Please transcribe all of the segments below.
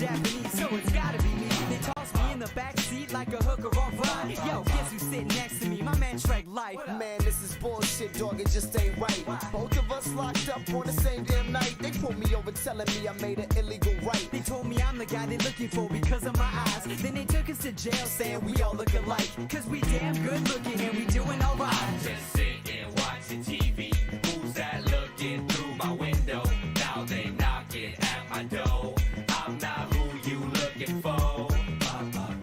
Japanese, so it's gotta be me. They toss me in the back seat like a hooker on Vine. Yo, guess who's sitting next to me? My man Shrek Life. Man, this is bullshit, dog, it just ain't right. Both of us locked up on the same damn night. They pulled me over telling me I made an illegal right. They told me I'm the guy they're looking for because of my eyes. Then they took us to jail saying we all look alike. Cause we damn good looking and we doing alright. I'm just sitting watching TV. Who's that looking through my window? Now they knocking at my door. I'm not who you looking for.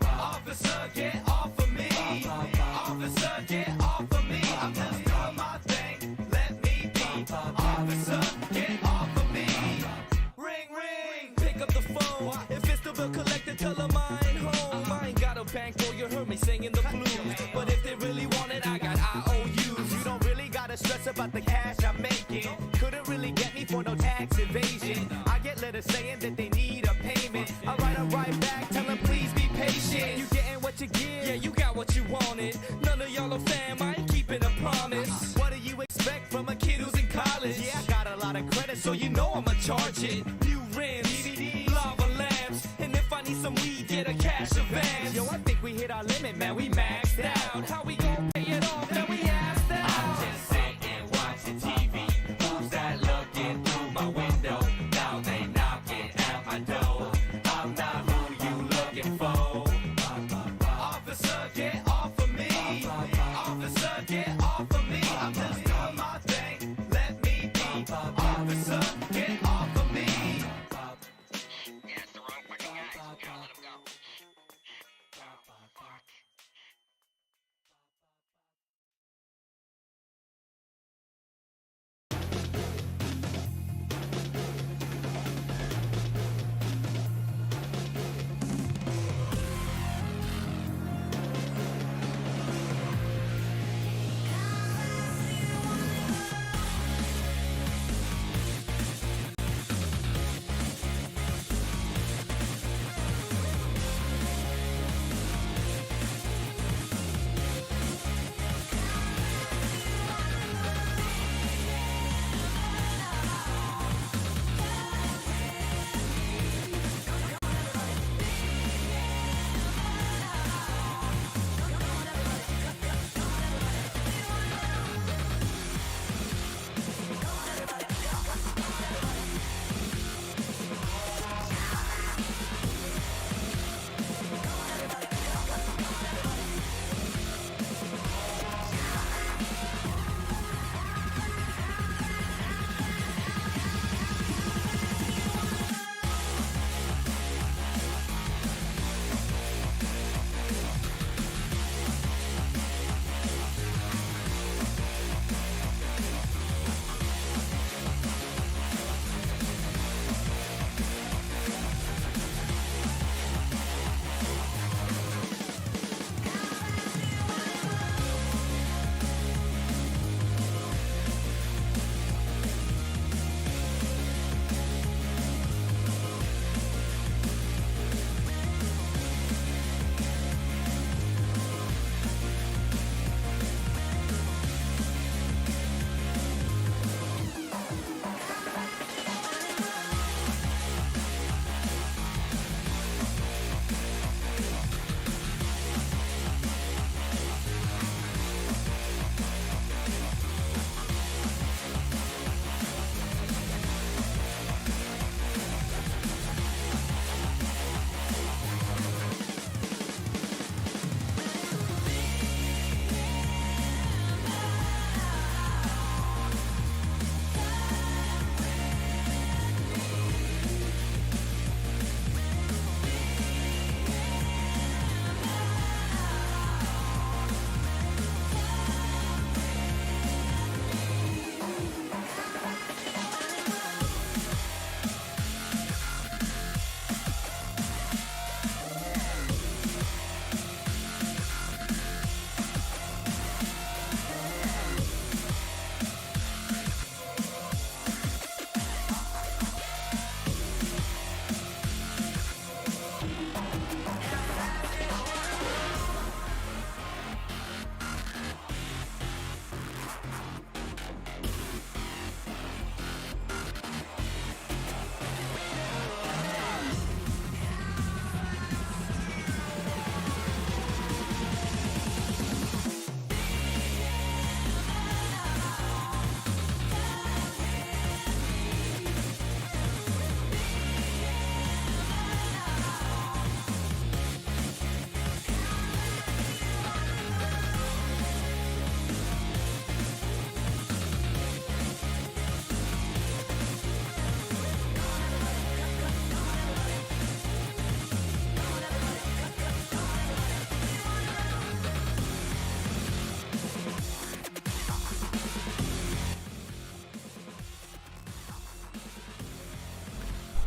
Officer, get off of me. Officer, get off of me. I'm just doing my thing. Let me be. Officer, get off of me. Ring, ring. Pick up the phone. If it's the bill collector, tell them I ain't home. I ain't got a bank for you heard me singing the blues. But if they really want it, I got IOUs. You don't really gotta stress about the cash I'm making. Couldn't really get me for no tax evasion. I get letters saying that they need a payment. I write them right back, tell them please be patient. You getting what you give? Yeah, you got what you wanted. None of y'all are fam, I ain't keeping a promise. What do you expect from a kid who's in college? Yeah, I got a lot of credit, so you know I'ma charge it. New rims, DVDs, lava lamps, and if I need some weed, get a cash advance. Yo, I think we hit our limit, man, we maxed out. How we gon' pay it off, then we asked out. I'm just sitting watching TV. Who's that looking through my window? Now they knocking at my door. I'm not who you looking for. Officer, get off of me.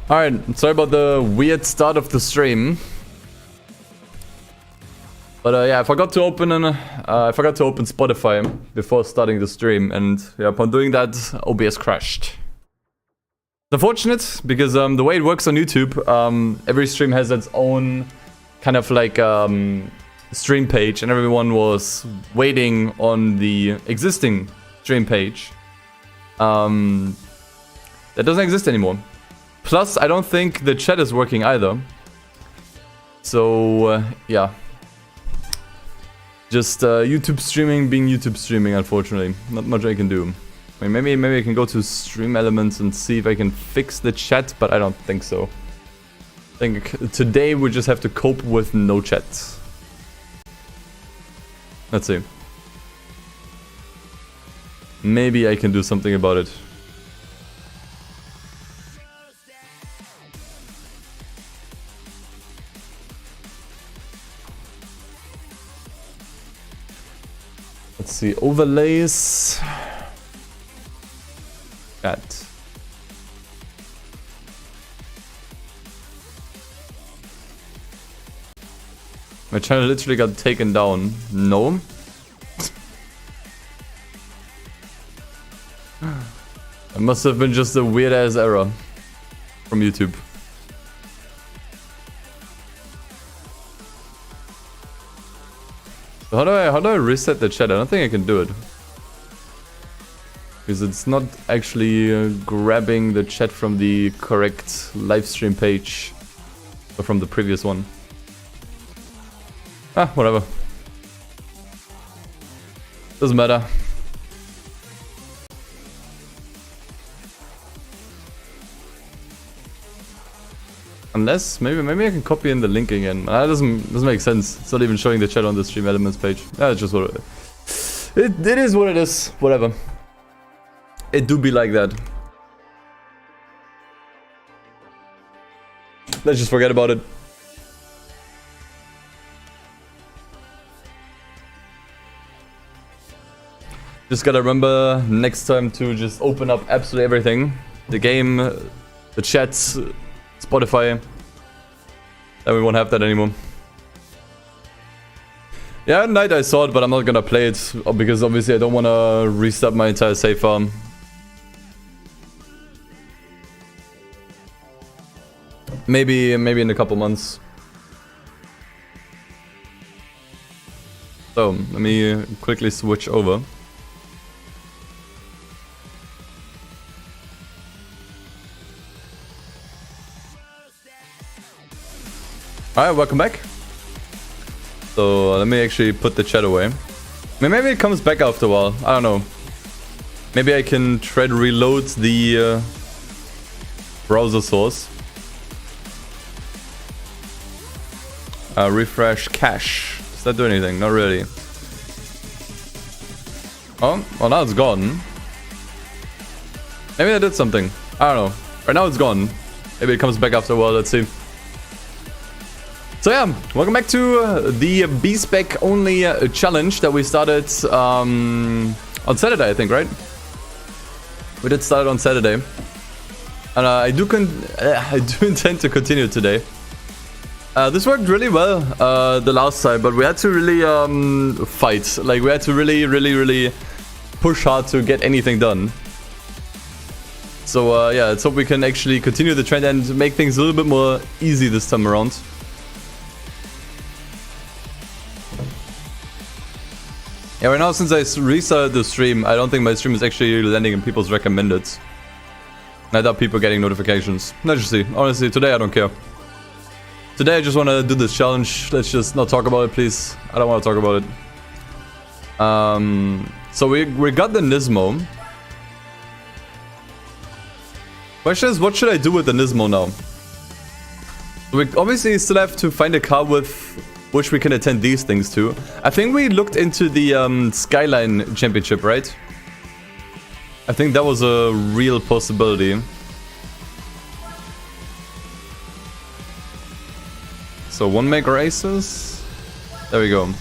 Alright, sorry about the weird start of the stream. But yeah, I forgot to open Spotify before starting the stream, and yeah, upon doing that, OBS crashed. It's unfortunate because the way it works on YouTube, every stream has its own kind of like stream page, and everyone was waiting on the existing stream page. That doesn't exist anymore. Plus, I don't think the chat is working either. So yeah. Just YouTube streaming being YouTube streaming, unfortunately. Not much I can do. I mean, maybe I can go to stream elements and see if I can fix the chat, but I don't think so. I think today we just have to cope with no chat. Let's see. Maybe I can do something about it. Let's see, overlays. Chat. My channel literally got taken down. No. It must have been just a weird ass error from YouTube. How do I reset the chat? I don't think I can do it. Because it's not actually grabbing the chat from the correct live stream page. Or from the previous one. Ah, whatever. Doesn't matter. Unless, maybe I can copy in the link again. That doesn't make sense. It's not even showing the chat on the stream elements page. Yeah, it's just what it is what it is. Whatever. It do be like that. Let's just forget about it. Just gotta remember next time to just open up absolutely everything. The game, the chats, Spotify. Then we won't have that anymore. Yeah, at night I saw it, but I'm not gonna play it because obviously I don't wanna restart my entire save farm. Maybe in a couple months. So let me quickly switch over. Alright, welcome back. So let me actually put the chat away. I mean, maybe it comes back after a while. I don't know. Maybe I can try to reload the browser source. Refresh cache. Does that do anything? Not really. Oh, well now it's gone. Maybe I did something. I don't know. Right now it's gone. Maybe it comes back after a while. Let's see. So yeah, welcome back to the B-Spec only challenge that we started on Saturday, I think, right? We did start on Saturday. And I do intend to continue today. This worked really well the last time, but we had to really fight. Like, we had to really push hard to get anything done. So yeah, let's hope we can actually continue the trend and make things a little bit more easy this time around. Yeah, right now, since I restarted the stream, I don't think my stream is actually landing in people's recommended. Neither are people getting notifications. Let's just see. Honestly, today I don't care. Today I just want to do this challenge. Let's just not talk about it, please. I don't want to talk about it. So we got the Nismo. Question is, what should I do with the Nismo now? We obviously still have to find a car with which we can attend these things to. I think we looked into the Skyline Championship, right? I think that was a real possibility. So 1 meg races. There we go.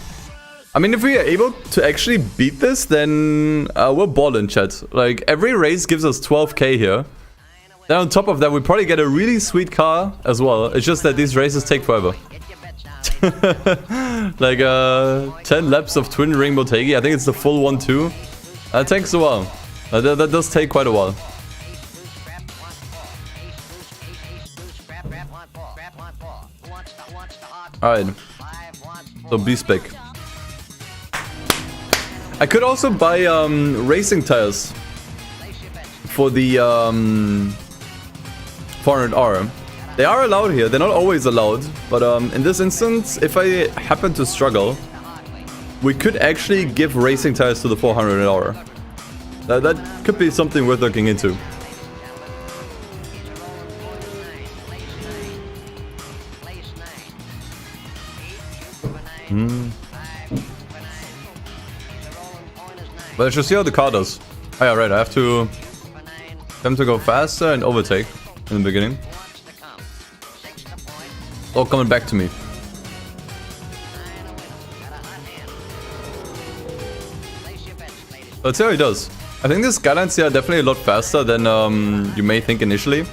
I mean, if we are able to actually beat this, then we're ballin', chat. Like, every race gives us 12k here. Then on top of that, we probably get a really sweet car as well. It's just that these races take forever. Like 10 laps of twin ring Motegi. I think it's the full one too. That takes a while. That does take quite a while. Alright. So B-Spec. I could also buy racing tires for the 400R. They are allowed here. They're not always allowed. But in this instance, if I happen to struggle, we could actually give racing tires to the 400R. That could be something worth looking into. But let's just see how the car does. Oh yeah, right. I have to go faster and overtake in the beginning. All coming back to me. Let's see how he does. I think the Skylines here are definitely a lot faster than you may think initially.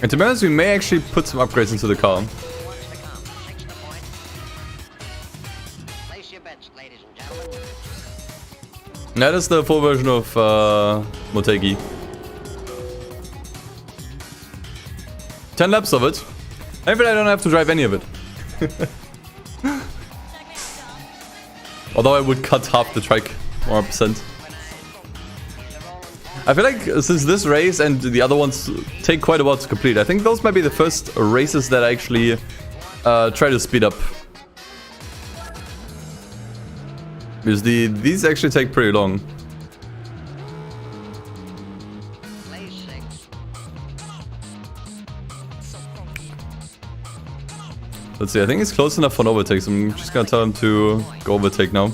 And to be honest, we may actually put some upgrades into the car. That is the full version of Motegi. 10 laps of it. Maybe I don't have to drive any of it. Although I would cut half the track, 100%. I feel like since this race and the other ones take quite a while to complete, I think those might be the first races that I actually try to speed up. Because these actually take pretty long. Let's see, I think he's close enough for an overtake, so I'm just gonna tell him to go overtake now.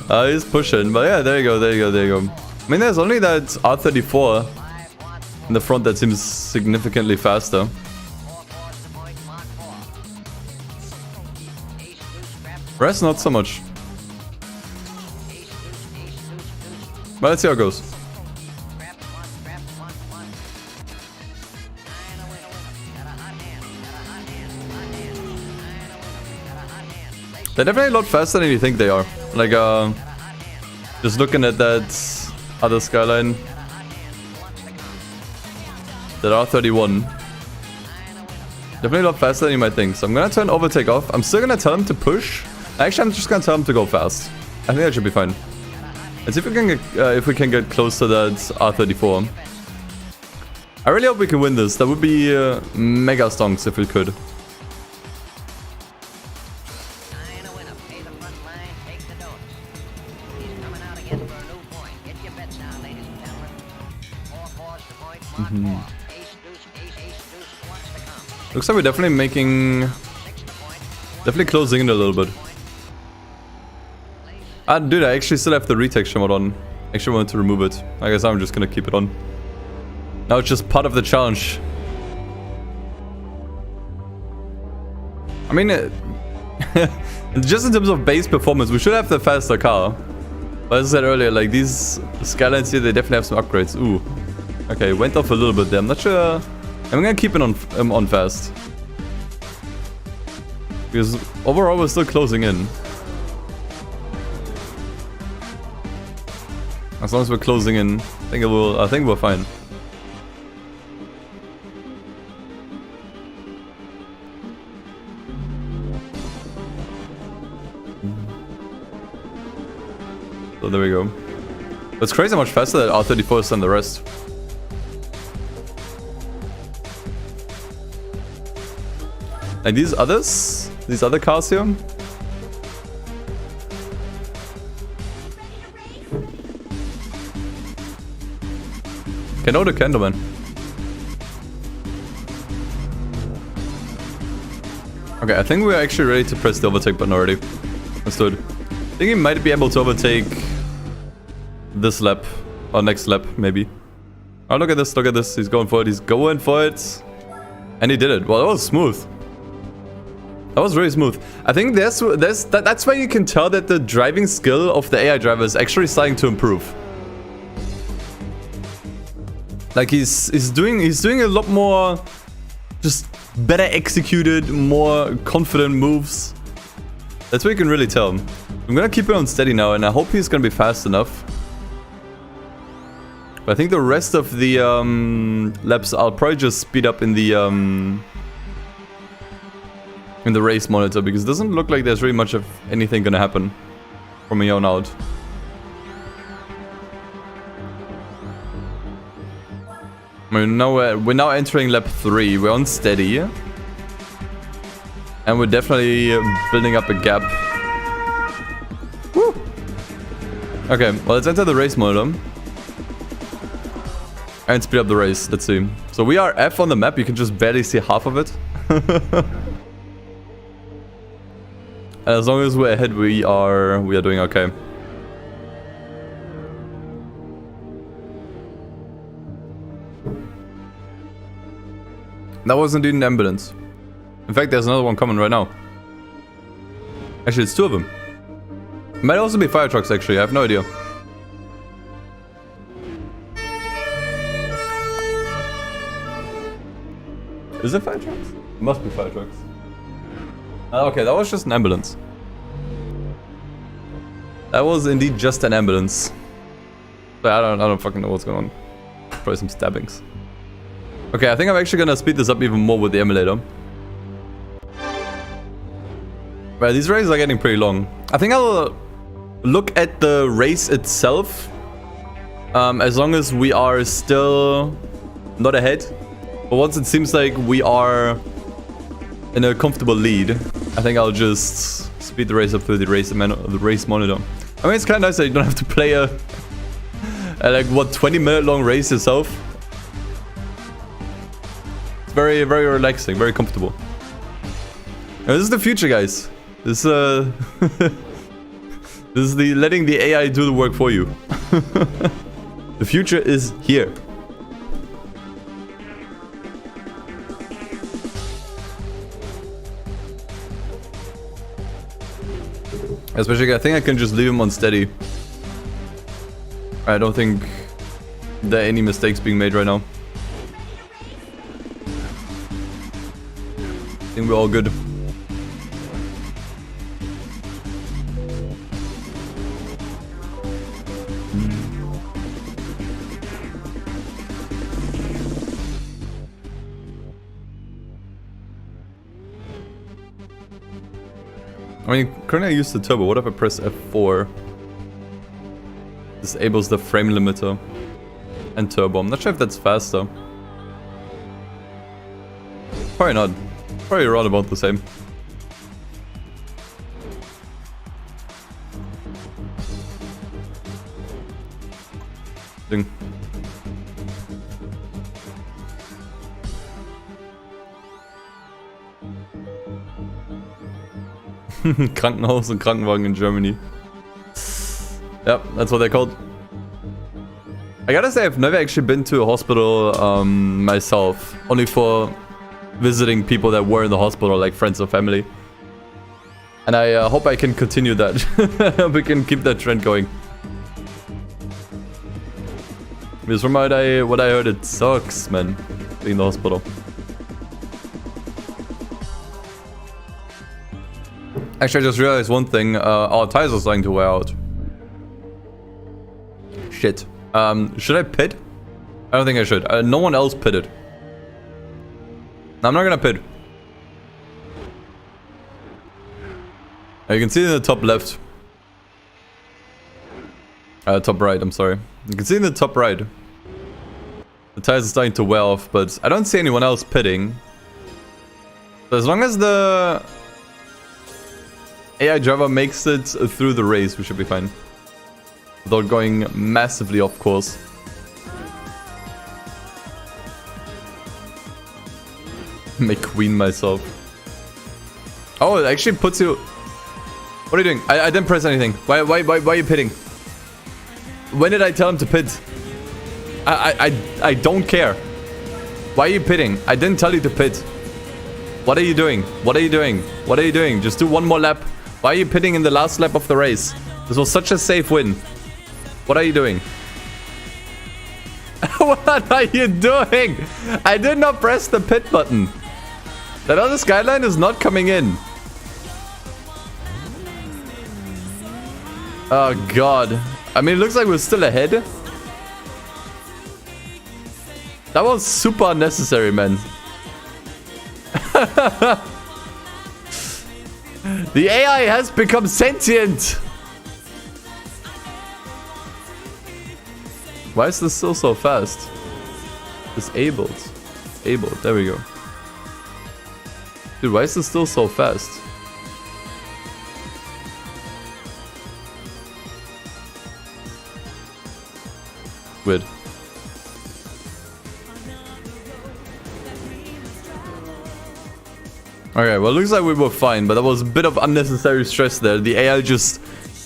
He's pushing, but yeah, there you go, there you go, there you go. I mean, there's only that R34 in the front that seems significantly faster. Rest, not so much. But let's see how it goes. They're definitely a lot faster than you think they are. Like, just looking at that other Skyline. That R31. Definitely a lot faster than you might think. So I'm gonna turn overtake off. I'm still gonna tell him to push. Actually, I'm just gonna tell him to go fast. I think that should be fine. Let's see if we can get close to that R34. I really hope we can win this. That would be mega stonks if we could. Looks like we're definitely closing in a little bit. Ah, dude, I actually still have the retexture mode on. Actually wanted to remove it. I guess I'm just gonna keep it on. Now it's just part of the challenge. I mean, just in terms of base performance, we should have the faster car. But as I said earlier, like these Skylines here, they definitely have some upgrades. Ooh. Okay, went off a little bit there. I'm not sure. I'm gonna keep it on fast. Because overall we're still closing in. As long as we're closing in, I think we're fine. So there we go. It's crazy how much faster that R34 is than the rest. And these other cars here. Can know the Candleman. Okay, I think we're actually ready to press the overtake button already. Let's do it. I think he might be able to overtake this lap. Or next lap, maybe. Oh, look at this, look at this. He's going for it, he's going for it. And he did it. Well, that was smooth. That was really smooth. I think that's why you can tell that the driving skill of the AI driver is actually starting to improve. Like he's doing a lot more, just better executed, more confident moves. That's what you can really tell. I'm gonna keep it on steady now, and I hope he's gonna be fast enough. But I think the rest of the laps I'll probably just speed up in the race monitor, because it doesn't look like there's really much of anything gonna happen from here on out. We're now entering lap 3. We're on steady. And we're definitely building up a gap. Woo! Okay, well, let's enter the race mode. And speed up the race. Let's see. So we are F on the map. You can just barely see half of it. And as long as we're ahead, we are doing okay. That was indeed an ambulance. In fact, there's another one coming right now. Actually, it's 2 of them. It might also be fire trucks, actually. I have no idea. Is it fire trucks? It must be fire trucks. Okay, that was just an ambulance. That was indeed just an ambulance. But I don't fucking know what's going on. Probably some stabbings. Okay, I think I'm actually gonna speed this up even more with the emulator. Right, these races are getting pretty long. I think I'll look at the race itself. As long as we are still not ahead. But once it seems like we are in a comfortable lead, I think I'll just speed the race up through the race monitor. I mean, it's kind of nice that you don't have to play a like, what, 20-minute long race yourself. It's very, very relaxing, very comfortable. And this is the future, guys. This this is the letting the AI do the work for you. The future is here. Especially, I think I can just leave him on steady. I don't think there are any mistakes being made right now. I think we're all good. I mean, currently I use the turbo. What if I press F4? Disables the frame limiter and turbo. I'm not sure if that's faster. Probably not. Probably around about the same. Ding. Krankenhaus und Krankenwagen in Germany. Yeah, that's what they're called. I gotta say, I've never actually been to a hospital myself. Only for visiting people that were in the hospital, like friends or family. And I hope I can continue that. I hope we can keep that trend going. Because from what I heard, it sucks, man, being in the hospital. Actually, I just realized one thing. Our tires are starting to wear out. Shit. Should I pit? I don't think I should. No one else pitted. I'm not gonna pit. You can see in the top left. Top right, I'm sorry. You can see in the top right. The tires are starting to wear off, but I don't see anyone else pitting. So as long as the AI driver makes it through the race, we should be fine. Without going massively off course. McQueen myself. Oh, it actually puts you... What are you doing? I didn't press anything. Why are you pitting? When did I tell him to pit? I don't care. Why are you pitting? I didn't tell you to pit. What are you doing? What are you doing? What are you doing? Just do one more lap. Why are you pitting in the last lap of the race? This was such a safe win. What are you doing? What are you doing? I did not press the pit button. That other skyline is not coming in. Oh god. I mean, it looks like we're still ahead. That was super unnecessary, man. The AI has become sentient. Why is this still so fast? Disabled. Disabled. There we go. Dude, why is this still so fast? Weird. Okay, well, it looks like we were fine, but that was a bit of unnecessary stress there. The AI just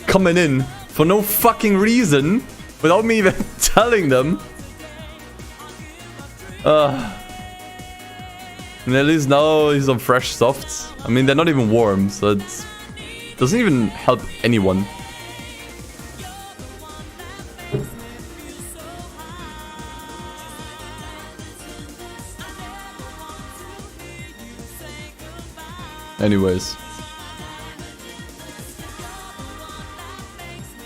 coming in for no fucking reason without me even telling them. And at least now he's on fresh softs. I mean, they're not even warm, so it doesn't even help anyone. Anyways.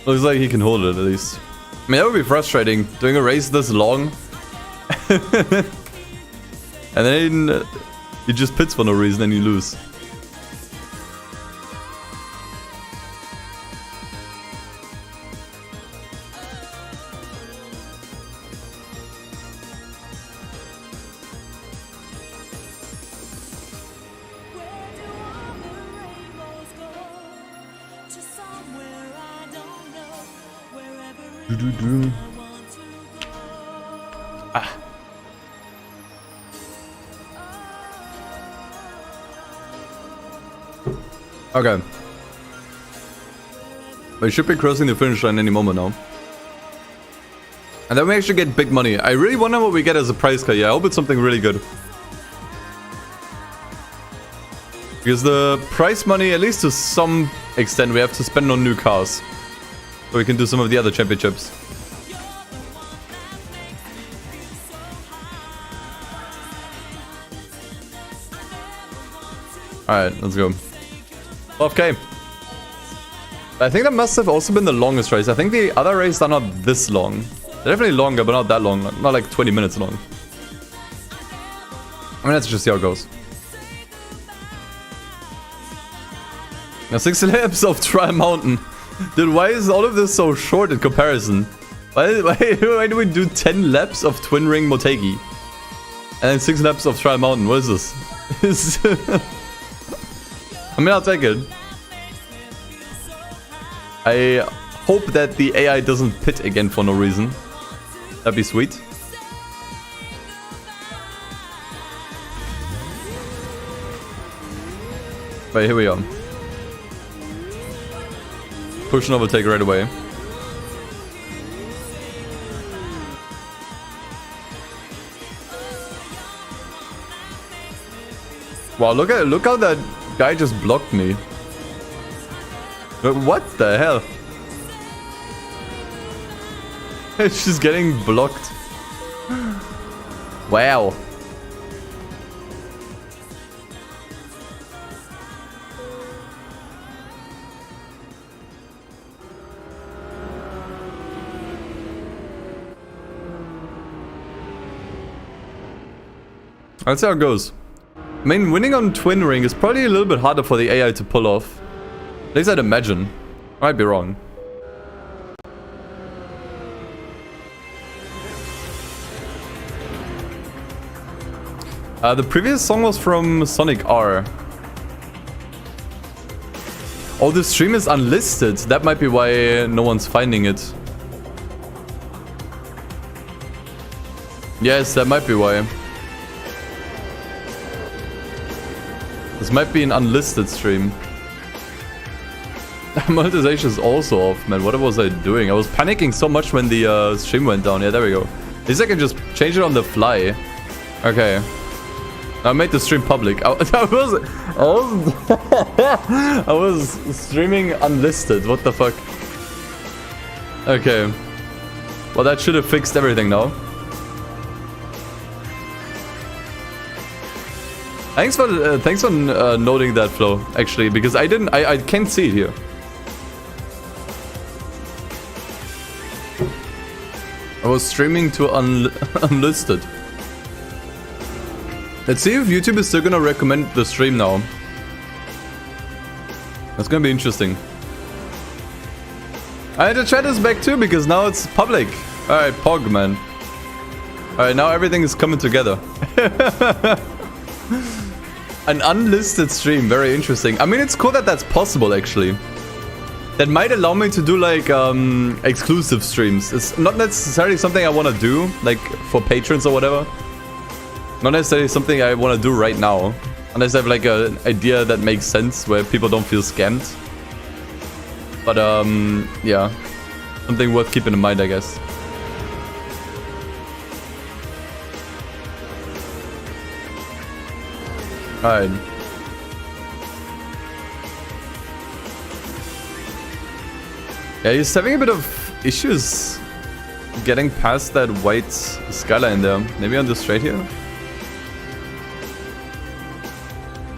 Looks like he can hold it at least. I mean, that would be frustrating, doing a race this long. And then you just pits for no reason and you lose. Ah. Okay. We should be crossing the finish line any moment now. And then we actually get big money. I really wonder what we get as a prize cut. Yeah, I hope it's something really good. Because the prize money, at least to some extent, we have to spend on new cars. So we can do some of the other championships. Alright, let's go. 12k. I think that must have also been the longest race. I think the other races are not this long. They're definitely longer, but not that long. Not like 20 minutes long. I mean, let's just see how it goes. Now, 6 laps of Trial Mountain. Dude, why is all of this so short in comparison? Why do we do 10 laps of Twin Ring Motegi? And then 6 laps of Trial Mountain? What is this? I mean, I'll take it. I hope that the AI doesn't pit again for no reason. That'd be sweet. But here we are. Push and overtake right away. Wow, look how that guy just blocked me. What the hell? It's just getting blocked. Wow. Let's see how it goes. I mean, winning on Twin Ring is probably a little bit harder for the AI to pull off. At least I'd imagine. I might be wrong. The previous song was from Sonic R. Oh, the stream is unlisted. That might be why no one's finding it. Yes, that might be why. This might be an unlisted stream. Monetization is also off, man. What was I doing? I was panicking so much when the stream went down. Yeah, there we go. At least I can just change it on the fly. Okay. I made the stream public. I was streaming unlisted. What the fuck? Okay. Well, that should have fixed everything now. Thanks for noting that, Flo. Actually, because I can't see it here. I was streaming to unlisted. Let's see if YouTube is still gonna recommend the stream now. That's gonna be interesting. The chat is back too because now it's public. Alright, Pog, man. Alright, now everything is coming together. An unlisted stream, very interesting. I mean, it's cool that that's possible, actually. That might allow me to do, like, exclusive streams. It's not necessarily something I want to do, like, for patrons or whatever. Not necessarily something I want to do right now. Unless I have, like, an idea that makes sense, where people don't feel scammed. But, yeah. Something worth keeping in mind, I guess. Alright. Yeah, he's having a bit of issues getting past that white skyline there. Maybe on the straight here?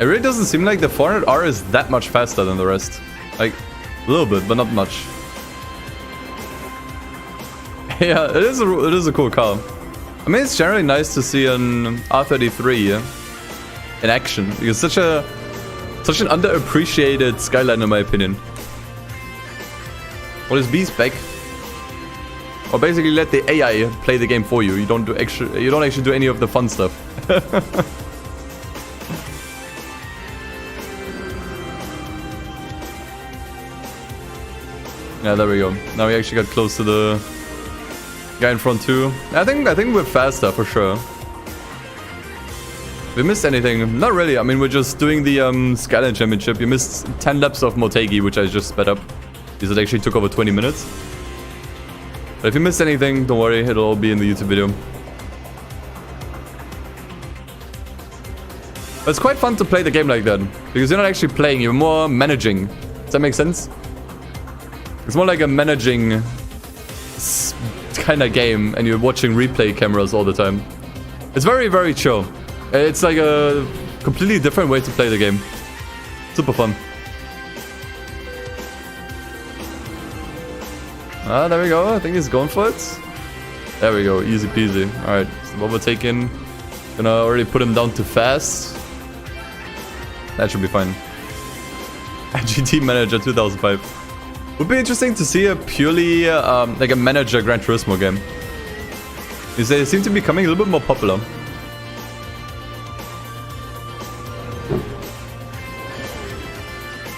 It really doesn't seem like the 400R is that much faster than the rest. Like, a little bit, but not much. Yeah, it is a cool car. I mean, it's generally nice to see an R33 in action. Because such an underappreciated skyline, in my opinion. What is B-Spec? Or basically let the AI play the game for you. You don't actually do any of the fun stuff. Yeah, there we go. Now we actually got close to the guy in front too. I think we're faster for sure. We missed anything? Not really. I mean, we're just doing the Skyline Championship. You missed 10 laps of Motegi, which I just sped up. Because it actually took over 20 minutes. But if you missed anything, don't worry. It'll all be in the YouTube video. But it's quite fun to play the game like that. Because you're not actually playing, you're more managing. Does that make sense? It's more like a managing kind of game. And you're watching replay cameras all the time. It's very, very chill. It's like a completely different way to play the game. Super fun. Ah, there we go. I think he's going for it. There we go. Easy peasy. Alright. So overtaking. Gonna already put him down to fast. That should be fine. GT Manager 2005. Would be interesting to see a purely like a manager Gran Turismo game. Because they seem to be becoming a little bit more popular.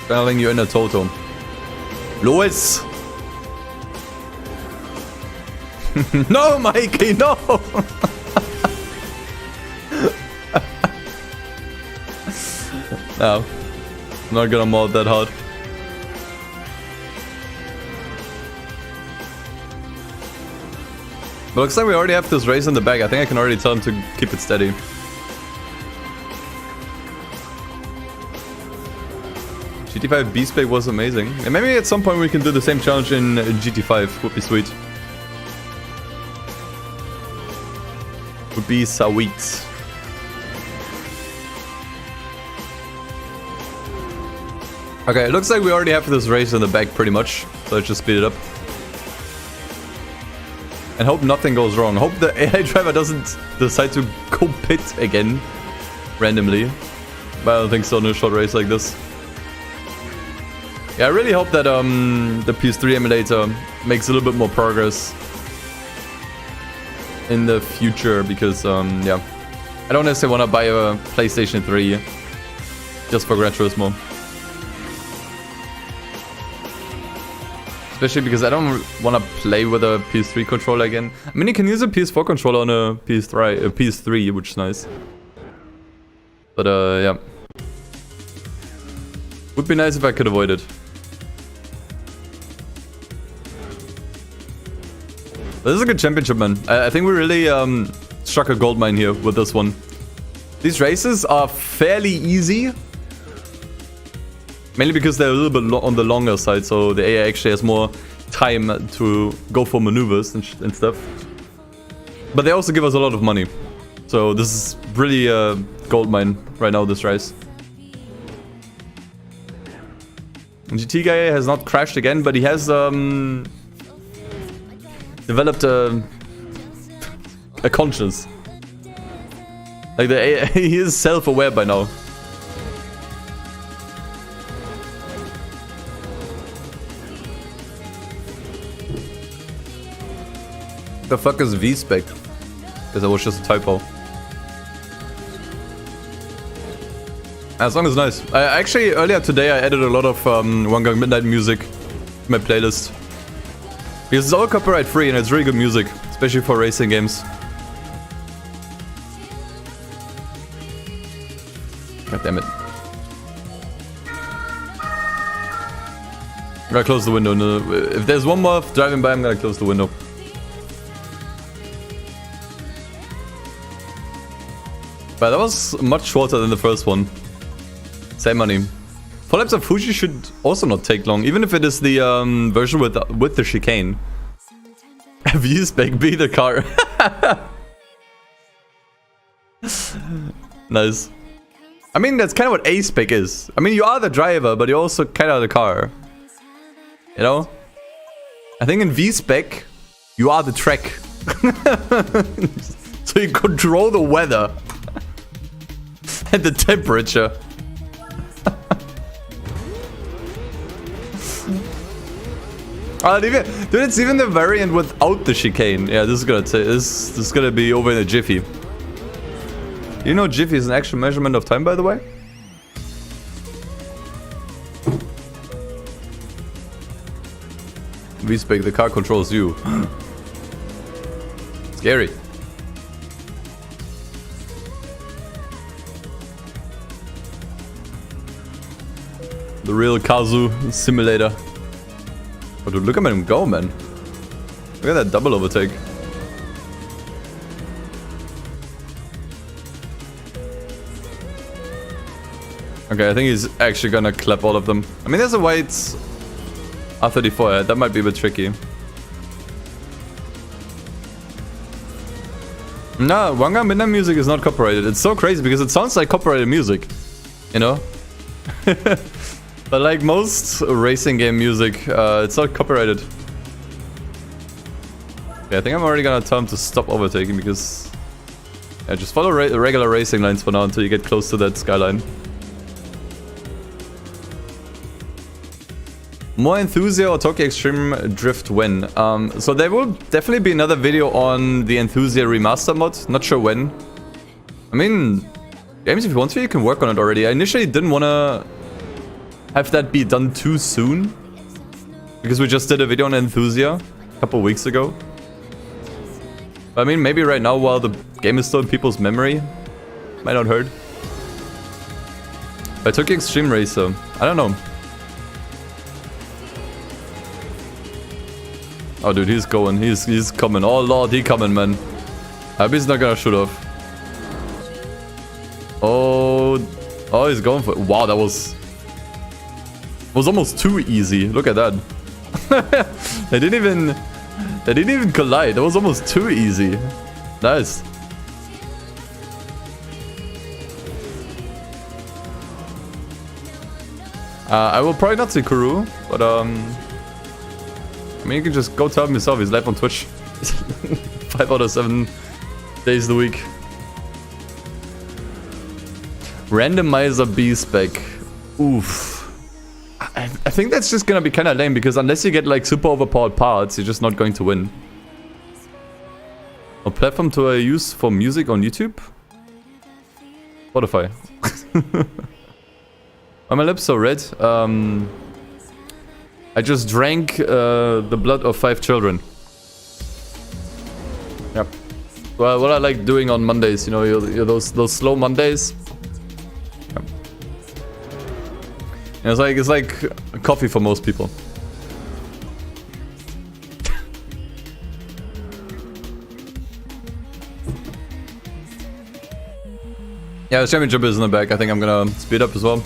Channeling you in a Toto. Lois! No, Mikey, no! No. I'm not gonna mod that hard. But looks like we already have this race in the bag. I think I can already tell him to keep it steady. GT5 B-Spec was amazing. And maybe at some point we can do the same challenge in GT5. Would be sweet. Would be sweet. Okay, it looks like we already have this race in the bag pretty much. So let's just speed it up. And hope nothing goes wrong. Hope the AI driver doesn't decide to go pit again. Randomly. But I don't think so in a short race like this. Yeah, I really hope that the PS3 emulator makes a little bit more progress in the future, because yeah, I don't necessarily want to buy a PlayStation 3 just for Gran Turismo. Especially because I don't want to play with a PS3 controller again. I mean, you can use a PS4 controller on a PS3, which is nice. But yeah, would be nice if I could avoid it. This is a good championship, man. I think we really struck a gold mine here with this one. These races are fairly easy. Mainly because they're a little bit on the longer side, so the AI actually has more time to go for maneuvers and stuff. But they also give us a lot of money. So this is really a gold mine right now, this race. GT guy has not crashed again, but he has developed a conscience. Like the AI, he is self-aware by now. The fuck is V-Spec? Because that was just a typo. That song is nice. Actually, earlier today I added a lot of One Gang Midnight music to my playlist. Because it's all copyright free and it's really good music, especially for racing games. God damn it. I'm gonna close the window. No, if there's one more driving by, I'm gonna close the window. But that was much shorter than the first one. Same money. 4 laps of Fuji should also not take long, even if it is the version with the chicane. V-Spec, be the car. Nice. I mean, that's kind of what A-Spec is. I mean, you are the driver, but you're also kind of the car. You know? I think in V-Spec, you are the track. So you control the weather. And the temperature. Dude, it's even the variant without the chicane. Yeah, this is gonna be over in a jiffy. You know jiffy is an actual measurement of time, by the way? V-Spec, the car controls you. Scary. The real Kazu simulator. Oh, dude, look at him go, man. Look at that double overtake. Okay, I think he's actually gonna clap all of them. I mean, there's a white R34. That might be a bit tricky. No, One Gang Midnight music is not copyrighted. It's so crazy because it sounds like copyrighted music. You know? But like most racing game music, it's not copyrighted. Okay, I think I'm already gonna tell him to stop overtaking because... Yeah, just follow regular racing lines for now until you get close to that skyline. More Enthusia or Tokyo Extreme Drift when? So there will definitely be another video on the Enthusia remaster mod. Not sure when. I mean, games if you want to, you can work on it already. I initially didn't want to have that be done too soon. Because we just did a video on Enthusia a couple weeks ago. But I mean, maybe right now while the game is still in people's memory. Might not hurt. But Tokyo Extreme Racer. I don't know. Oh, dude, he's going. He's coming. Oh, Lord, he coming, man. I hope he's not gonna shoot off. Oh, he's going for it. Wow, that was almost too easy. Look at that. They didn't even collide. That was almost too easy. Nice. I will probably not see Kuru, but I mean, you can just go tell him yourself. He's live on Twitch 5 out of 7 days of the week. Randomizer B-Spec. Oof. I think that's just gonna be kind of lame because unless you get like super overpowered parts, you're just not going to win. A platform to use for music on YouTube? Spotify. Why are my lips so red? I just drank the blood of 5 children. Yep. Well, what I like doing on Mondays, you know, those slow Mondays. Yep. And it's like coffee for most people. Yeah, the championship is in the back. I think I'm gonna speed up as well.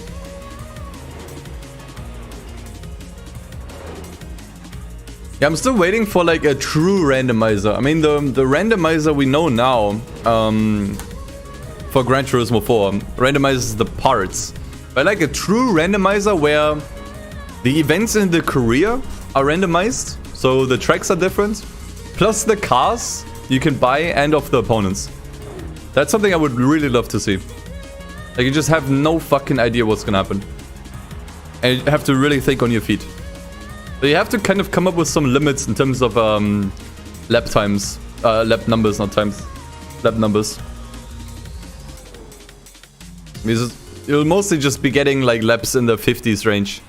Yeah, I'm still waiting for like a true randomizer. I mean, the randomizer we know now for Gran Turismo 4 randomizes the parts. But like a true randomizer where the events in the career are randomized, so the tracks are different, plus the cars you can buy and of the opponents. That's something I would really love to see. Like, you just have no fucking idea what's gonna happen. And you have to really think on your feet. So you have to kind of come up with some limits in terms of lap times. Lap numbers, not times. Lap numbers. Because you'll mostly just be getting like laps in the 50s range.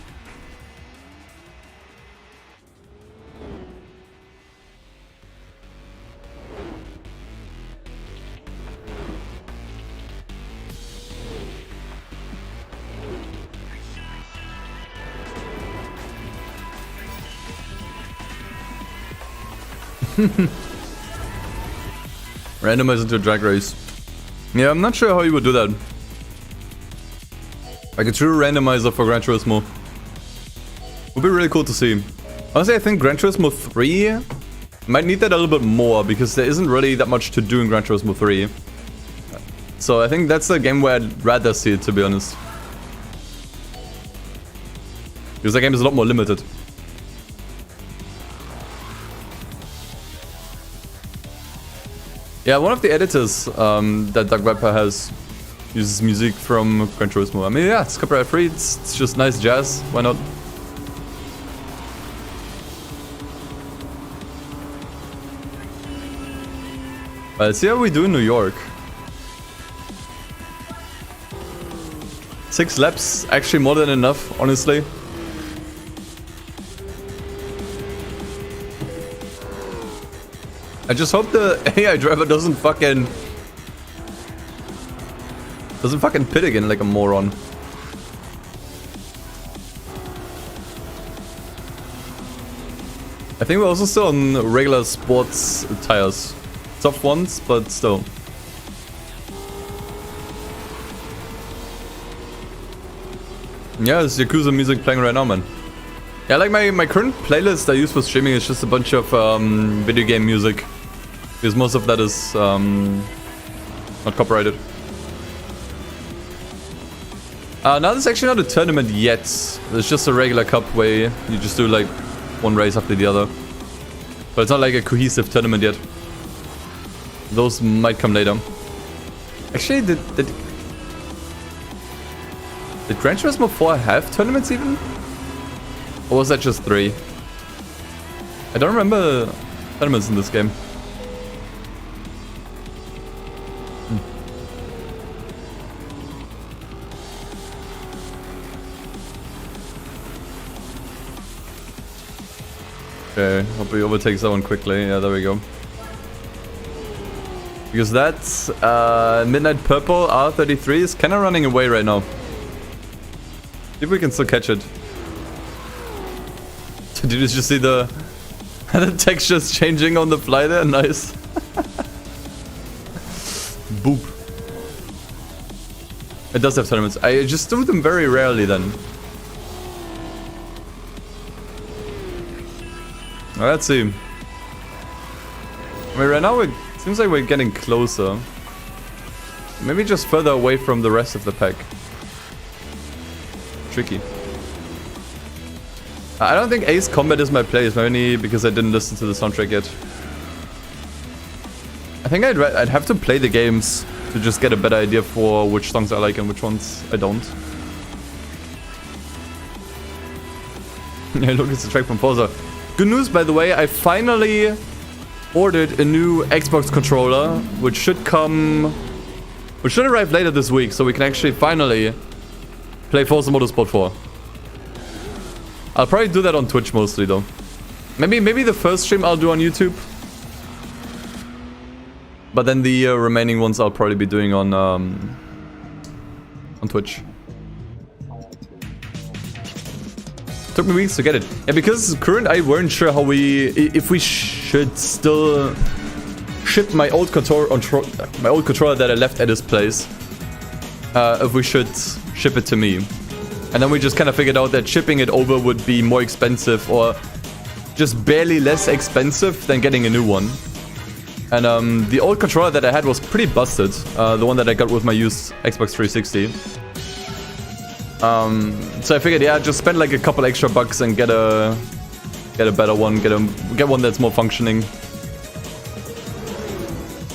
Randomize into a drag race. Yeah, I'm not sure how you would do that. Like a true randomizer for Gran Turismo. Would be really cool to see. Honestly, I think Gran Turismo 3 might need that a little bit more because there isn't really that much to do in Gran Turismo 3. So I think that's the game where I'd rather see it, to be honest. Because the game is a lot more limited. Yeah, one of the editors that Doug Webber has uses music from Gran Turismo. I mean, yeah, it's copyright free. It's just nice jazz. Why not? Let's see how we do in New York. 6 laps, actually more than enough, honestly. I just hope the AI driver doesn't fucking pit again like a moron. I think we're also still on regular sports tires. Soft ones, but still. Yeah, it's Yakuza music playing right now, man. Yeah, like my current playlist I use for streaming is just a bunch of video game music. Because most of that is not copyrighted. Now there's actually not a tournament yet. There's just a regular cup where you just do like one race after the other. But it's not like a cohesive tournament yet. Those might come later. Actually, did Gran Turismo 4 have tournaments even? Or was that just 3? I don't remember tournaments in this game. Okay, hope he overtakes that one quickly. Yeah, there we go. Because that's Midnight Purple R33 is kind of running away right now. See if we can still catch it. Did you just see the textures changing on the fly there? Nice. Boop. It does have tournaments. I just do them very rarely then. Let's see. I mean, right now it seems like we're getting closer. Maybe just further away from the rest of the pack. Tricky. I don't think Ace Combat is my place, mainly because I didn't listen to the soundtrack yet. I think I'd have to play the games to just get a better idea for which songs I like and which ones I don't. Yeah, look, it's a track from Forza. Good news, by the way, I finally ordered a new Xbox controller, which should arrive later this week, so we can actually finally play Forza Motorsport 4. I'll probably do that on Twitch mostly, though. Maybe the first stream I'll do on YouTube. But then the remaining ones I'll probably be doing on Twitch. Took me weeks to get it. Yeah, because current I weren't sure how if we should still ship my old controller that I left at his place, if we should ship it to me. And then we just kind of figured out that shipping it over would be more expensive or just barely less expensive than getting a new one. And the old controller that I had was pretty busted. The one that I got with my used Xbox 360. So I figured, yeah, just spend like a couple extra bucks and get a better one, get one that's more functioning.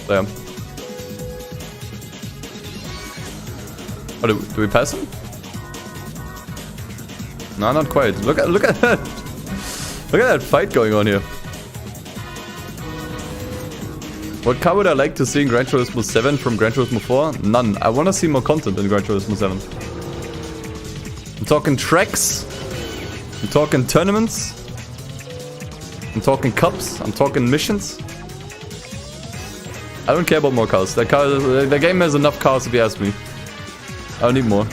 So, yeah. Oh, do we pass him? No, not quite. Look at that. Look at that fight going on here. What car would I like to see in Gran Turismo 7 from Gran Turismo 4? None. I want to see more content in Gran Turismo 7. I'm talking tracks. I'm talking tournaments. I'm talking cups. I'm talking missions. I don't care about more cars. The game has enough cars if you ask me. I don't need more.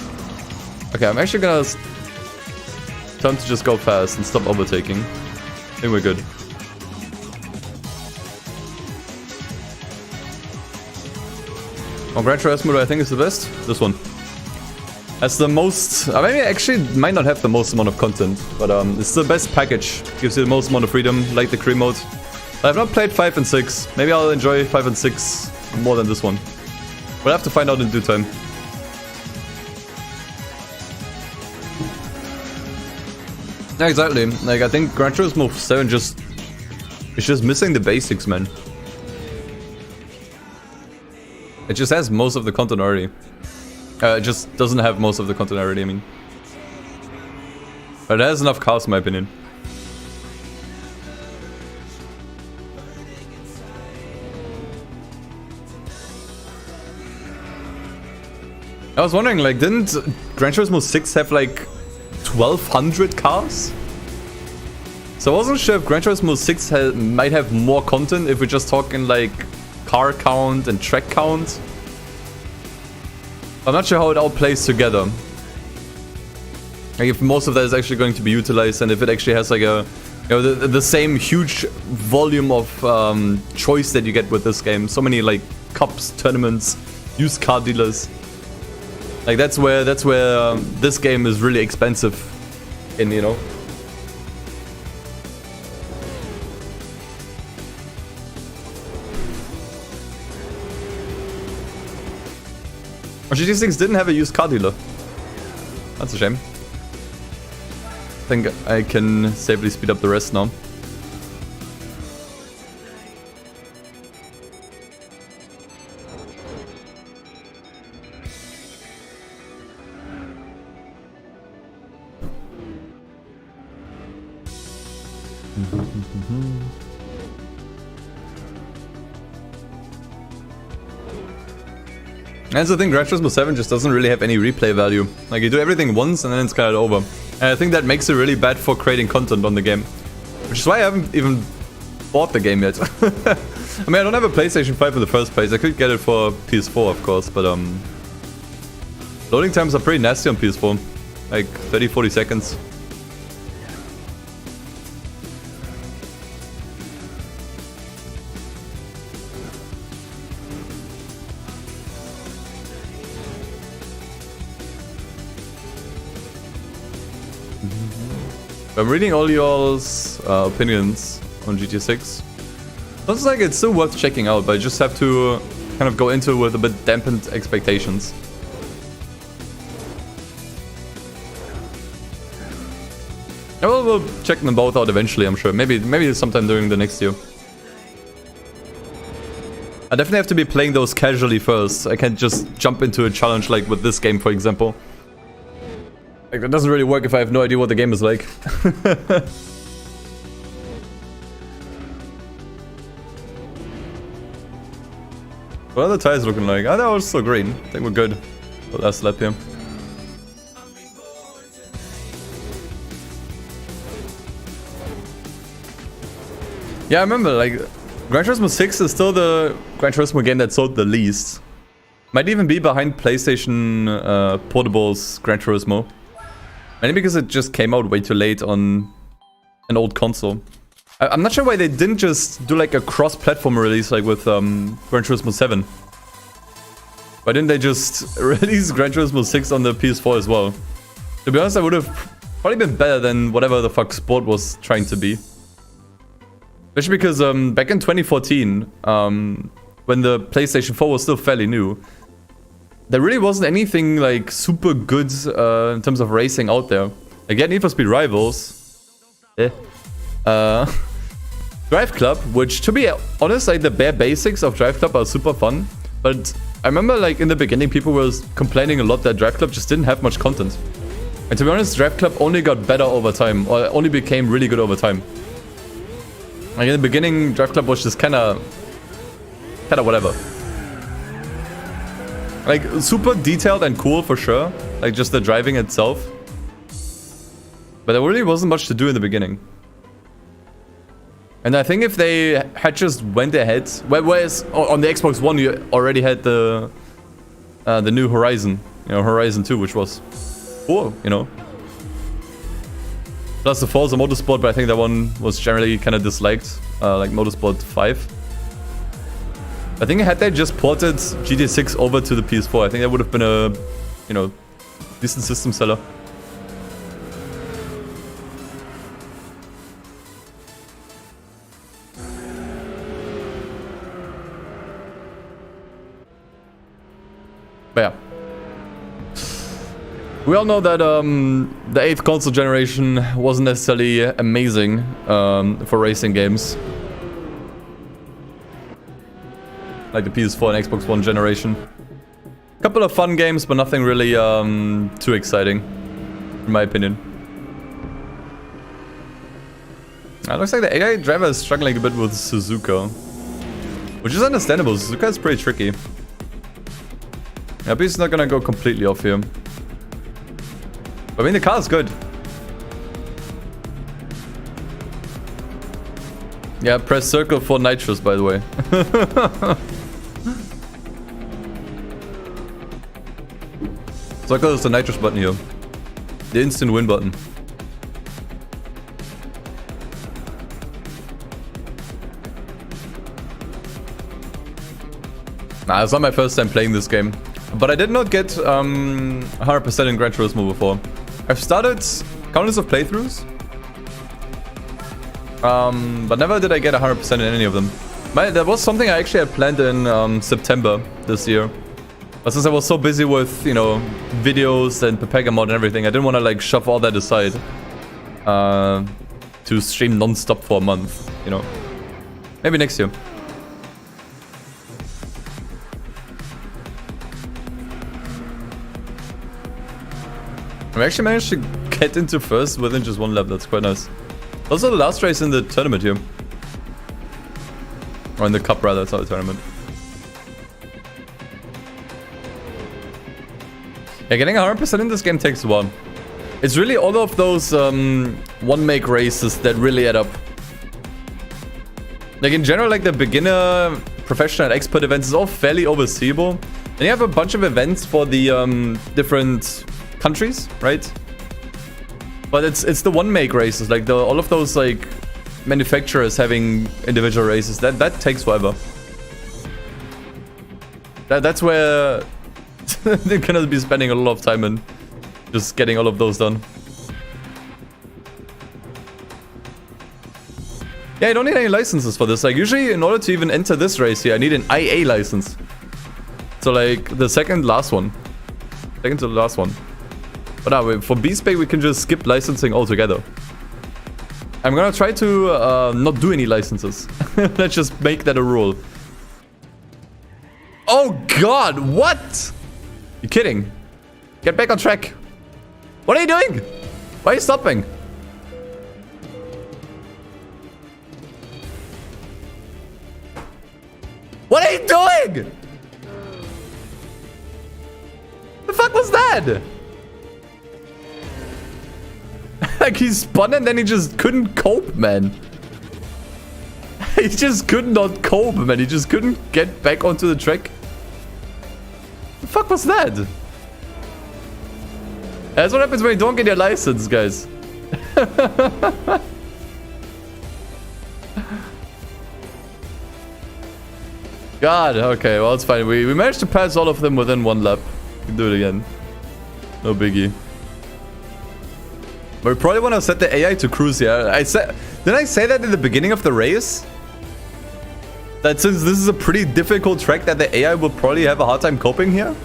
Okay, I'm actually gonna time to just go fast and stop overtaking. I think we're good. On Gran Turismo, I think is the best. This one. That's the most... I mean, actually might not have the most amount of content, but it's the best package. Gives you the most amount of freedom, like the cream mode. I've not played 5 and 6. Maybe I'll enjoy 5 and 6 more than this one. We'll have to find out in due time. Yeah, exactly. Like, I think Gran Turismo 7 it's just missing the basics, man. It just has most of the content already. It just doesn't have most of the content already, I mean. But it has enough cars, in my opinion. I was wondering, like, didn't Gran Turismo 6 have, like, 1,200 cars? So I wasn't sure if Gran Turismo 6 might have more content if we're just talking, like, car count and track count. I'm not sure how it all plays together. Like, if most of that is actually going to be utilized and if it actually has, like, a... You know, the same huge volume of choice that you get with this game. So many, like, cups, tournaments, used car dealers. Like, that's where this game is really expensive in, you know. GT6 didn't have a used car dealer. That's a shame. I think I can safely speed up the rest now. That's the thing, Gran Turismo 7 just doesn't really have any replay value. Like, you do everything once and then it's kind of over. And I think that makes it really bad for creating content on the game. Which is why I haven't even bought the game yet. I mean, I don't have a PlayStation 5 in the first place. I could get it for PS4, of course, but loading times are pretty nasty on PS4. Like 30-40 seconds. I'm reading all y'all's opinions on GT6. Looks like it's still worth checking out, but I just have to kind of go into it with a bit dampened expectations. We'll check them both out eventually, I'm sure. Maybe sometime during the next year. I definitely have to be playing those casually first. I can't just jump into a challenge like with this game, for example. Like, that doesn't really work if I have no idea what the game is like. What are the tires looking like? Oh, they're also green. I think we're good for the last lap here. Yeah, I remember, like, Gran Turismo 6 is still the Gran Turismo game that sold the least. Might even be behind PlayStation Portable's Gran Turismo. Mainly because it just came out way too late on an old console. I'm not sure why they didn't just do like a cross-platform release like with Gran Turismo 7. Why didn't they just release Gran Turismo 6 on the PS4 as well? To be honest, that would have probably been better than whatever the fuck Sport was trying to be. Especially because back in 2014, when the PlayStation 4 was still fairly new, there really wasn't anything like super good in terms of racing out there. Again, Need for Speed Rivals. Drive Club, which to be honest, like the bare basics of Drive Club are super fun. But I remember like in the beginning, people were complaining a lot that Drive Club just didn't have much content. And to be honest, Drive Club only got better over time, or only became really good over time. Like in the beginning, Drive Club was just kinda whatever. Like super detailed and cool for sure, like just the driving itself. But there really wasn't much to do in the beginning. And I think if they had just went ahead, whereas on the Xbox One you already had the new Horizon, you know, Horizon 2, which was cool, you know. Plus the Forza Motorsport, but I think that one was generally kind of disliked, like Motorsport 5. I think had they just ported GTA 6 over to the PS4, I think that would have been a, you know, decent system seller. But yeah. We all know that the 8th console generation wasn't necessarily amazing for racing games. Like the PS4 and Xbox One generation. A couple of fun games, but nothing really too exciting, in my opinion. It looks like the AI driver is struggling a bit with Suzuka. Which is understandable, Suzuka is pretty tricky. I hope he's not gonna go completely off here. I mean, the car is good. Yeah, press circle for nitrous, by the way. Circle is the nitrous button here. The instant win button. Nah, it's not my first time playing this game. But I did not get 100% in Gran Turismo before. I've started countless of playthroughs. But never did I get 100% in any of them. That was something I actually had planned in September this year. But since I was so busy with, you know, videos and B-Spec Mode and everything, I didn't want to like shove all that aside to stream non-stop for a month, you know. Maybe next year. I actually managed to get into first within just one lap. That's quite nice. Also the last race in the tournament here. Or in the cup rather, it's not a tournament. Yeah, getting 100% in this game takes a while. It's really all of those one-make races that really add up. Like in general, like the beginner, professional, and expert events is all fairly overseeable. And you have a bunch of events for the different countries, right? But it's the one-make races, like all of those like manufacturers having individual races. That takes forever. That's where they're gonna be spending a lot of time in just getting all of those done. Yeah, I don't need any licenses for this. Like usually, in order to even enter this race here, I need an IA license. So like the second to the last one. But now, for B-Spec, we can just skip licensing altogether. I'm gonna try to not do any licenses. Let's just make that a rule. Oh god, what? You kidding? Get back on track. What are you doing? Why are you stopping? What are you doing? The fuck was that? Like he spun and then he just couldn't cope, man. He just could not cope, man. He just couldn't get back onto the track. The fuck was that? That's what happens when you don't get your license, guys. God, okay, well, it's fine. We managed to pass all of them within 1 lap. We can do it again. No biggie. But we probably want to set the AI to cruise here. Didn't I say that in the beginning of the race? That since this is a pretty difficult track, that the AI will probably have a hard time coping here?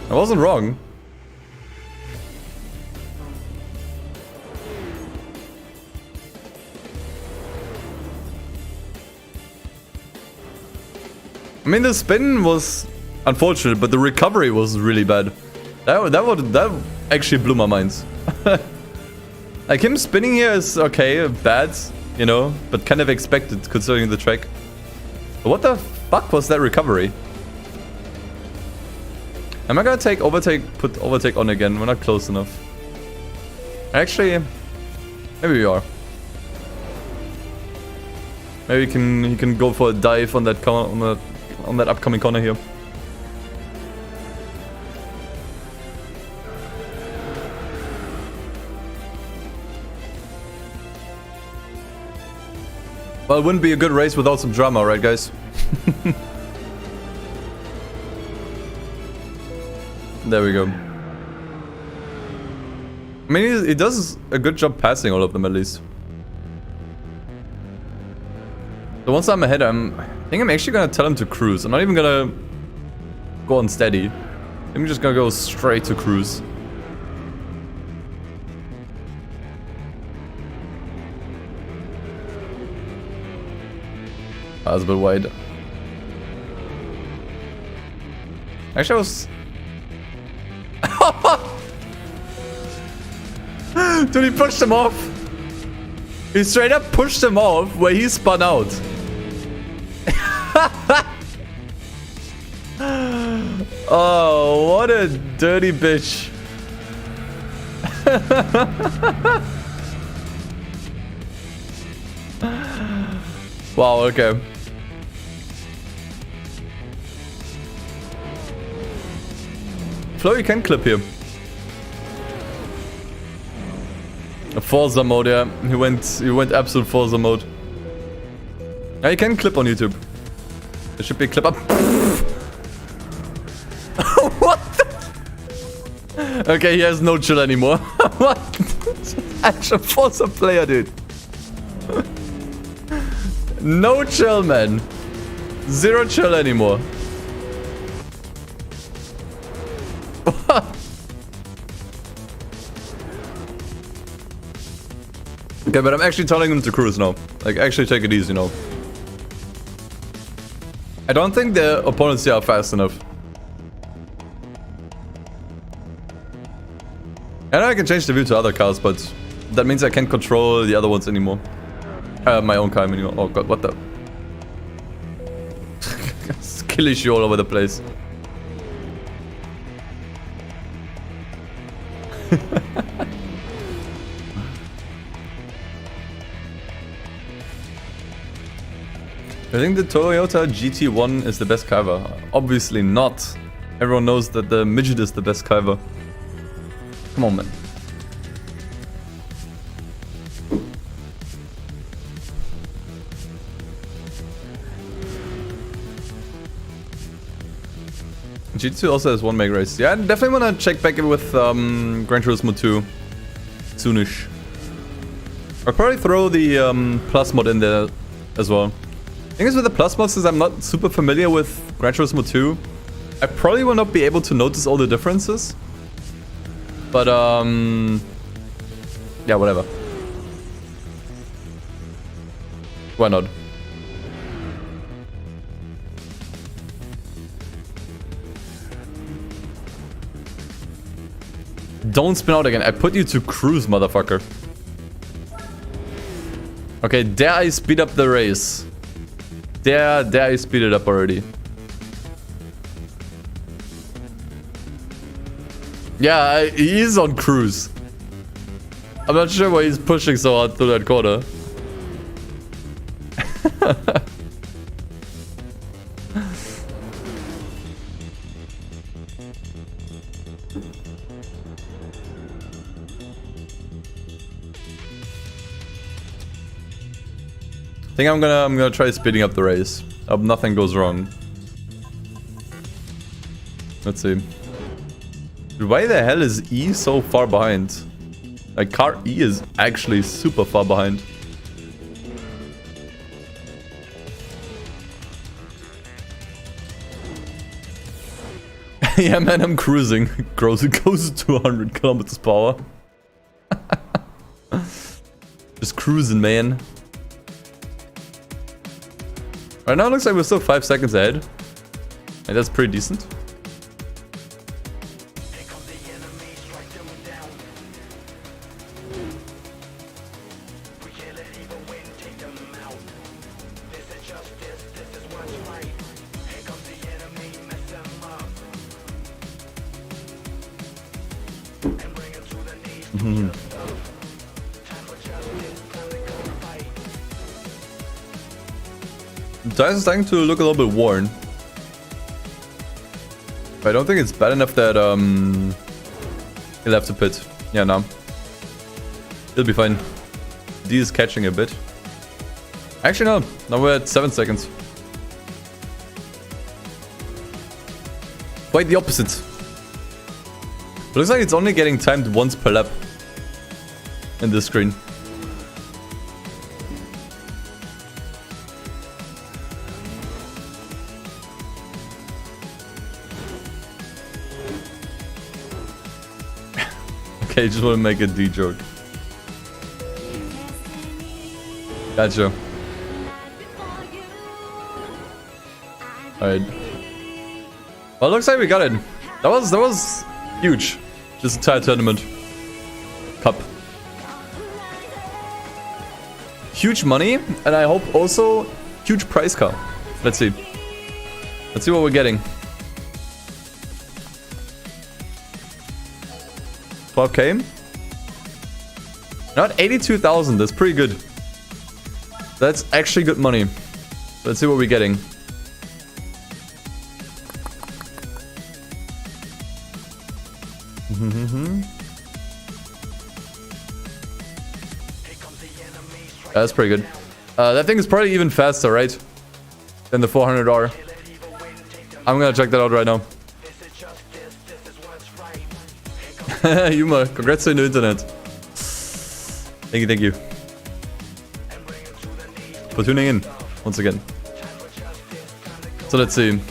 I wasn't wrong. I mean, the spin was unfortunate, but the recovery was really bad. That actually blew my mind. Like, him spinning here is okay, bad, you know, but kind of expected considering the track. But what the fuck was that recovery? Am I gonna put overtake on again? We're not close enough. Actually, maybe we are. Maybe he can go for a dive on that corner, on that upcoming corner here. Well, it wouldn't be a good race without some drama, right, guys? There we go. I mean, he does a good job passing all of them, at least. So once I'm ahead, I think I'm actually gonna tell him to cruise. I'm not even gonna go on steady. I'm just gonna go straight to cruise. That was a bit wide. Actually, I was... Dude, he pushed him off. He straight up pushed him off where he spun out. Oh, what a dirty bitch. Wow, okay. Flo, you can clip here. A Forza mode, yeah. He went absolute Forza mode. Yeah, you can clip on YouTube. There should be a clip up. What the? Okay, he has no chill anymore. What? Actual Forza player, dude. No chill, man. Zero chill anymore. Okay, but I'm actually telling him to cruise now. Like, actually take it easy now. I don't think the opponents here are fast enough. I know I can change the view to other cars, but that means I can't control the other ones anymore. My own car anymore. Oh god, what the? Skill issue all over the place. I think the Toyota GT1 is the best car ever. Obviously not. Everyone knows that the midget is the best car ever. Come on, man. GT2 also has one make race. Yeah, I definitely want to check back in with Gran Turismo 2 soonish. I'll probably throw the Plus mod in there as well. The thing is with the Plus mod, since I'm not super familiar with Gran Turismo 2, I probably will not be able to notice all the differences. But yeah, whatever. Why not? Don't spin out again. I put you to cruise, motherfucker. Okay, there I speed up the race. There I speed it up already. Yeah, he is on cruise. I'm not sure why he's pushing so hard through that corner. I think I'm gonna try speeding up the race. I hope nothing goes wrong. Let's see. Dude, why the hell is E so far behind? Like, car E is actually super far behind. Yeah, man, I'm cruising. It goes to 200 kilometers per hour. Just cruising, man. Right now, it looks like we're still 5 seconds ahead. And that's pretty decent. Tires is starting to look a little bit worn. But I don't think it's bad enough that he'll have to pit. Yeah, no. It'll be fine. D is catching a bit. Actually, no. Now we're at 7 seconds. Quite the opposite. It looks like it's only getting timed once per lap in this screen. Okay, just want to make a D joke. Gotcha. Alright. Well, looks like we got it. That was huge. This entire tournament. Cup. Huge money, and I hope also huge prize car. Let's see. Let's see what we're getting. 12k. Not 82,000. That's pretty good. That's actually good money. Let's see what we're getting. That's pretty good. That thing is probably even faster, right? Than the 400R. I'm gonna check that out right now. Yuma, congrats to the internet. Thank you. For tuning in once again. So let's see.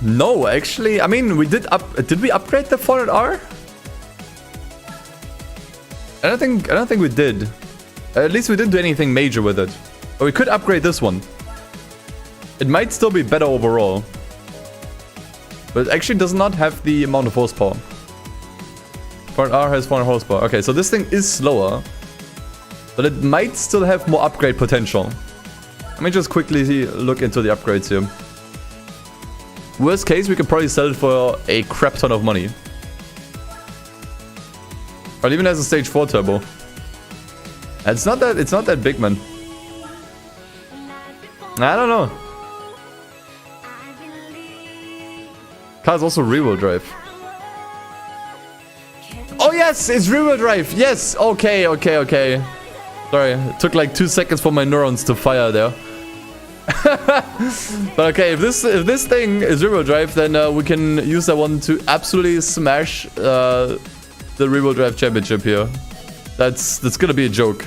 No, actually, I mean, we did we upgrade the 400R? I don't think we did. At least we didn't do anything major with it. But we could upgrade this one. It might still be better overall. But it actually does not have the amount of horsepower. 400R has 400 horsepower. Okay, so this thing is slower. But it might still have more upgrade potential. Let me just quickly look into the upgrades here. Worst case, we could probably sell it for a crap ton of money. Or even has a stage 4 turbo. It's not that big, man. I don't know. Car's also rear-wheel drive. Oh yes, it's rear-wheel drive. Yes. Okay. Sorry, it took like 2 seconds for my neurons to fire there. But okay, if this thing is rear-wheel drive, then we can use that one to absolutely smash the rear-wheel drive championship here. That's gonna be a joke.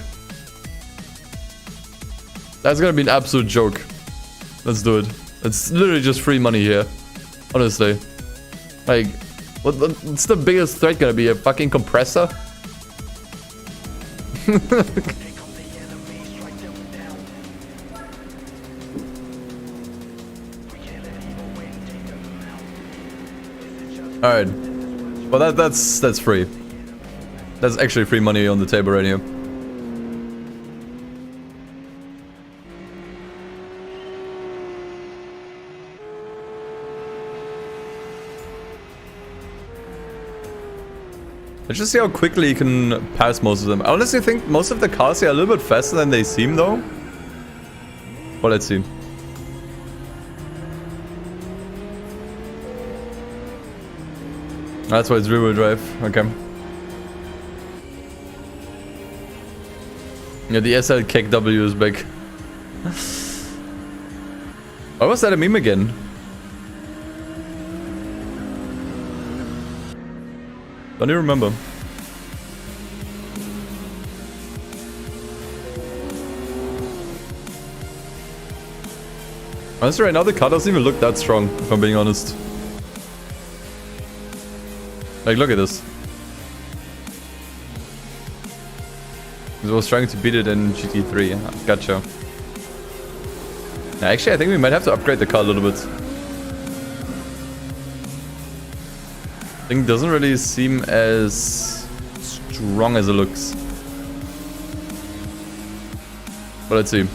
That's gonna be an absolute joke. Let's do it. It's literally just free money here. Honestly. Like, what's the biggest threat gonna be? A fucking compressor? Alright. Well, that's free. That's actually free money on the table right here. Let's just see how quickly you can pass most of them. I honestly think most of the cars here are a little bit faster than they seem, though. Well, let's see. That's why it's rear-wheel drive. Okay. Yeah, the SL Kick W is back. Why was that a meme again? Don't even remember. Honestly, right now the car doesn't even look that strong, if I'm being honest. Like, look at this. I was trying to beat it in GT3. Yeah, gotcha. Yeah, actually, I think we might have to upgrade the car a little bit. Thing doesn't really seem as strong as it looks. But let's see.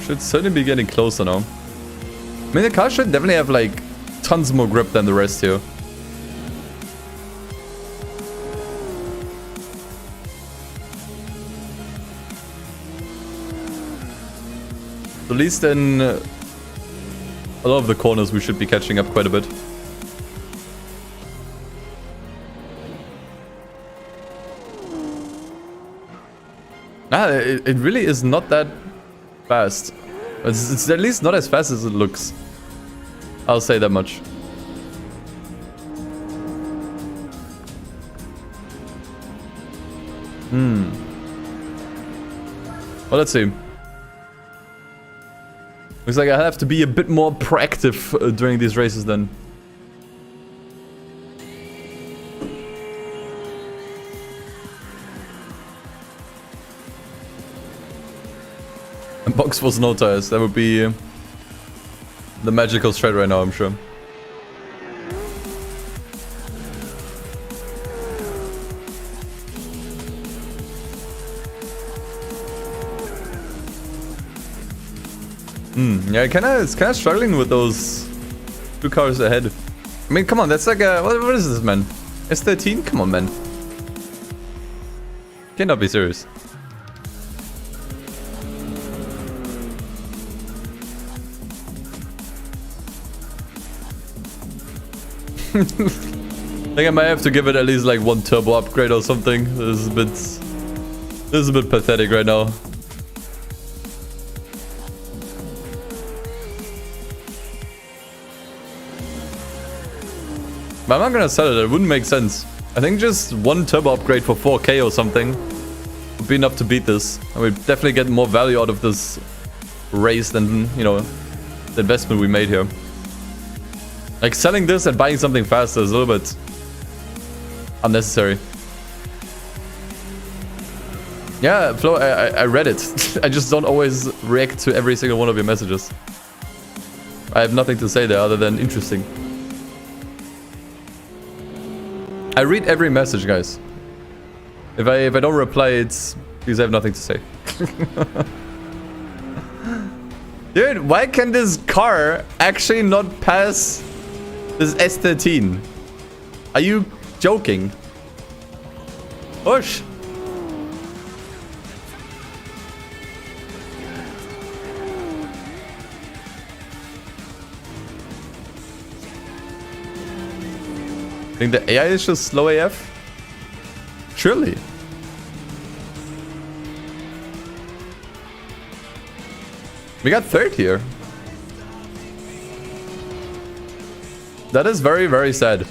Should certainly be getting closer now. I mean, the car should definitely have like tons more grip than the rest here. At least in a lot of the corners we should be catching up quite a bit. It really is not that fast. It's at least not as fast as it looks. I'll say that much. Well, let's see. Looks like I have to be a bit more proactive during these races then. A box was no tires. That would be the magical strat right now, I'm sure. Yeah, it's kind of struggling with those two cars ahead. I mean, come on, that's like a... What is this, man? S13? Come on, man. Cannot be serious. I think I might have to give it at least like one turbo upgrade or something. This is a bit pathetic right now. But I'm not gonna sell it, it wouldn't make sense. I think just one turbo upgrade for 4K or something would be enough to beat this. And we'd definitely get more value out of this race than, you know, the investment we made here. Like, selling this and buying something faster is a little bit unnecessary. Yeah, Flo, I read it. I just don't always react to every single one of your messages. I have nothing to say there other than interesting. I read every message, guys. If I don't reply, it's because I have nothing to say. Dude, why can this car actually not pass this S13? Are you joking? Push. I think the AI is just slow AF? Surely. We got third here. That is very, very sad.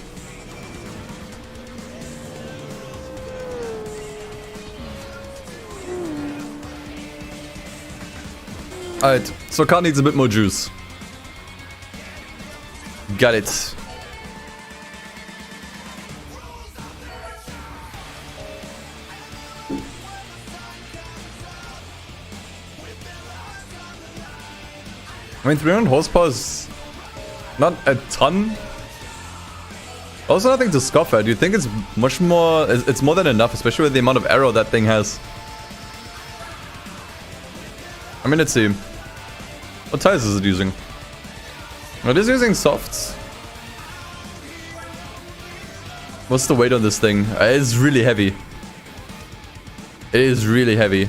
Alright, so car needs a bit more juice. Got it. I mean, 300 horsepower is not a ton. Also nothing to scoff at. You think it's much more... It's more than enough, especially with the amount of aero that thing has. I mean, let's see. What tires is it using? It is using softs. What's the weight on this thing? It's really heavy. It is really heavy.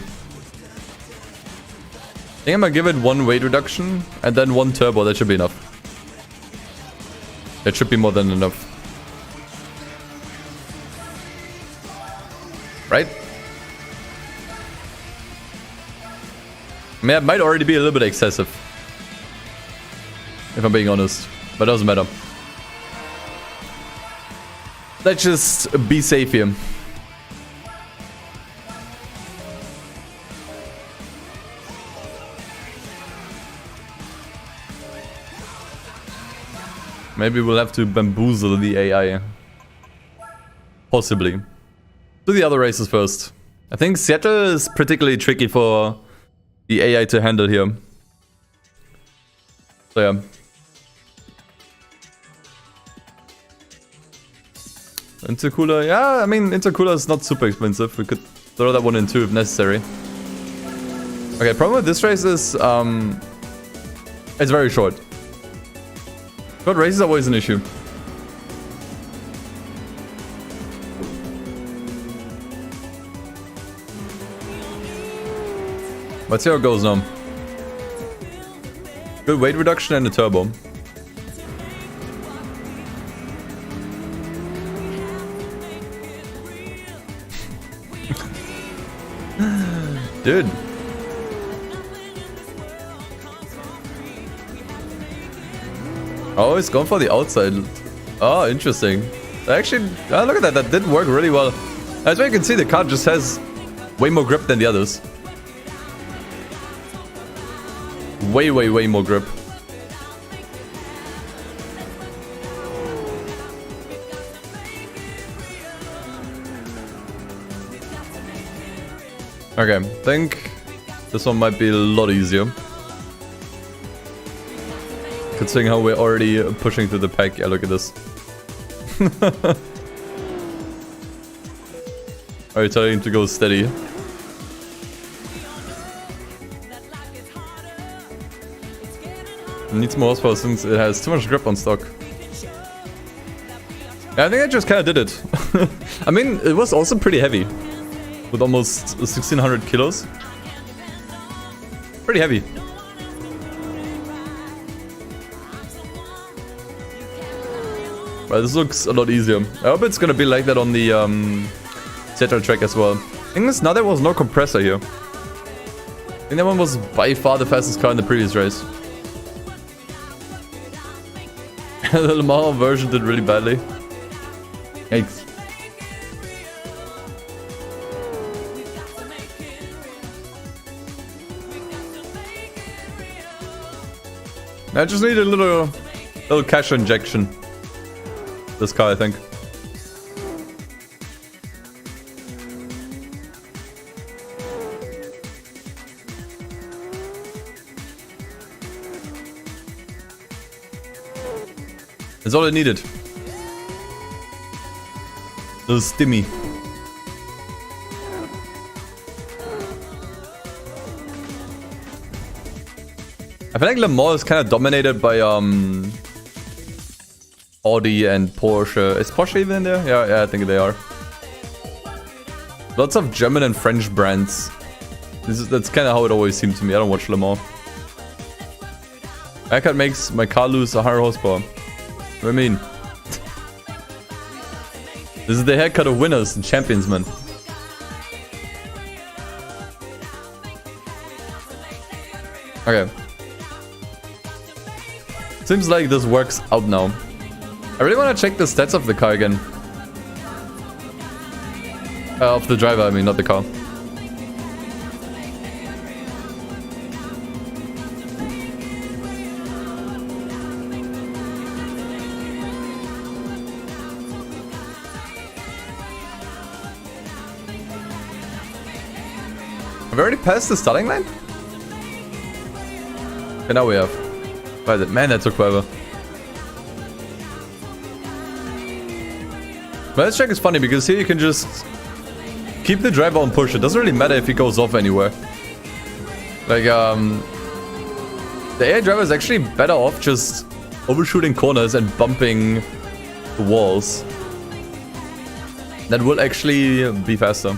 I think I'm gonna give it one weight reduction and then one turbo. That should be enough. That should be more than enough. Right? I mean, it might already be a little bit excessive. If I'm being honest. But it doesn't matter. Let's just be safe here. Maybe we'll have to bamboozle the AI. Possibly. Do the other races first. I think Seattle is particularly tricky for the AI to handle here. So yeah. Intercooler, yeah, I mean, intercooler is not super expensive. We could throw that one in too if necessary. Okay, problem with this race is, it's very short. Short races are always an issue. Let's see how it goes now. Good weight reduction and a turbo. Dude. Oh, he's gone for the outside. Oh, interesting. Actually, look at that. That did work really well. As you can see, the car just has way more grip than the others. Way more grip. Okay, I think this one might be a lot easier. Considering how we're already pushing through the pack. Yeah, look at this. Are you telling him to go steady? It needs more horsepower since it has too much grip on stock. Yeah, I think I just kind of did it. I mean, it was also pretty heavy. With almost 1600 kilos. Pretty heavy. But this looks a lot easier. I hope it's gonna be like that on the Seattle track as well. I think now there was no compressor here. I think that one was by far the fastest car in the previous race. The Lamar version did really badly. Yikes. I just need a little cash injection. This car, I think. That's all I needed. Little stimmy. I feel like Le Mans is kind of dominated by Audi and Porsche. Is Porsche even in there? Yeah, I think they are. Lots of German and French brands. That's kind of how it always seemed to me. I don't watch Le Mans. Haircut makes my car lose 100 horsepower. What do I mean? This is the haircut of winners and champions, man. Okay. Seems like this works out now. I really want to check the stats of the car again. Of the driver, I mean, not the car. Have we already passed the starting line? Okay, now we have. Man, that took forever. But this track is funny because here you can just keep the driver on push. It doesn't really matter if he goes off anywhere. Like, the AI driver is actually better off just overshooting corners and bumping the walls. That will actually be faster.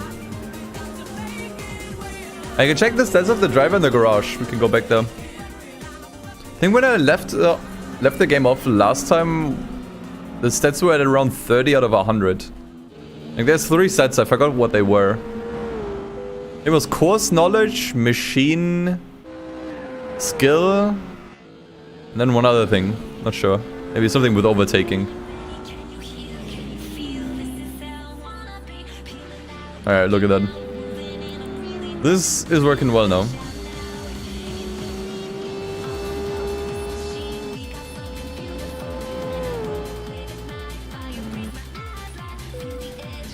I can check the stats of the driver in the garage. We can go back there. I think when I left the game off last time, The stats were at around 30 out of 100. Like there's 3 sets, I forgot what they were. It was course knowledge, machine, skill, and then one other thing. Not sure. Maybe something with overtaking. Alright, look at that. This is working well now.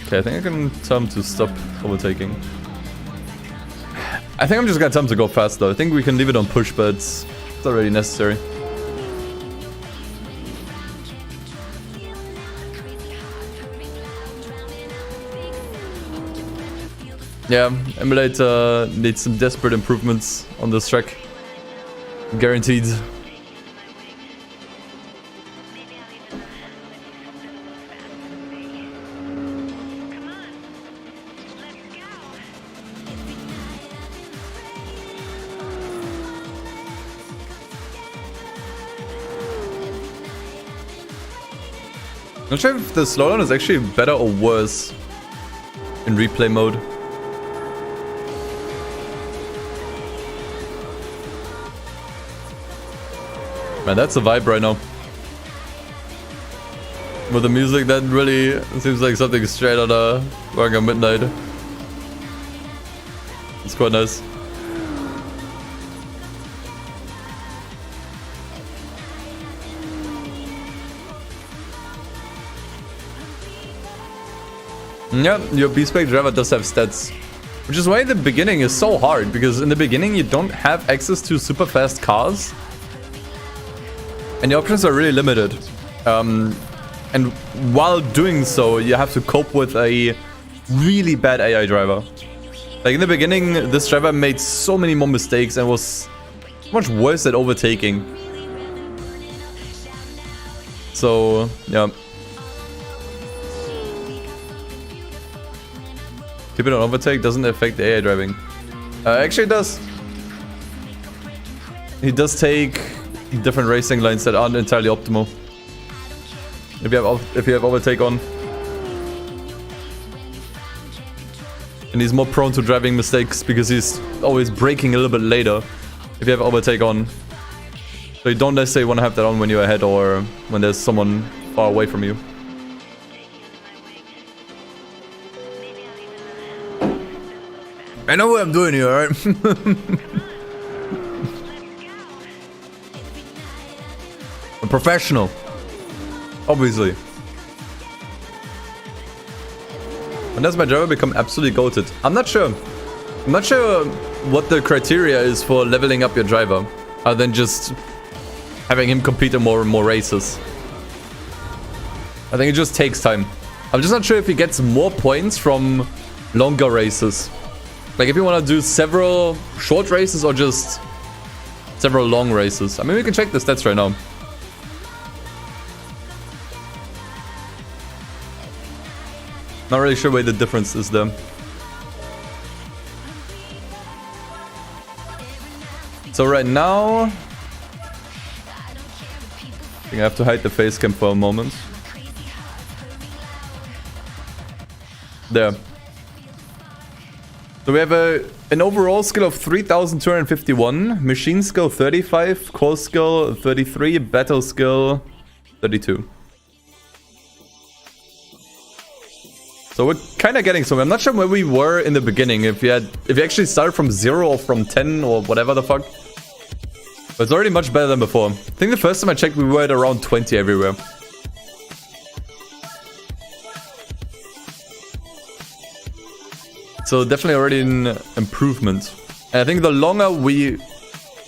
Okay, I think I can tell him to stop overtaking. I think I'm just gonna tell him to go fast though. I think we can leave it on push, but it's not really necessary. Yeah, emulator needs some desperate improvements on this track. Guaranteed. I'm not sure if the slowdown is actually better or worse in replay mode. Man, that's a vibe right now. With the music, that really seems like something straight out of Working on Midnight. It's quite nice. Yeah, your B-Spec driver does have stats. Which is why the beginning is so hard, because in the beginning you don't have access to super fast cars. And the options are really limited. And while doing so, you have to cope with a really bad AI driver. Like in the beginning, this driver made so many more mistakes and was much worse at overtaking. So, yeah. Keep it on overtake doesn't affect the AI driving. Actually it does. He does take different racing lines that aren't entirely optimal. If you have overtake on. And he's more prone to driving mistakes because he's always braking a little bit later if you have overtake on. So you don't necessarily want to have that on when you're ahead or when there's someone far away from you. I know what I'm doing here, alright? I'm professional. Obviously. When does my driver become absolutely goated? I'm not sure. I'm not sure what the criteria is for leveling up your driver, other than just having him compete in more and more races. I think it just takes time. I'm just not sure if he gets more points from longer races. Like if you want to do several short races or just several long races. I mean, we can check the stats right now. Not really sure where the difference is there. So right now, I think I have to hide the face cam for a moment. There. So we have an overall skill of 3,251, machine skill 35, core skill 33, battle skill 32. So we're kind of getting somewhere. I'm not sure where we were in the beginning, if you actually started from 0 or from 10 or whatever the fuck. But it's already much better than before. I think the first time I checked we were at around 20 everywhere. So definitely already an improvement. And I think the longer we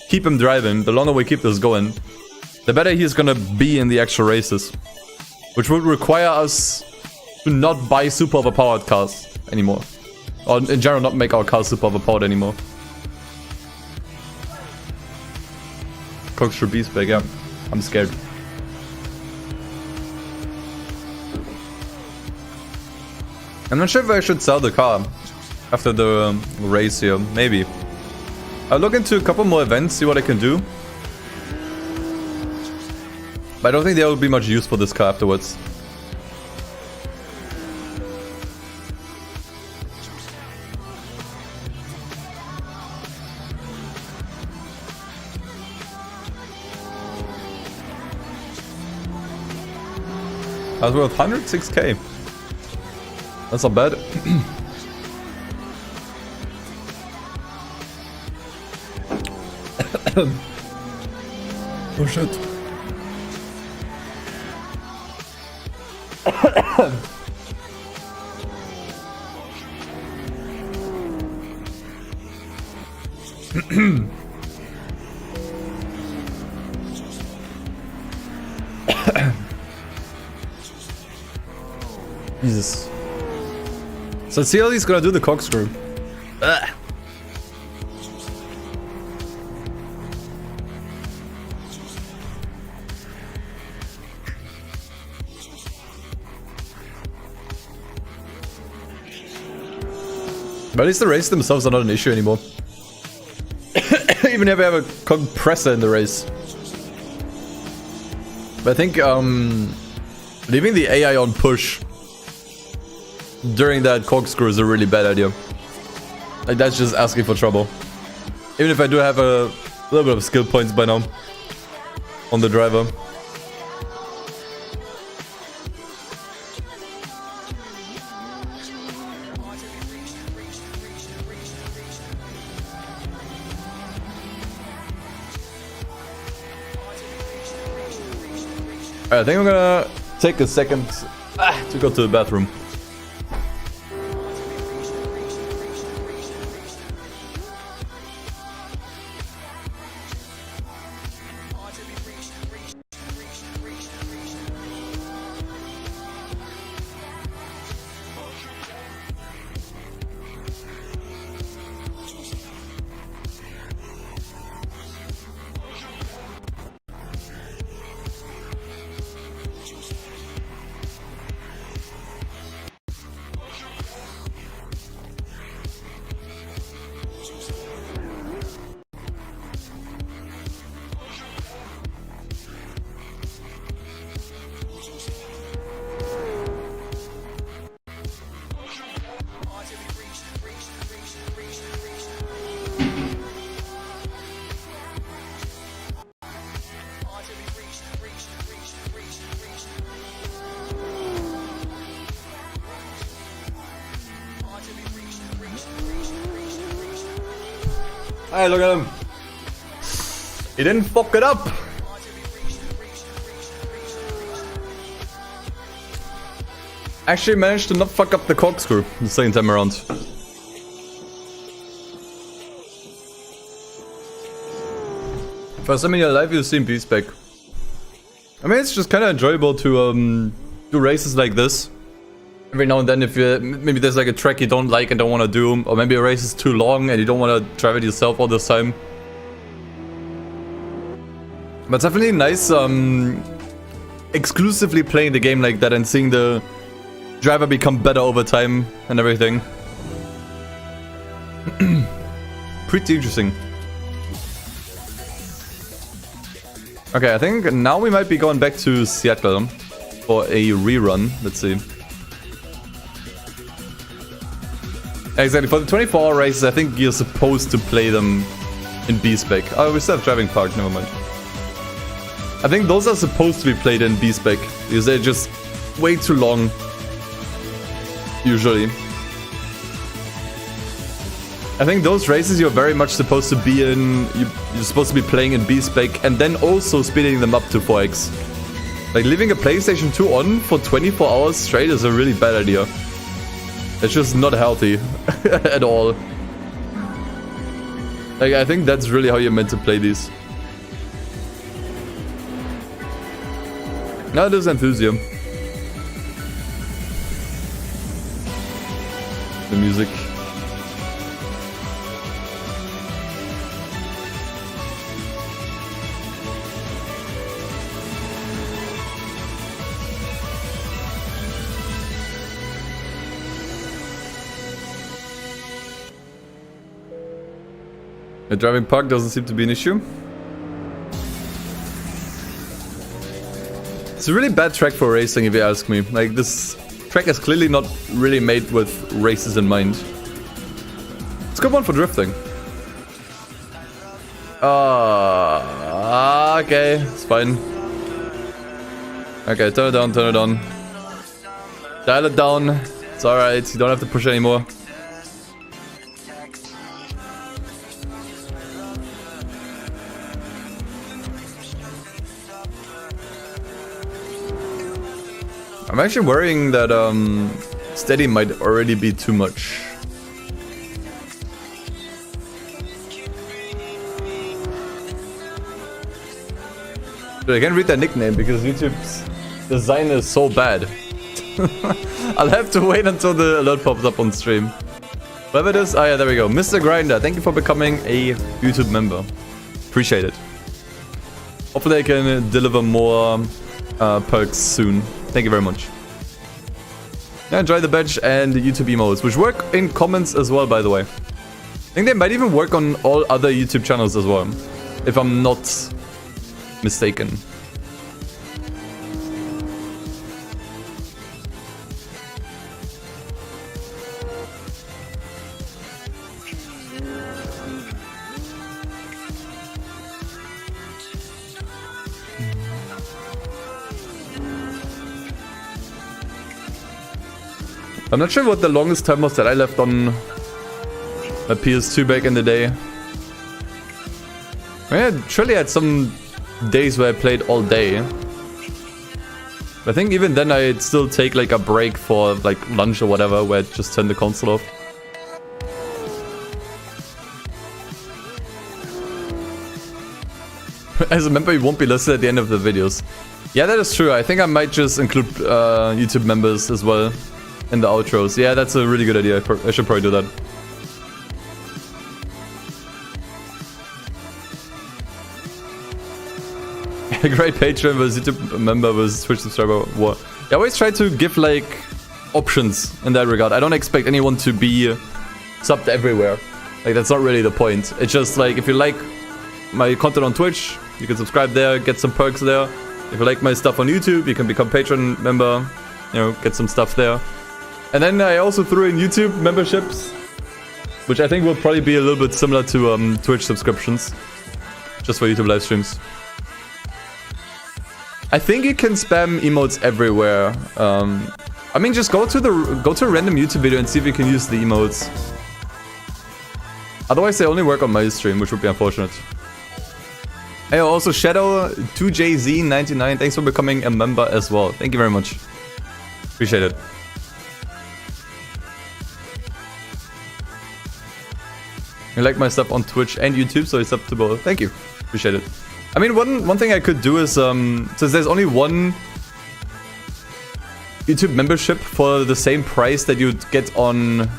keep him driving, the longer we keep this going, the better he's gonna be in the actual races. Which would require us to not buy super overpowered cars anymore. Or in general, not make our cars super overpowered anymore. Corkscrew B-Spec, yeah. I'm scared. I'm not sure if I should sell the car after the race here. Maybe. I'll look into a couple more events, see what I can do. But I don't think there will be much use for this car afterwards. As well, 106k. That's not bad. Oh shit. Jesus. So let's see how he's gonna do the corkscrew. Ugh. But at least the races themselves are not an issue anymore. Even if we have a compressor in the race. But I think leaving the AI on push during that corkscrew is a really bad idea. Like, that's just asking for trouble. Even if I do have a little bit of skill points by now on the driver. Alright, I think I'm gonna take a second to go to the bathroom. Hey, look at him. He didn't fuck it up. Actually managed to not fuck up the corkscrew the second time around. First time in your life you've seen B-Spec. I mean, it's just kind of enjoyable to do races like this. Every now and then, if you maybe there's like a track you don't like and don't want to do, or maybe a race is too long and you don't want to drive it yourself all this time. But it's definitely nice exclusively playing the game like that and seeing the driver become better over time and everything. Pretty interesting. Okay, I think now we might be going back to Seattle for a rerun. Let's see. Exactly, for the 24-hour races, I think you're supposed to play them in B-Spec. Oh, we still have driving park, never mind. I think those are supposed to be played in B-Spec, because they're just way too long, usually. I think those races you're very much supposed to be in, you're supposed to be playing in B-Spec, and then also speeding them up to 4x. Like, leaving a PlayStation 2 on for 24 hours straight is a really bad idea. It's just not healthy at all. Like, I think that's really how you're meant to play these. Now there's enthusiasm. The music. The driving park doesn't seem to be an issue. It's a really bad track for racing, if you ask me. Like, this track is clearly not really made with races in mind. It's a good one for drifting. Okay, it's fine. Okay, turn it down, turn it on. Dial it down. It's alright, you don't have to push anymore. I'm actually worrying that steady might already be too much. Dude, I can't read that nickname because YouTube's design is so bad. I'll have to wait until the alert pops up on stream. Whatever it is, oh yeah, there we go. Mr. Grinder, thank you for becoming a YouTube member. Appreciate it. Hopefully I can deliver more perks soon. Thank you very much. Yeah, enjoy the badge and the YouTube emotes, which work in comments as well, by the way. I think they might even work on all other YouTube channels as well, if I'm not mistaken. I'm not sure what the longest time was that I left on my PS2 back in the day. I surely had some days where I played all day. I think even then I'd still take like a break for like lunch or whatever, where I'd just turn the console off. As a member, you won't be listed at the end of the videos. Yeah, that is true. I think I might just include YouTube members as well in the outros. Yeah, that's a really good idea. I should probably do that. A great patron was YouTube member was Twitch subscriber. What? I always try to give like options in that regard. I don't expect anyone to be subbed everywhere. Like, that's not really the point. It's just like, if you like my content on Twitch, you can subscribe there, get some perks there. If you like my stuff on YouTube, you can become patron member, you know, get some stuff there. And then I also threw in YouTube memberships, which I think will probably be a little bit similar to Twitch subscriptions, just for YouTube live streams. I think you can spam emotes everywhere. I mean, just go to a random YouTube video and see if you can use the emotes. Otherwise, they only work on my stream, which would be unfortunate. Hey, also Shadow2JZ99, thanks for becoming a member as well. Thank you very much. Appreciate it. You like my stuff on Twitch and YouTube, so it's up to both. Thank you. Appreciate it. I mean, one thing I could do is, since there's only one YouTube membership for the same price that you'd get on,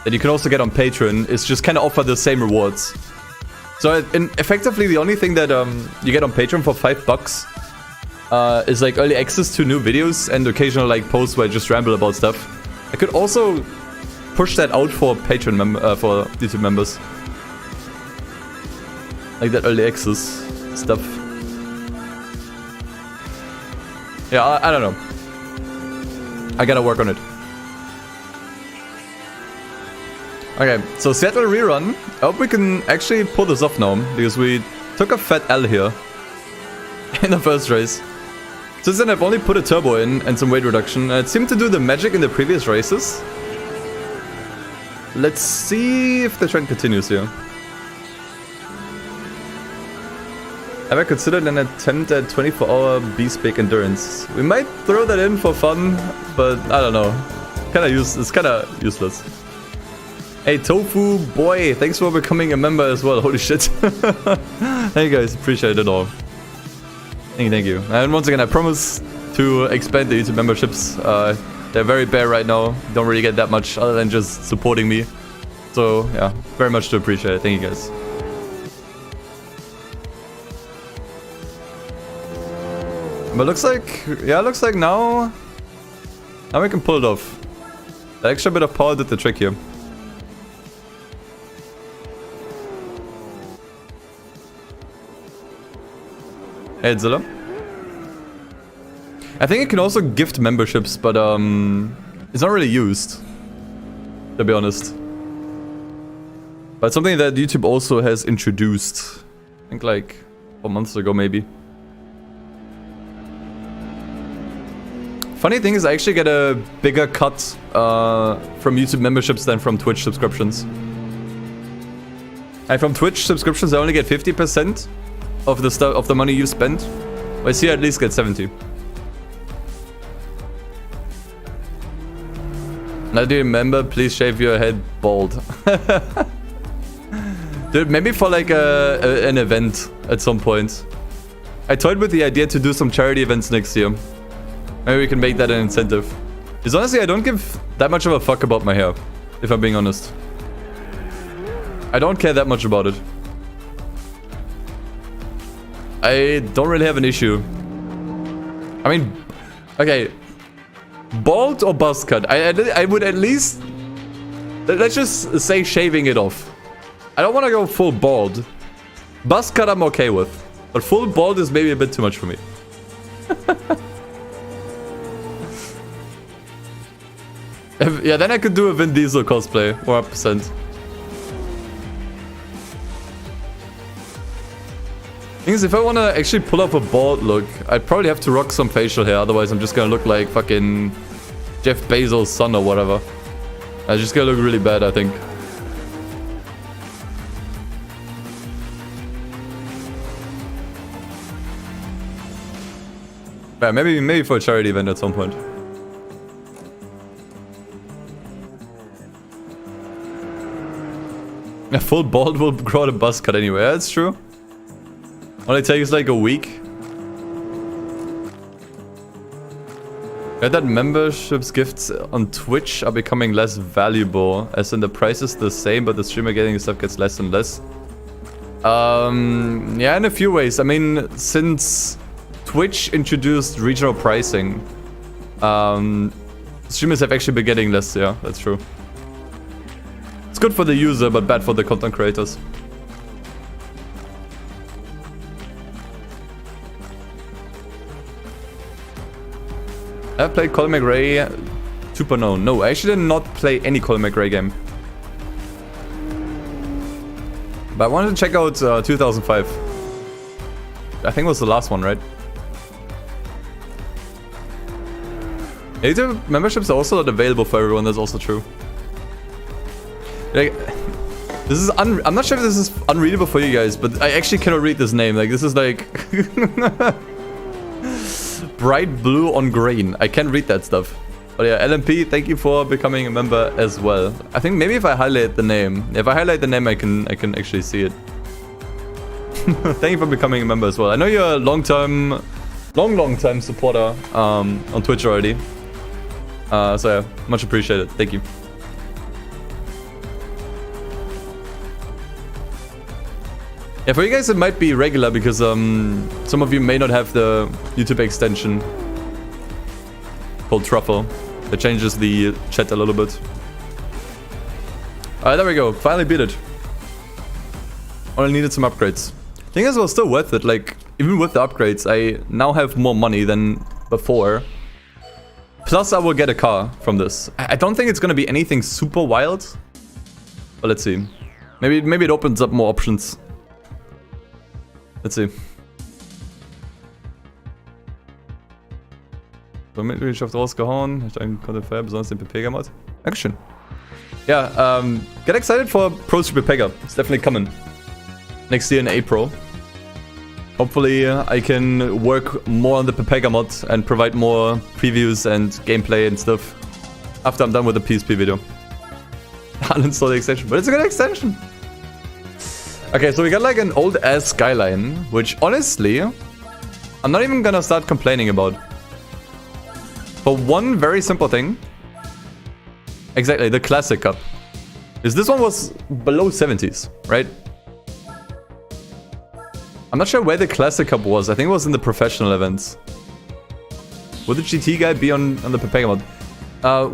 that you can also get on Patreon, is just kind of offer the same rewards. So effectively, the only thing that you get on Patreon for $5 is like early access to new videos and occasional like posts where I just ramble about stuff. I could also push that out for Patreon for YouTube members, like that early access stuff. Yeah, I don't know. I gotta work on it. Okay, so Seattle rerun. I hope we can actually pull this off now, because we took a fat L here in the first race. Since then I've only put a turbo in and some weight reduction. It seemed to do the magic in the previous races. Let's see if the trend continues here. Have I considered an attempt at 24-hour B-Spec endurance? We might throw that in for fun, but I don't know. It's kinda useless. Hey Tofu boy, thanks for becoming a member as well. Holy shit. Hey guys, appreciate it all. Thank you. And once again, I promise to expand the YouTube memberships. They're very bare right now. Don't really get that much other than just supporting me. So yeah, very much to appreciate it. Thank you guys. But looks like now we can pull it off. The extra bit of power did the trick here. Hey Zilla. I think it can also gift memberships, but it's not really used, to be honest. But it's something that YouTube also has introduced. I think like 4 months ago, maybe. Funny thing is, I actually get a bigger cut from YouTube memberships than from Twitch subscriptions. And from Twitch subscriptions, I only get 50% of the stuff of the money you spend. Whereas here, I at least get 70. Now, do you remember? Please shave your head bald. Dude, maybe for like an event at some point. I toyed with the idea to do some charity events next year. Maybe we can make that an incentive. Because honestly, I don't give that much of a fuck about my hair, if I'm being honest. I don't care that much about it. I don't really have an issue. I mean, okay. Bald or buzz cut? I would at least... Let's just say shaving it off. I don't want to go full bald. Buzz cut I'm okay with. But full bald is maybe a bit too much for me. Yeah, then I could do a Vin Diesel cosplay. 100%. Thing is, if I want to actually pull off a bald look, I'd probably have to rock some facial hair. Otherwise, I'm just going to look like fucking Jeff Bezos' son or whatever. I'm just going to look really bad, I think. Yeah, maybe for a charity event at some point. A full bald will grow the buzz cut anyway. That's true. Only takes like a week. That memberships gifts on Twitch are becoming less valuable, as in the price is the same, but the streamer getting stuff gets less and less. Yeah, in a few ways. I mean, since Twitch introduced regional pricing, streamers have actually been getting less. Yeah, that's true. It's good for the user, but bad for the content creators. I've played Colin McRae 2.0. No, I actually did not play any Colin McRae game. But I wanted to check out 2005. I think it was the last one, right? YouTube memberships are also not available for everyone, that's also true. Like, this is I'm not sure if this is unreadable for you guys, but I actually cannot read this name. Like, this is like bright blue on green. I can't read that stuff. But yeah, LMP, thank you for becoming a member as well. I think maybe if I highlight the name, I can actually see it. Thank you for becoming a member as well. I know you're a long time supporter on Twitch already. So yeah, much appreciated. Thank you. Yeah, for you guys it might be regular because some of you may not have the YouTube extension called Truffle. That changes the chat a little bit. Alright, there we go. Finally beat it. Only needed some upgrades. Thing is, it was still worth it. Like, even with the upgrades, I now have more money than before. Plus, I will get a car from this. I don't think it's gonna be anything super wild. But let's see. Maybe it opens up more options. Let's see. So, Mitgliedschaft rausgehauen. Ich konnte feiern, besonders den PP-Mod. Dankeschön. Yeah, get excited for Pro Super Pega. It's definitely coming. Next year in April. Hopefully, I can work more on the Pepega mod and provide more previews and gameplay and stuff after I'm done with the PSP video. Uninstall the extension, but it's a good extension. Okay, so we got like an old ass skyline, which honestly, I'm not even gonna start complaining about. For one very simple thing. Exactly, the Classic Cup. Because this one was below 70s, right? I'm not sure where the Classic Cup was. I think it was in the professional events. Would the GT guy be on the Pepega mod?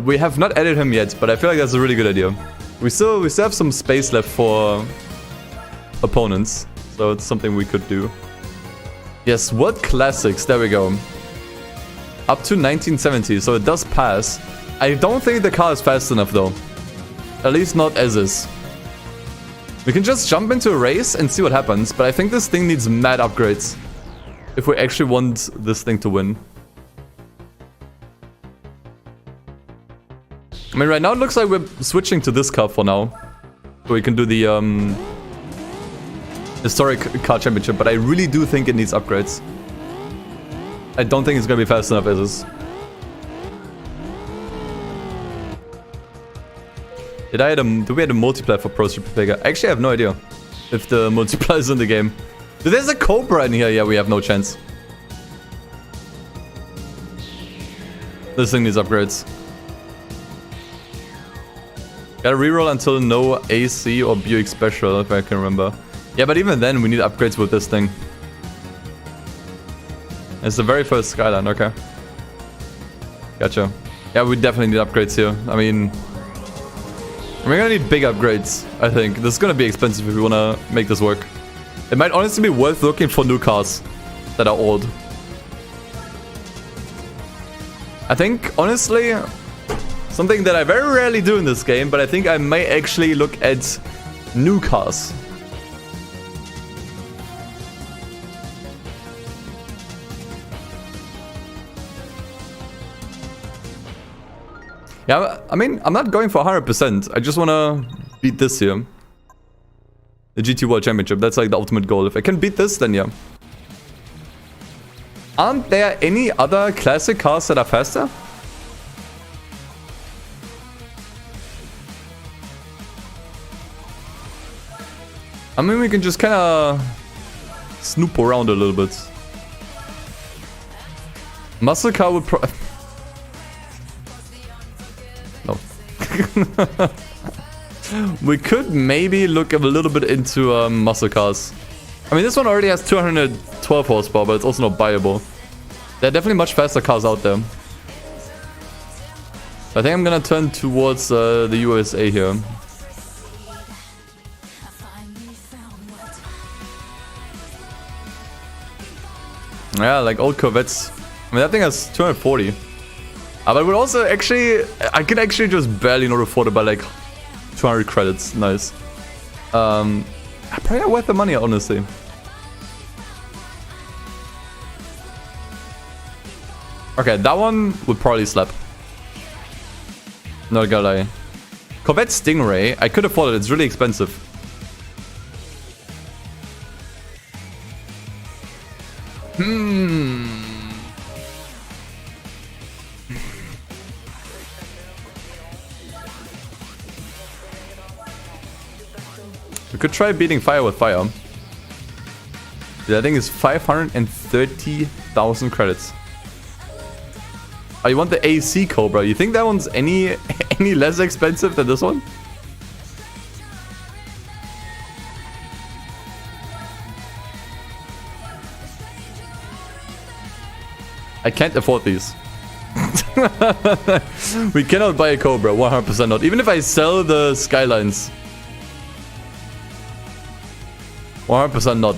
We have not added him yet, but I feel like that's a really good idea. We still have some space left for opponents, so it's something we could do. Yes, World Classics, there we go. Up to 1970, so it does pass. I don't think the car is fast enough though. At least not as is. We can just jump into a race and see what happens, but I think this thing needs mad upgrades if we actually want this thing to win. I mean, right now it looks like we're switching to this car for now. So we can do the historic car championship, but I really do think it needs upgrades. I don't think it's gonna be fast enough as is. Do we have a multiplayer for Pro Street Player? Actually, I have no idea if the multiplayer is in the game. There's a Cobra in here. Yeah, we have no chance. This thing needs upgrades. Gotta reroll until no AC or Buick Special, if I can remember. Yeah, but even then, we need upgrades with this thing. It's the very first Skyline, okay. Gotcha. Yeah, we definitely need upgrades here. I mean, we're gonna need big upgrades, I think. This is gonna be expensive if we wanna make this work. It might honestly be worth looking for new cars that are old. I think, honestly, something that I very rarely do in this game, but I think I may actually look at new cars. Yeah, I mean, I'm not going for 100%. I just want to beat this here. The GT World Championship. That's like the ultimate goal. If I can beat this, then yeah. Aren't there any other classic cars that are faster? I mean, we can just kind of snoop around a little bit. Muscle car would pro... No. We could maybe look a little bit into muscle cars. I mean, this one already has 212 horsepower, but it's also not buyable. There are definitely much faster cars out there. I think I'm gonna turn towards the USA here. Yeah, like old Corvettes. I mean, that thing has 240. But it would also actually... I could actually just barely not afford it by like 200 credits. Nice. Probably not worth the money, honestly. Okay, that one would probably slap. Not gonna lie. Corvette Stingray, I could afford it. It's really expensive. We could try beating fire with fire. That thing is 530,000 credits. Oh, you want the AC Cobra? You think that one's any less expensive than this one? I can't afford these. We cannot buy a Cobra, 100% not. Even if I sell the Skylines. 100% not.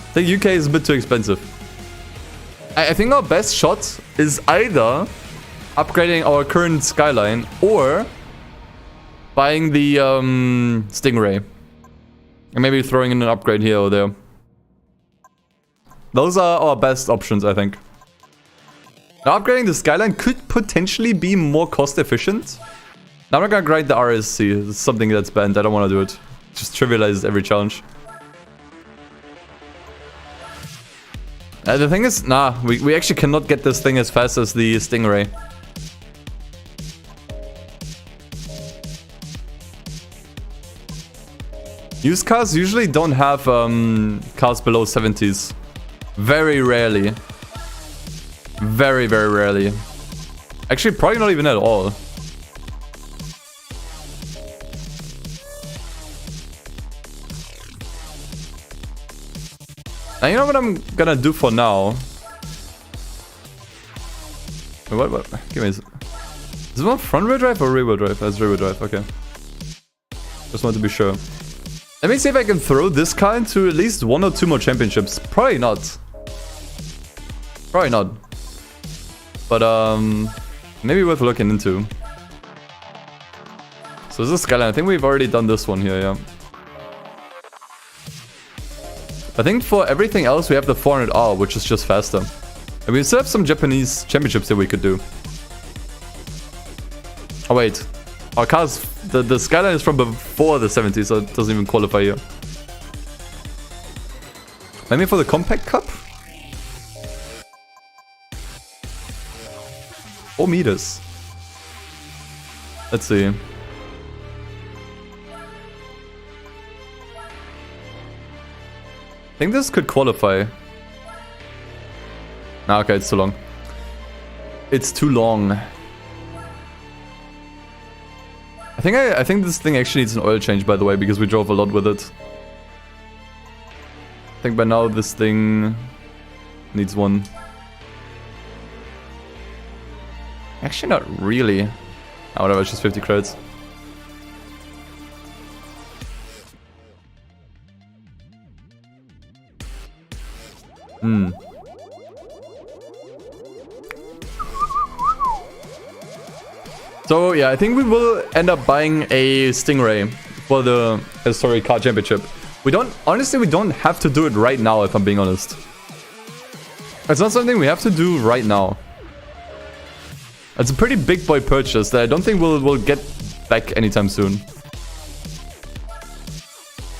I think UK is a bit too expensive. I think our best shot is either upgrading our current Skyline or buying the Stingray. And maybe throwing in an upgrade here or there. Those are our best options, I think. Now, upgrading the Skyline could potentially be more cost efficient. Now, I'm not gonna grind the RSC. It's something that's banned. I don't want to do it. Just trivializes every challenge. The thing is, nah, we actually cannot get this thing as fast as the Stingray. Used cars usually don't have cars below 70s. Very rarely. Very, very rarely. Actually, probably not even at all. Now, you know what I'm gonna do for now? Wait, what? Give me... Is this one front wheel drive or rear wheel drive? That's rear wheel drive, okay. Just want to be sure. Let me see if I can throw this car into at least 1 or 2 more championships. Probably not. Probably not. But maybe worth looking into. So this is Skyline. I think we've already done this one here, yeah. I think for everything else we have the 400R, which is just faster. And we still have some Japanese championships that we could do. Oh wait. Our cars, the Skyline is from before the 70s, so it doesn't even qualify here. Maybe for the Compact Cup? 4 meters. Let's see. I think this could qualify. Nah, okay, it's too long. It's too long. I think this thing actually needs an oil change, by the way, because we drove a lot with it. I think by now this thing needs one. Actually, not really. Oh, whatever, it's just 50 credits. So yeah, I think we will end up buying a Stingray for the Historic Car Championship. Honestly, we don't have to do it right now, if I'm being honest. It's not something we have to do right now. It's a pretty big boy purchase that I don't think we'll get back anytime soon.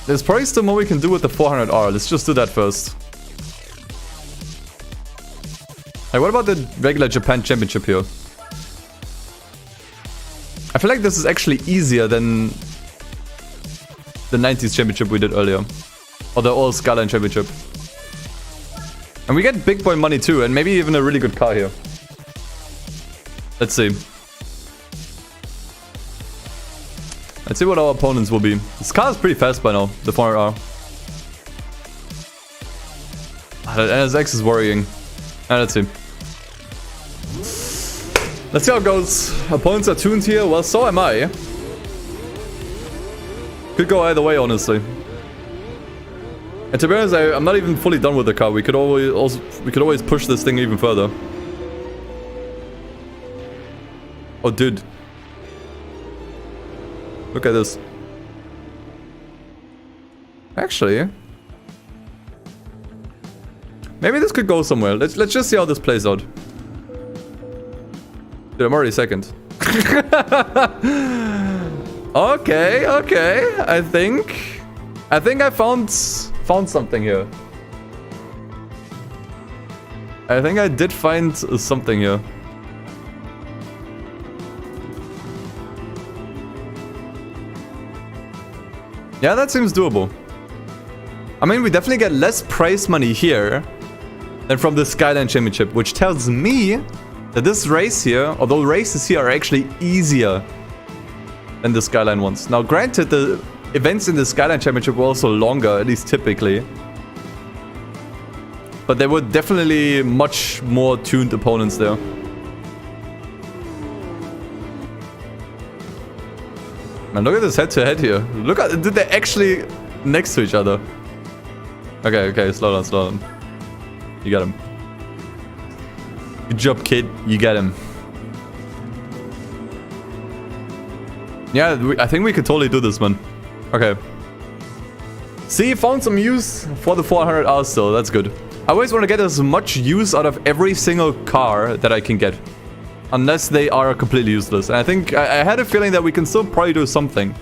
There's probably still more we can do with the 400R. Let's just do that first. Like, what about the regular Japan Championship here? I feel like this is actually easier than the 90s Championship we did earlier. Or the All Skyline Championship. And we get big boy money too, and maybe even a really good car here. Let's see. Let's see what our opponents will be. This car is pretty fast by now, the 400R. That NSX is worrying. Let's see. Let's see how it goes. Opponents are tuned here. Well, so am I. Could go either way, honestly. And to be honest, I'm not even fully done with the car. We could always push this thing even further. Oh, dude. Look at this. Actually, maybe this could go somewhere. Let's just see how this plays out. Dude, I'm already second. Okay. I think I found something here. I think I did find something here. Yeah, that seems doable. I mean, we definitely get less prize money here than from the Skyline Championship, which tells me that this race here, or the races here, are actually easier than the Skyline ones. Now, granted, the events in the Skyline Championship were also longer, at least typically. But there were definitely much more tuned opponents there. Man, look at this head-to-head here. Look at, dude, they're actually next to each other. Okay, slow down. You got him. Good job, kid. You got him. Yeah, I think we could totally do this, man. Okay. See, found some use for the 400R still. That's good. I always want to get as much use out of every single car that I can get. Unless they are completely useless. And I think I had a feeling that we can still probably do something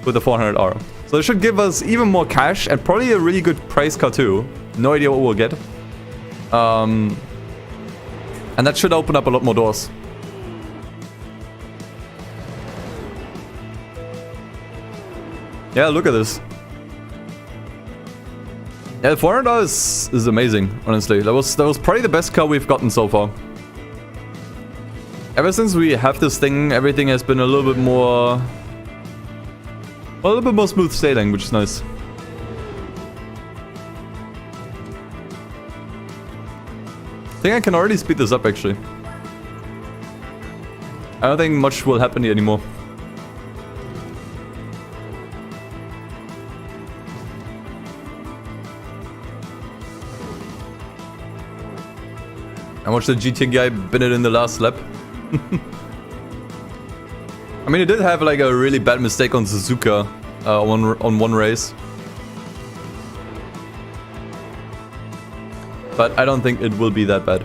with the 400R. So it should give us even more cash and probably a really good price car too. No idea what we'll get. And that should open up a lot more doors. Yeah, look at this. Yeah, the 400R is amazing, honestly. That was probably the best car we've gotten so far. Ever since we have this thing, everything has been a little bit more... well, a little bit more smooth sailing, which is nice. I think I can already speed this up, actually. I don't think much will happen here anymore. watched the GT guy bin it in the last lap. I mean, he did have like a really bad mistake on Suzuka on one race. But I don't think it will be that bad.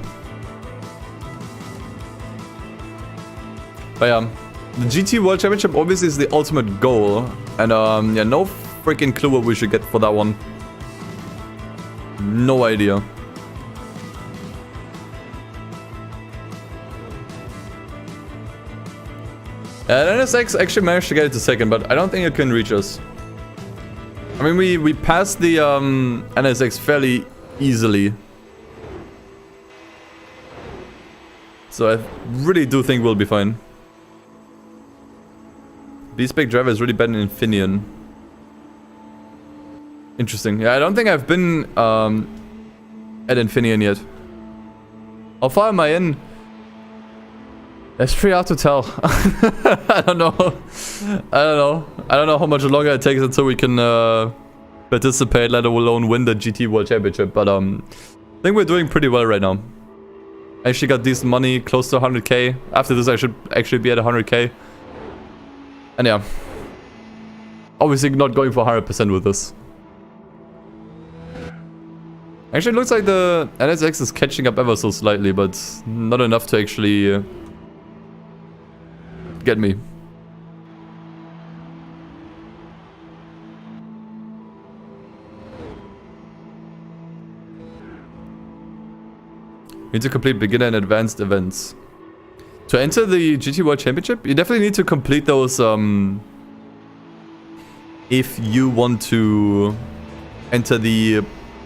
But yeah, the GT World Championship obviously is the ultimate goal. And yeah, no freaking clue what we should get for that one. No idea. And NSX actually managed to get it to second, but I don't think it can reach us. I mean, we passed the NSX fairly easily. So I really do think we'll be fine. B-Spec driver is really bad in Infineon. Interesting. Yeah, I don't think I've been at Infineon yet. How far am I in? It's pretty hard to tell. I don't know. I don't know how much longer it takes until we can participate, let alone win the GT World Championship. But I think we're doing pretty well right now. I actually got decent money, close to 100k. After this, I should actually be at 100k. And yeah, obviously not going for 100% with this. Actually, it looks like the NSX is catching up ever so slightly, but not enough to actually get me. You need to complete beginner and advanced events. To enter the GT World Championship, you definitely need to complete those if you want to enter the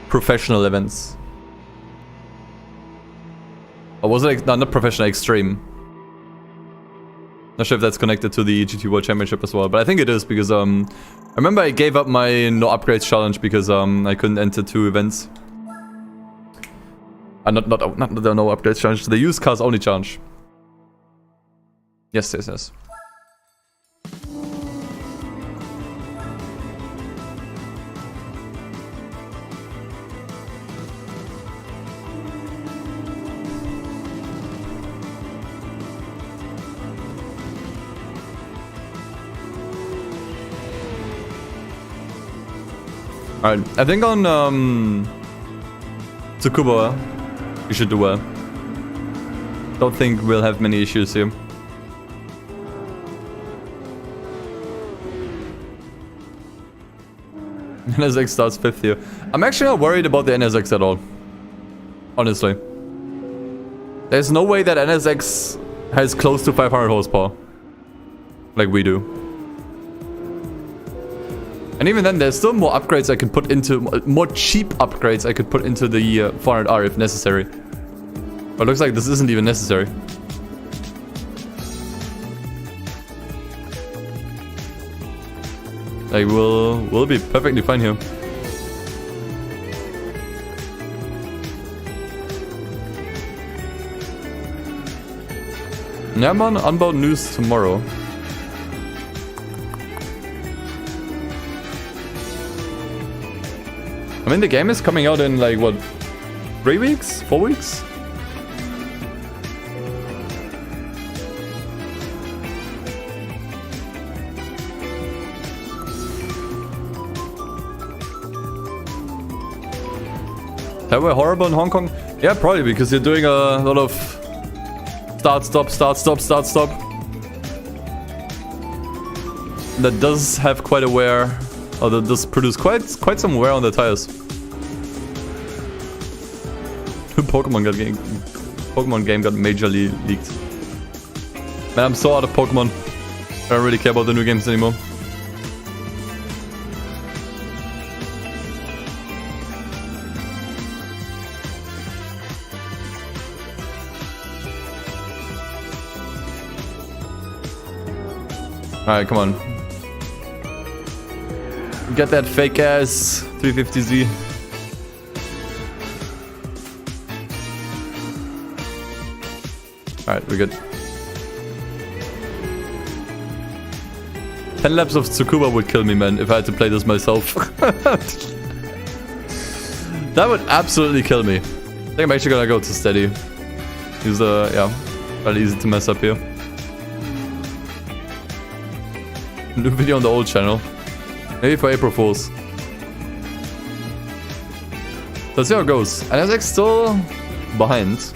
professional events. Or was it no, not professional, extreme? Not sure if that's connected to the GT World Championship as well, but I think it is because I remember I gave up my no upgrades challenge because I couldn't enter 2 events. Not the no upgrades challenge, the used cars only challenge. Yes. Alright, I think on Tsukuba, we should do well. Don't think we'll have many issues here. NSX starts 5th here. I'm actually not worried about the NSX at all. Honestly. There's no way that NSX has close to 500 horsepower. Like we do. And even then, there's still more upgrades I can put into... More cheap upgrades I could put into the 400R if necessary. But it looks like this isn't even necessary. Like, we'll be perfectly fine here. Yeah, I'm on Unbound News tomorrow. I mean, the game is coming out in like, what, 3 weeks? 4 weeks? That were horrible in Hong Kong? Yeah, probably because you're doing a lot of start, stop, start, stop, start, stop. That does have quite a wear, or that does produce quite some wear on the tires. Pokemon game got majorly leaked. Man, I'm so out of Pokemon. I don't really care about the new games anymore. Alright, come on. Get that fake ass 350Z. Alright, we're good. 10 laps of Tsukuba would kill me, man, if I had to play this myself. That would absolutely kill me. I think I'm actually gonna go to steady. He's yeah, fairly easy to mess up here. New video on the old channel. Maybe for April Fools. Let's see how it goes. And Isaac's still behind.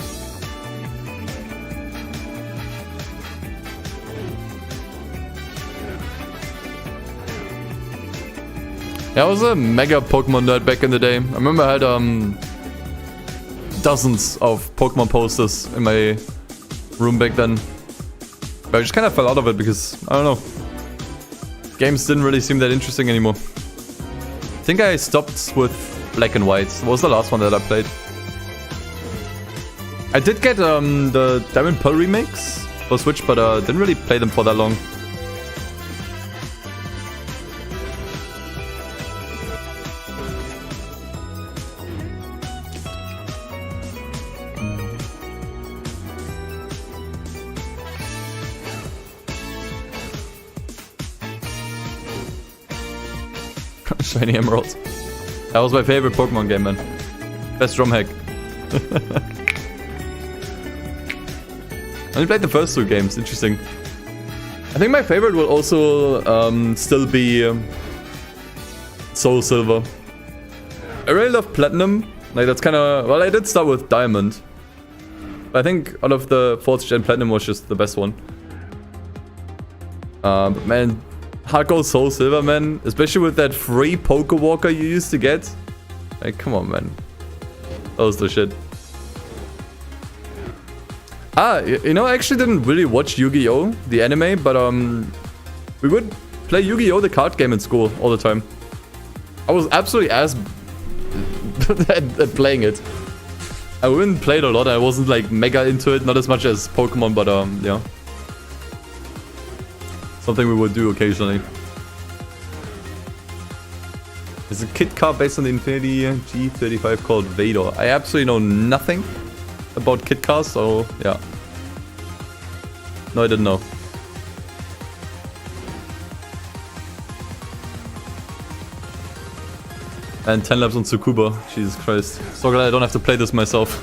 Yeah, I was a mega Pokemon nerd back in the day. I remember I had dozens of Pokemon posters in my room back then. But I just kind of fell out of it because, I don't know, games didn't really seem that interesting anymore. I think I stopped with Black and White. What was the last one that I played? I did get the Diamond Pearl remakes for Switch, but didn't really play them for that long. Shiny Emerald. That was my favorite Pokemon game, man. Best ROM hack. I only played the first 2 games. Interesting. I think my favorite will also still be Soul Silver. I really love Platinum. Like, that's kind of... Well, I did start with Diamond. But I think out of the 4th gen, Platinum was just the best one. But man... Hardcore Soul Silver, man. Especially with that free Pokewalker you used to get. Like, come on, man. That was the shit. Ah, you know, I actually didn't really watch Yu-Gi-Oh! The anime, but we would play Yu-Gi-Oh! The card game in school all the time. I was absolutely ass at playing it. I wouldn't play it a lot. I wasn't like mega into it, not as much as Pokemon, but yeah. Something we would do occasionally. There's a kit car based on the Infinity G35 called Vader. I absolutely know nothing about kit cars, so yeah. No, I didn't know. And 10 laps on Tsukuba. Jesus Christ. So glad I don't have to play this myself.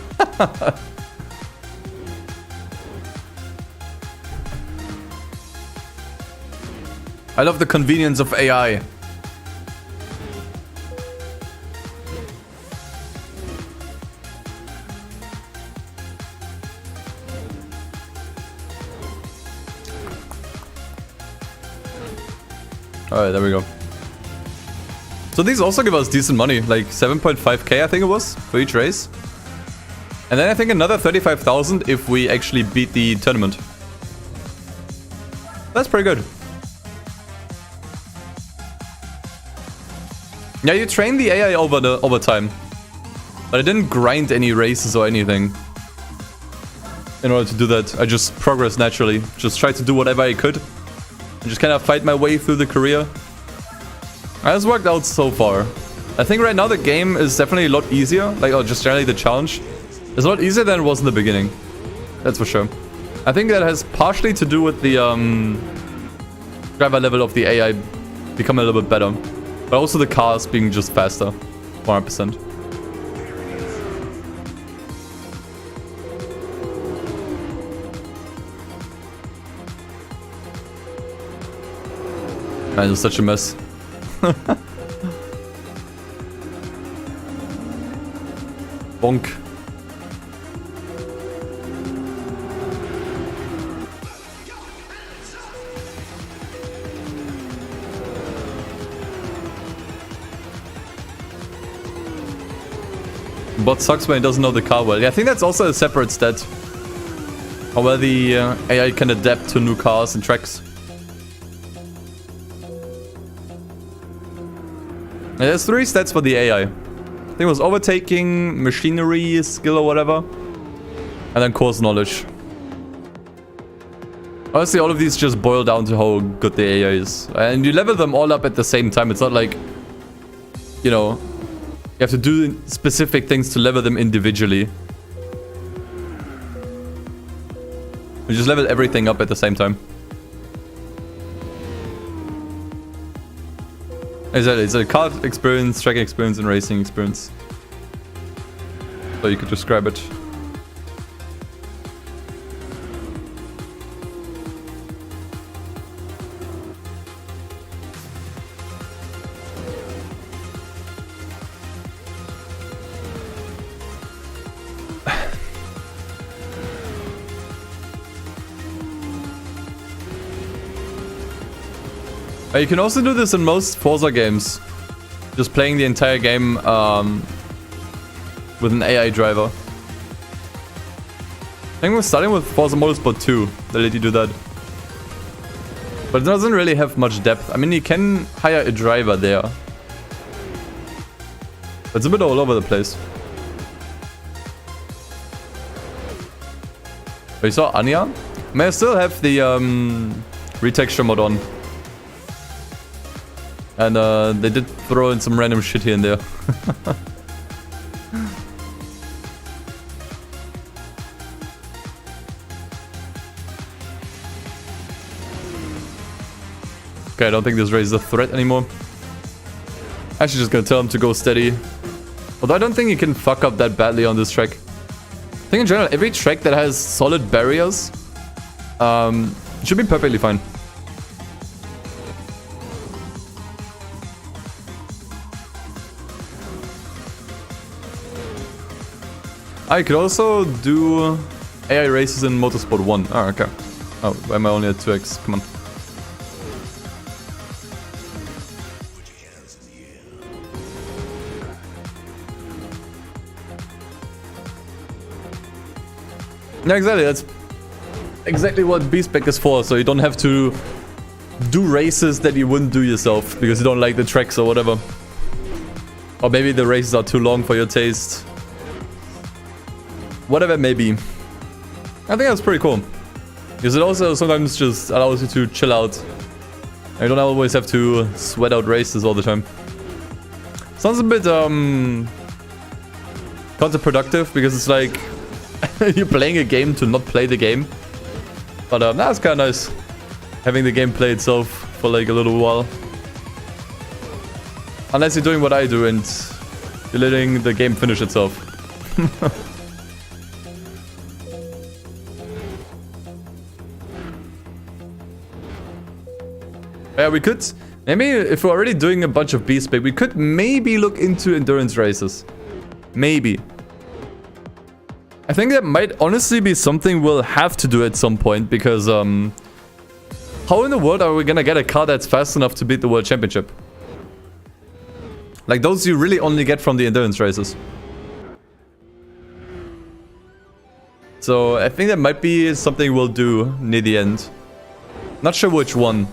I love the convenience of AI. Alright, there we go. So these also give us decent money, like 7.5k I think it was, for each race. And then I think another 35,000 if we actually beat the tournament. That's pretty good. Yeah, you train the AI over time. But I didn't grind any races or anything. In order to do that, I just progressed naturally. Just tried to do whatever I could. And just kind of fight my way through the career. It has worked out so far. I think right now the game is definitely a lot easier. Like, or just generally the challenge. It's a lot easier than it was in the beginning. That's for sure. I think that has partially to do with the driver level of the AI becoming a little bit better. But also the cars being just faster. 100%. Man, it's such a mess. Bonk. Bot sucks when he doesn't know the car well. Yeah, I think that's also a separate stat. How well the AI can adapt to new cars and tracks. Yeah, there's 3 stats for the AI. I think it was overtaking, machinery, skill or whatever. And then course knowledge. Honestly, all of these just boil down to how good the AI is. And you level them all up at the same time. It's not like, you know, you have to do specific things to level them individually. You just level everything up at the same time. Exactly, it's a kart experience, track experience, and racing experience. So you could describe it. You can also do this in most Forza games. Just playing the entire game with an AI driver. I think we're starting with Forza Motorsport 2. They let you do that. But it doesn't really have much depth. I mean, you can hire a driver there. But it's a bit all over the place. Oh, you saw Anya? I mean, I still have the retexture mod on. And they did throw in some random shit here and there. Okay, I don't think this race is a threat anymore. Actually just gonna tell him to go steady. Although I don't think you can fuck up that badly on this track. I think in general, every track that has solid barriers should be perfectly fine. I could also do AI races in Motorsport 1. Oh, okay. Oh, why am I only at 2x? Come on. Yeah, exactly. That's exactly what B-Spec is for. So you don't have to do races that you wouldn't do yourself because you don't like the tracks or whatever. Or maybe the races are too long for your taste. Whatever it may be. I think that's pretty cool. Because it also sometimes just allows you to chill out. You don't always have to sweat out races all the time. Sounds a bit counterproductive because it's like you're playing a game to not play the game. But that's kind of nice. Having the game play itself for like a little while. Unless you're doing what I do and you're letting the game finish itself. Yeah, we could... Maybe if we're already doing a bunch of B-Spec, we could maybe look into endurance races. Maybe. I think that might honestly be something we'll have to do at some point, because how in the world are we gonna get a car that's fast enough to beat the World Championship? Like, those you really only get from the endurance races. So I think that might be something we'll do near the end. Not sure which one.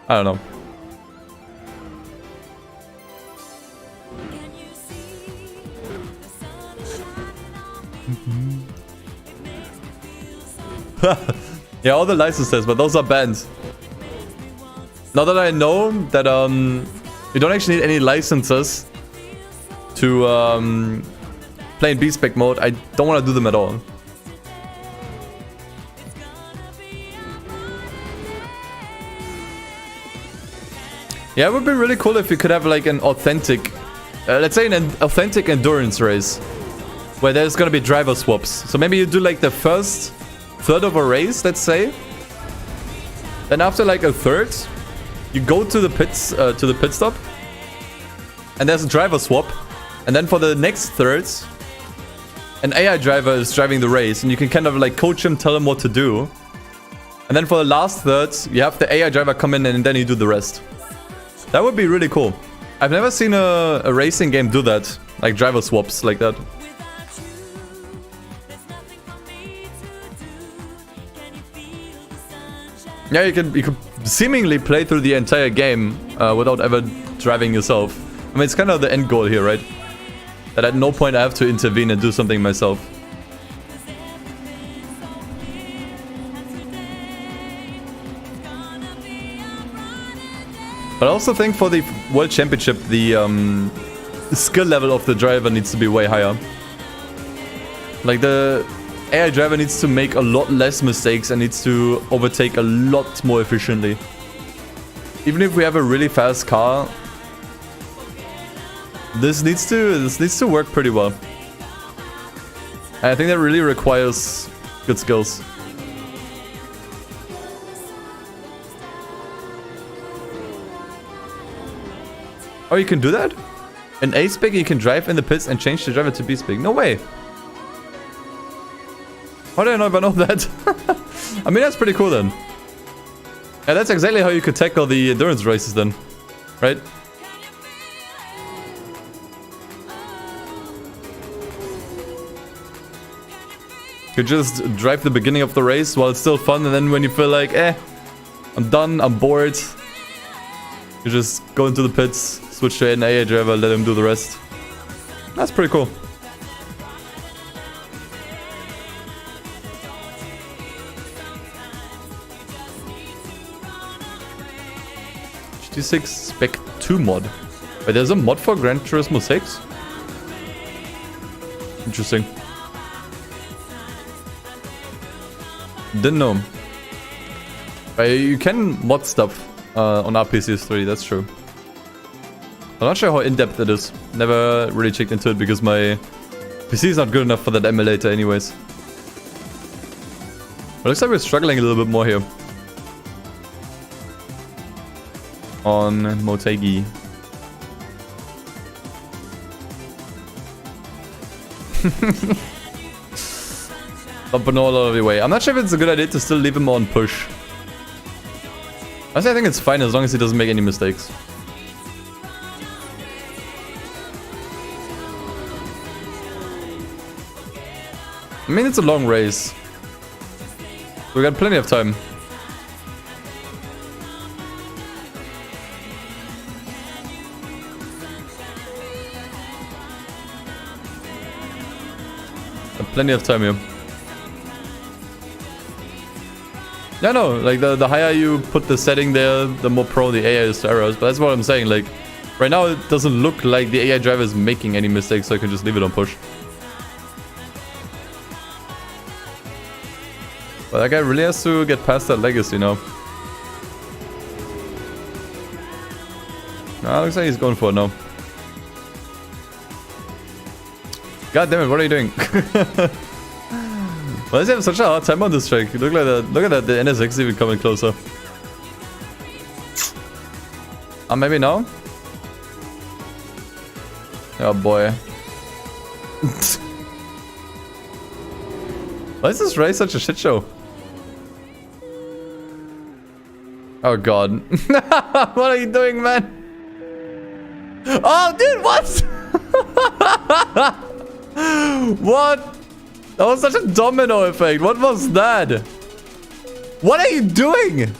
I don't know. Yeah, all the licenses, but those are banned. Now that I know that you don't actually need any licenses to play in B-Spec mode, I don't want to do them at all. Yeah, it would be really cool if you could have like an authentic, let's say an authentic endurance race, where there's gonna be driver swaps. So maybe you do like the first third of a race, let's say. Then after like a third, you go to the pits, to the pit stop, and there's a driver swap. And then for the next third, an AI driver is driving the race, and you can kind of like coach him, tell him what to do. And then for the last third, you have the AI driver come in, and then you do the rest. That would be really cool. I've never seen a racing game do that. Like driver swaps like that. Yeah, you could seemingly play through the entire game without ever driving yourself. I mean, it's kind of the end goal here, right? That at no point I have to intervene and do something myself. But I also think for the World Championship, the skill level of the driver needs to be way higher. Like, the AI driver needs to make a lot less mistakes and needs to overtake a lot more efficiently. Even if we have a really fast car, this needs to work pretty well. And I think that really requires good skills. Oh, you can do that? In A-Spec, you can drive in the pits and change the driver to B-Spec. No way. How did I not even know that? I mean, that's pretty cool then. Yeah, that's exactly how you could tackle the endurance races then, right? You just drive the beginning of the race while it's still fun, and then when you feel like, I'm done, I'm bored, you just go into the pits, switch to an AA driver, let him do the rest. That's pretty cool. B-Spec 2 mod. Wait, there's a mod for Gran Turismo 6? Interesting. Didn't know. You can mod stuff on RPCS3, that's true. I'm not sure how in-depth it is. Never really checked into it because my PC is not good enough for that emulator anyways. But looks like we're struggling a little bit more here. On Motegi. Bumping all over the way. I'm not sure if it's a good idea to still leave him on push. Honestly, I think it's fine as long as he doesn't make any mistakes. I mean, it's a long race. We got plenty of time. Plenty of time here. Yeah, no, like the higher you put the setting there, the more prone the AI is to errors. But that's what I'm saying. Like, right now it doesn't look like the AI driver is making any mistakes, so I can just leave it on push. But that guy really has to get past that legacy now. Nah, looks like he's going for it now. God damn it, what are you doing? Why does he have such a hard time on this track? Look at that, the NSX is even coming closer. Maybe now? Oh boy. Why is this race such a shit show? Oh god. What are you doing, man? Oh dude, what? What? That was such a domino effect. What was that? What are you doing?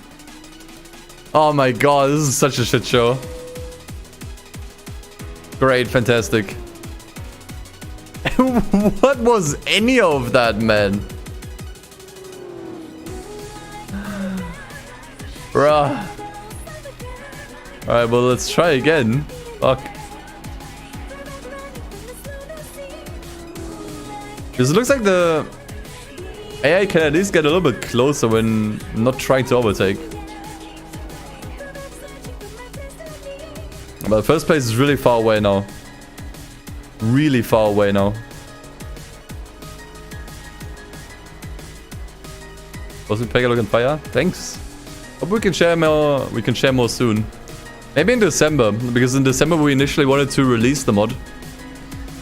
Oh my god, this is such a shit show. Great, fantastic. What was any of that, man? Bruh. Alright, well, let's try again. Fuck. Because it looks like the AI can at least get a little bit closer when not trying to overtake. But first place is really far away now. Really far away now. Was it Pega looking fire? Thanks. Hope we can share more. We can share more soon. Maybe in December, because in December we initially wanted to release the mod.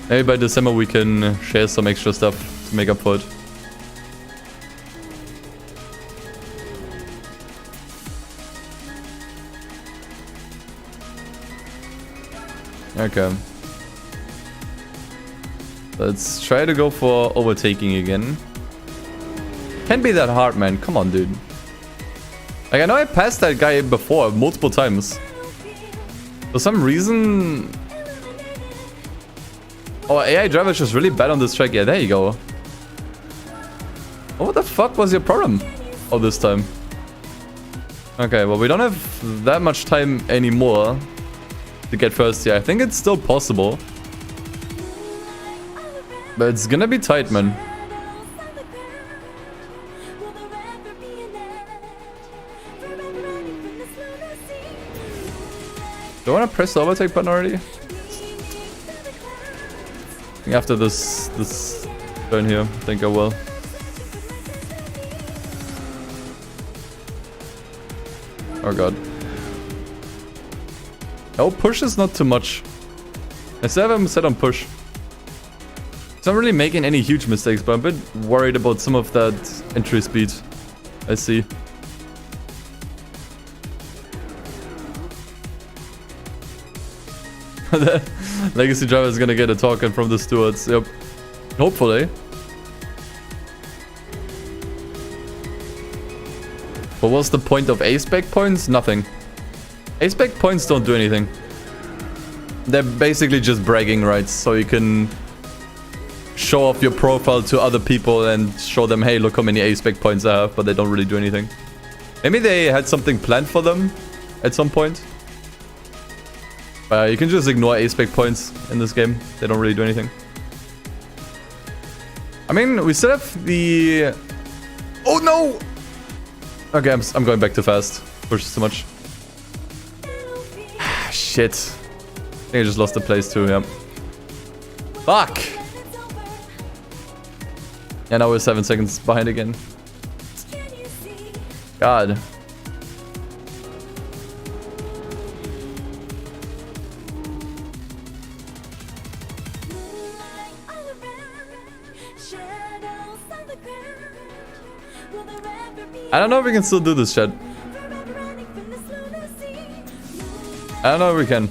Maybe by December we can share some extra stuff to make up for it. Okay. Let's try to go for overtaking again. Can't be that hard, man. Come on, dude. Like, I know I passed that guy before multiple times. For some reason... Oh, AI driver is just really bad on this track. Yeah, there you go. Oh, what the fuck was your problem all this time? Okay, well, we don't have that much time anymore to get first here. I think it's still possible. But it's gonna be tight, man. Do I want to press the overtake button already? I think after this turn here, I think I will. Oh god. Oh, push is not too much. I still have him set on push. He's not really making any huge mistakes, but I'm a bit worried about some of that entry speed I see. The legacy driver is gonna get a token from the stewards. Yep. Hopefully. But what's the point of A-Spec points? Nothing. A-Spec points don't do anything. They're basically just bragging rights, so you can show off your profile to other people and show them, hey, look how many A-Spec points I have, but they don't really do anything. Maybe they had something planned for them at some point. You can just ignore A-Spec points in this game. They don't really do anything. I mean, we still have the... Oh, no! Okay, I'm going back too fast. Pushes too much. Shit. I think I just lost the place too, yeah. Fuck! Yeah, now we're 7 seconds behind again. God. I don't know if we can still do this, chat. I don't know if we can.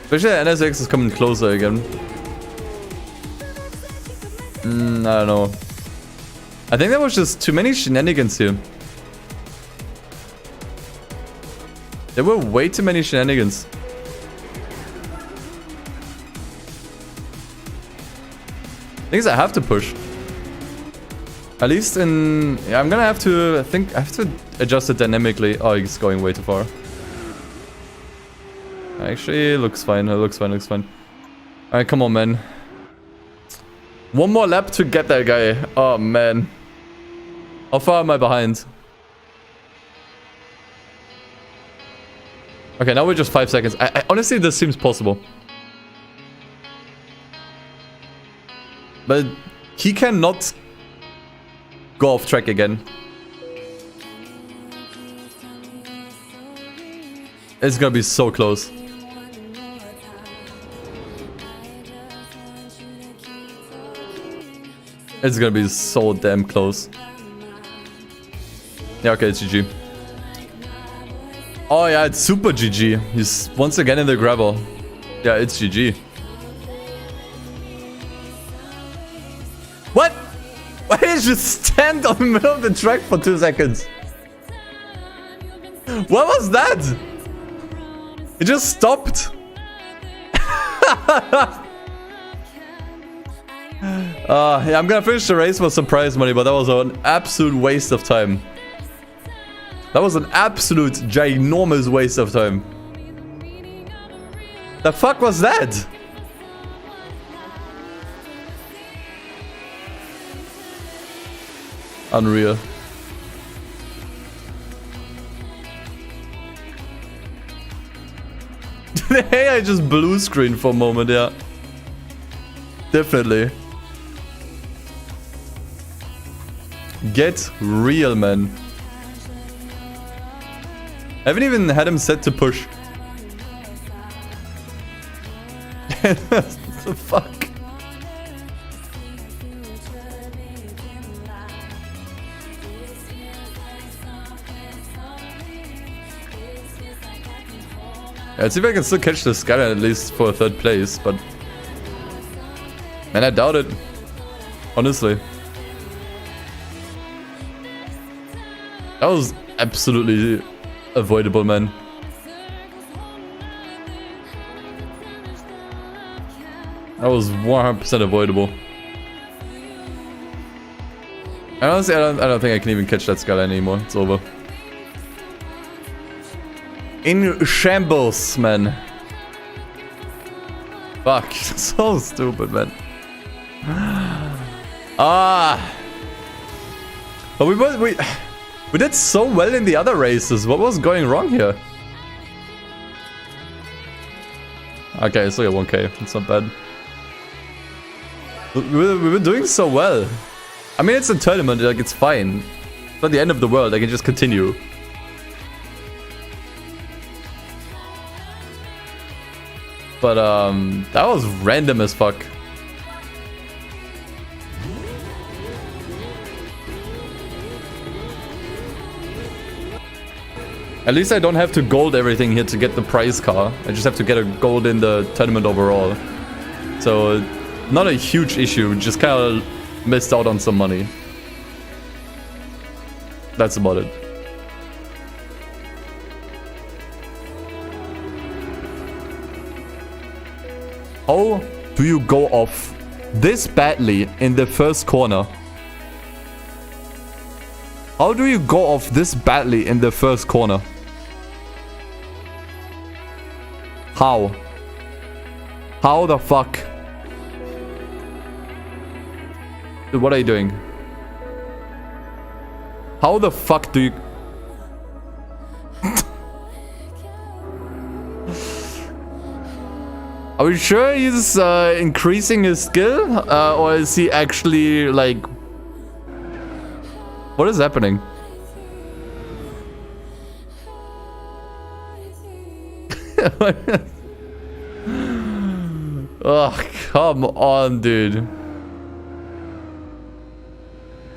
Especially NSX is coming closer again. I don't know. I think there was just too many shenanigans here. There were way too many shenanigans. Things I have to push. At least in... Yeah, I'm gonna have to... I think I have to adjust it dynamically. Oh, it's going way too far. Actually, it looks fine. It looks fine. Looks fine. Alright, come on, man. One more lap to get that guy. Oh, man. How far am I behind? Okay, now we're just 5 seconds. I honestly, this seems possible. But he cannot go off track again. It's gonna be so close. It's gonna be so damn close. Yeah, okay, it's GG. Oh yeah, it's super GG. He's once again in the gravel. Yeah, it's GG. What? Why did you just stand on the middle of the track for 2 seconds? What was that? It just stopped. Yeah, I'm gonna finish the race for some prize money, but that was an absolute waste of time. That was an absolute ginormous waste of time. The fuck was that? Unreal. Hey, I just blue screen for a moment, yeah. Definitely. Get real, man. I haven't even had him set to push. What the fuck? Yeah, let's see if I can still catch this guy at least for 3rd place, but... Man, I doubt it. Honestly. That was absolutely avoidable, man. That was 100% avoidable. And honestly, I don't think I can even catch that skull anymore. It's over. In shambles, man. Fuck, so stupid, man. Ah. But we did so well in the other races. What was going wrong here? Okay, it's like a 1k. It's not bad. We were doing so well. I mean, it's a tournament. Like, it's fine. It's not the end of the world. I can just continue. But, that was random as fuck. At least I don't have to gold everything here to get the prize car. I just have to get a gold in the tournament overall. So, not a huge issue. Just kind of missed out on some money. That's about it. How do you go off this badly in the first corner? How do you go off this badly in the first corner? How? How the fuck? Dude, what are you doing? How the fuck do you... Are we sure he's increasing his skill? Or is he actually like... What is happening? Oh, come on, dude.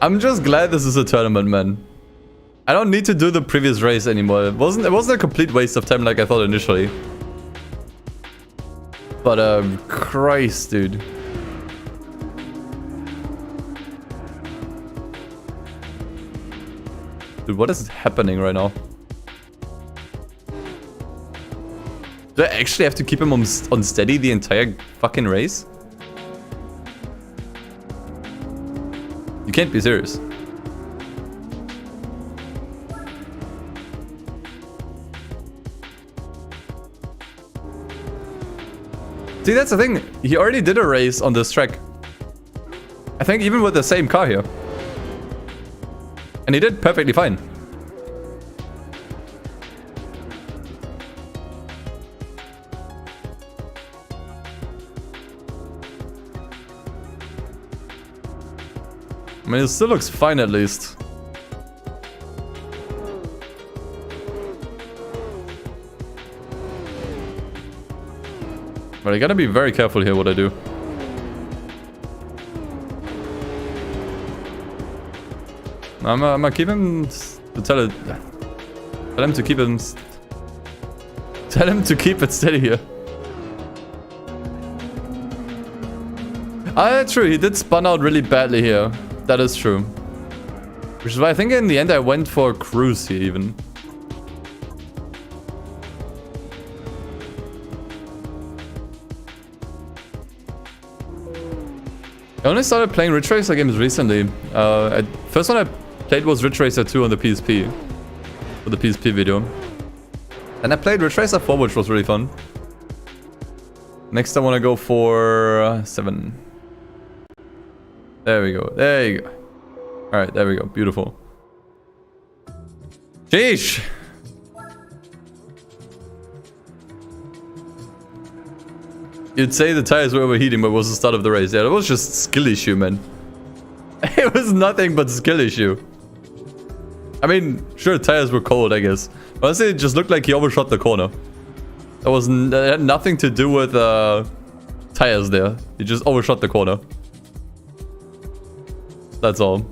I'm just glad this is a tournament, man. I don't need to do the previous race anymore. It wasn't a complete waste of time like I thought initially. But Christ, dude. Dude, what is happening right now? Do I actually have to keep him on steady the entire fucking race? You can't be serious. See, that's the thing. He already did a race on this track. I think even with the same car here. And he did perfectly fine. I mean, it still looks fine at least. But I gotta be very careful here what I do. I'm gonna keep him to tell him to keep him. Tell him to keep it steady here. Ah, true. He did spun out really badly here. That is true. Which is why I think in the end I went for cruise here even. I only started playing Ridge Racer games recently. First one I played was Ridge Racer 2 on the PSP. For the PSP video. And I played Ridge Racer 4, which was really fun. Next I want to go for 7. There we go. There you go. Alright, there we go. Beautiful. Sheesh! You'd say the tires were overheating, but it was the start of the race. Yeah, it was just skill issue, man. It was nothing but skill issue. I mean, sure, tires were cold, I guess. Honestly, it just looked like he overshot the corner. That had nothing to do with tires there. He just overshot the corner. That's all.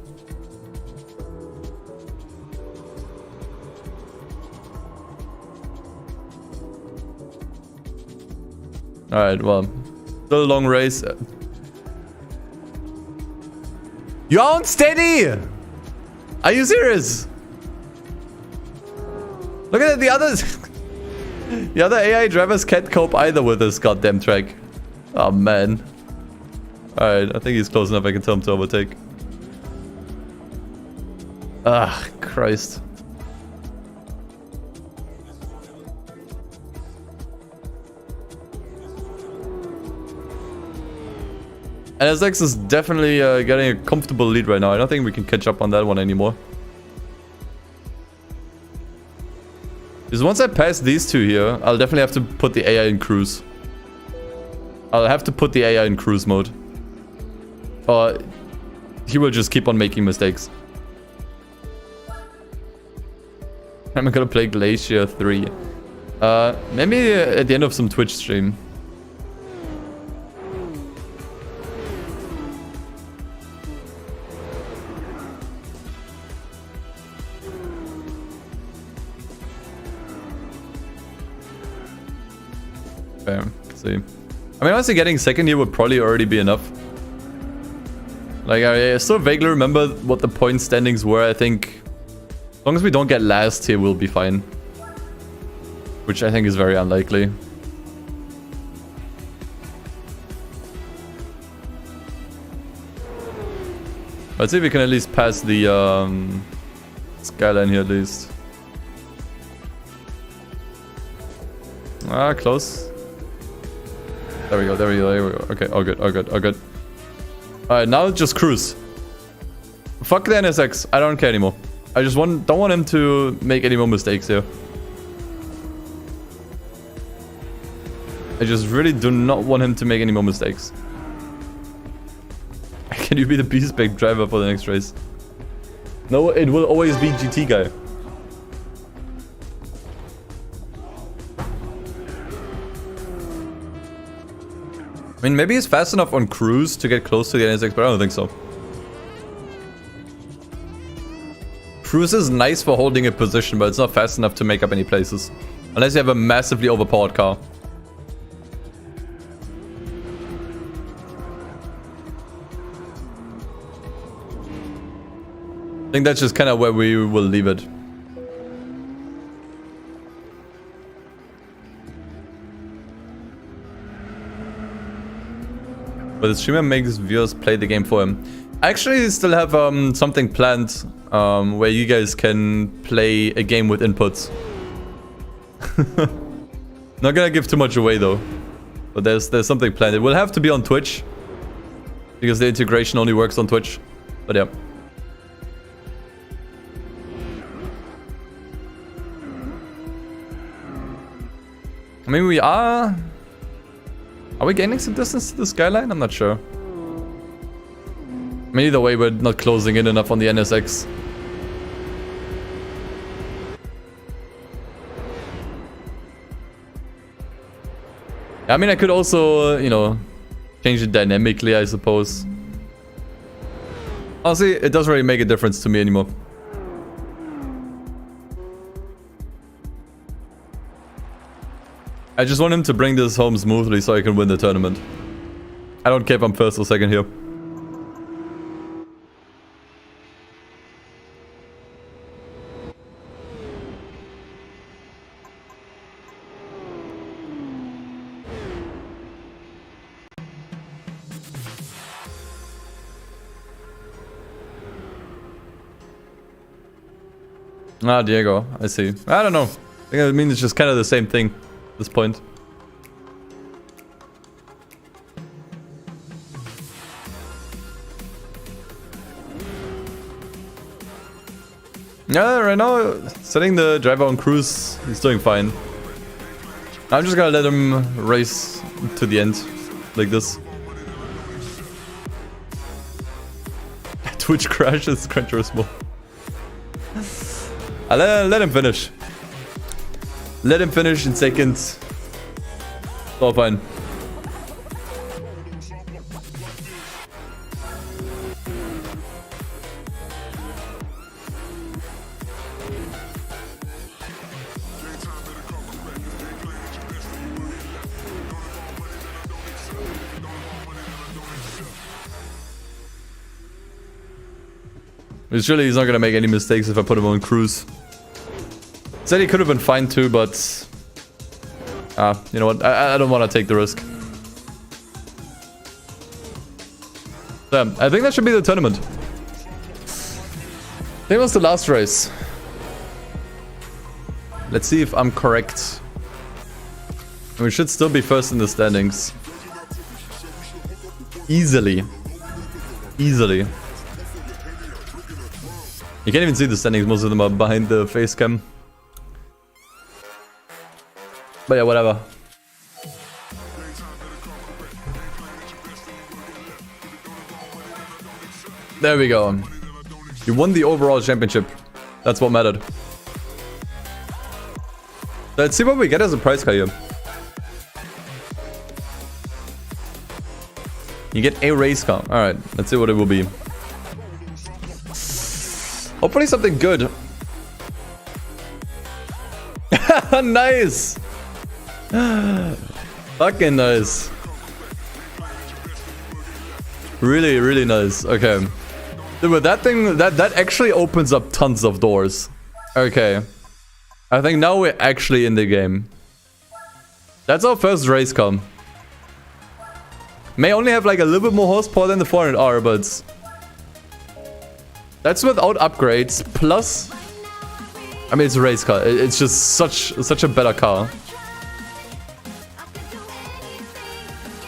Alright, well. Still a long race. You're on steady! Are you serious? Look at the others. The other AI drivers can't cope either with this goddamn track. Oh, man. Alright, I think he's close enough. I can tell him to overtake. Ah, Christ. NSX is definitely getting a comfortable lead right now. I don't think we can catch up on that one anymore. Because once I pass these two here, I'll definitely have to put the AI in cruise. I'll have to put the AI in cruise mode. Or he will just keep on making mistakes. I'm gonna play Glacier 3. Maybe at the end of some Twitch stream. Okay, let's see. I mean, honestly, getting second here would probably already be enough. Like, I still vaguely remember what the point standings were. I think as long as we don't get last here, we'll be fine. Which I think is very unlikely. Let's see if we can at least pass the skyline here at least. Ah, close. There we go, there we go, there we go. Okay, all good, all good, all good. Alright, now just cruise. Fuck the NSX, I don't care anymore. I just don't want him to make any more mistakes here. I just really do not want him to make any more mistakes. Can you be the B-Spec driver for the next race? No, it will always be GT guy. I mean, maybe he's fast enough on cruise to get close to the NSX, but I don't think so. Cruise is nice for holding a position, but it's not fast enough to make up any places. Unless you have a massively overpowered car. I think that's just kind of where we will leave it. But the streamer makes viewers play the game for him. I actually still have something planned where you guys can play a game with inputs. Not gonna give too much away though. But there's something planned. It will have to be on Twitch. Because the integration only works on Twitch. But yeah. I mean, we are... Are we gaining some distance to the skyline? I'm not sure. I mean, either way, we're not closing in enough on the NSX. I mean, I could also, you know, change it dynamically, I suppose. Honestly, it doesn't really make a difference to me anymore. I just want him to bring this home smoothly so I can win the tournament. I don't care if I'm first or second here. Ah, Diego, I see. I don't know. I mean, it's just kind of the same thing at this point. Yeah, right now, setting the driver on cruise, he's doing fine. I'm just gonna let him race to the end, like this. Twitch crashes, Gran Turismo. Let him finish. Let him finish in second. All fine. Surely he's not gonna make any mistakes if I put him on cruise. Said he could have been fine too, but you know what? I don't want to take the risk. So, I think that should be the tournament. I think it was the last race. Let's see if I'm correct. We should still be first in the standings. Easily. Easily. You can't even see the standings. Most of them are behind the face cam. But yeah, whatever. There we go. You won the overall championship. That's what mattered. Let's see what we get as a prize car here. You get a race car. Alright, let's see what it will be. Hopefully something good. Nice! Fucking nice. Really, really nice. Okay. Dude, with that thing, that actually opens up tons of doors. Okay. I think now we're actually in the game. That's our first race car. May only have like a little bit more horsepower than the 400R, but that's without upgrades. Plus, I mean, it's a race car. It's just such a better car.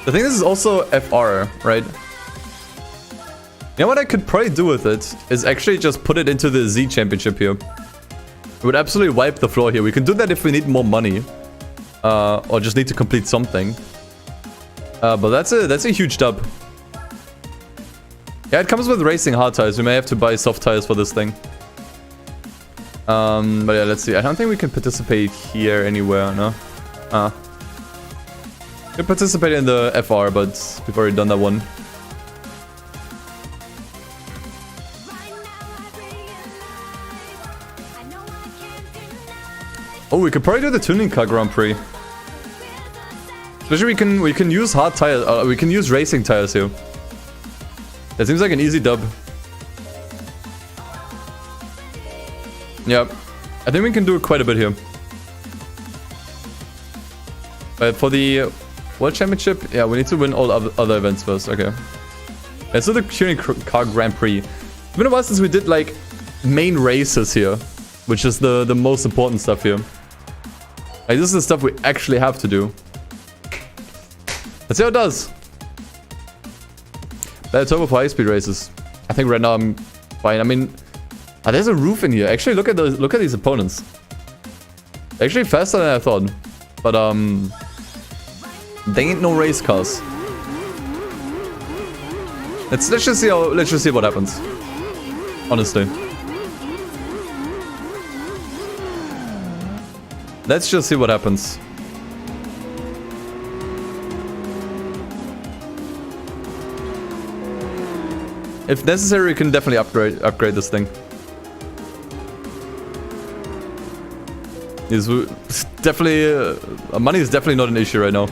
I think this is also FR, right? You know what I could probably do with it is actually just put it into the Z championship here. It would absolutely wipe the floor here. We can do that if we need more money. Or just need to complete something. But that's a huge dub. Yeah, it comes with racing hard tires. We may have to buy soft tires for this thing. But yeah, let's see. I don't think we can participate here anywhere, no? We can participate in the FR, but we've already done that one. Oh, we could probably do the tuning car Grand Prix. Especially we can use hard tires. We can use racing tires here. That seems like an easy dub. Yeah, I think we can do quite a bit here. But for the World Championship, yeah, we need to win all other events first. Okay. Let's do the tuning car Grand Prix. It's been a while since we did like main races here, which is the most important stuff here. Like, this is the stuff we actually have to do. Let's see how it does. Better turbo for high-speed races. I think right now I'm fine. I mean, there's a roof in here. Actually, look at these opponents. Actually faster than I thought. But they ain't no race cars. Let's just see what happens. Honestly. Let's just see what happens. If necessary, we can definitely upgrade this thing. It's definitely money is definitely not an issue right now.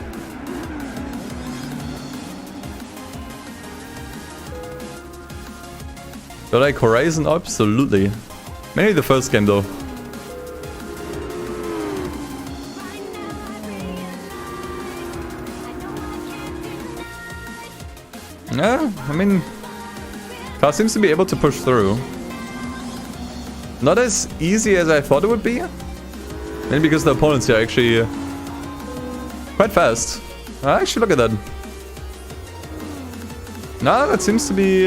Do I like Horizon? Absolutely. Mainly the first game though. Yeah, I mean, car seems to be able to push through. Not as easy as I thought it would be. Maybe because the opponents here are actually quite fast. Actually, look at that. Nah, that seems to be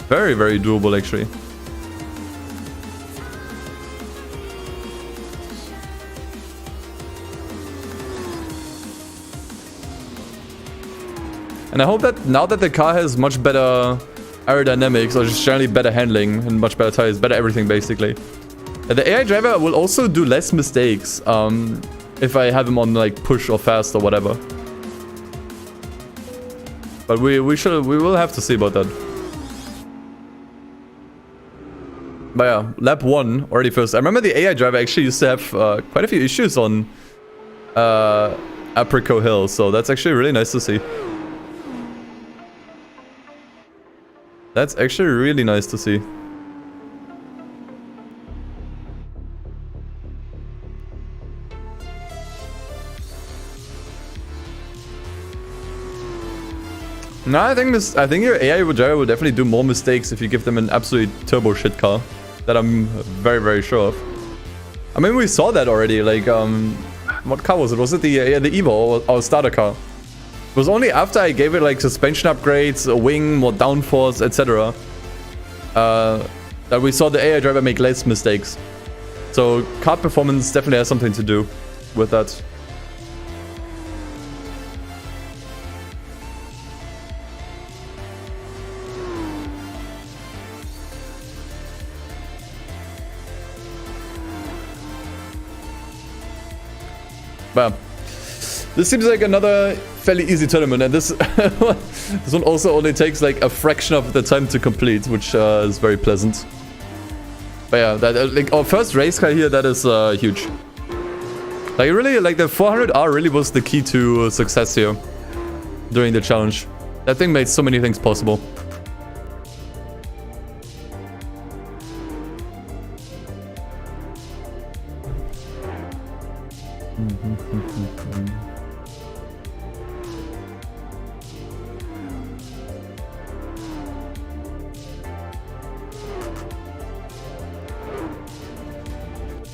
very, very doable actually. And I hope that now that the car has much better aerodynamics, or just generally better handling and much better tires, better everything basically, the AI driver will also do less mistakes if I have him on like push or fast or whatever. But we will have to see about that. But yeah, lap 1 already first. I remember the AI driver actually used to have quite a few issues on Apricot Hill, so that's actually really nice to see. That's actually really nice to see. No, I think your AI driver will definitely do more mistakes if you give them an absolute turbo shit car. That I'm very, very sure of. I mean, we saw that already. Like, what car was it? Was it the Evo, or our starter car? It was only after I gave it like suspension upgrades, a wing, more downforce, etc. That we saw the AI driver make less mistakes. So car performance definitely has something to do with that. Well, this seems like another fairly easy tournament, and this this one also only takes like a fraction of the time to complete, which is very pleasant. But yeah, that like our first race car here, that is huge. Like really, like the 400R really was the key to success here during the challenge. That thing made so many things possible.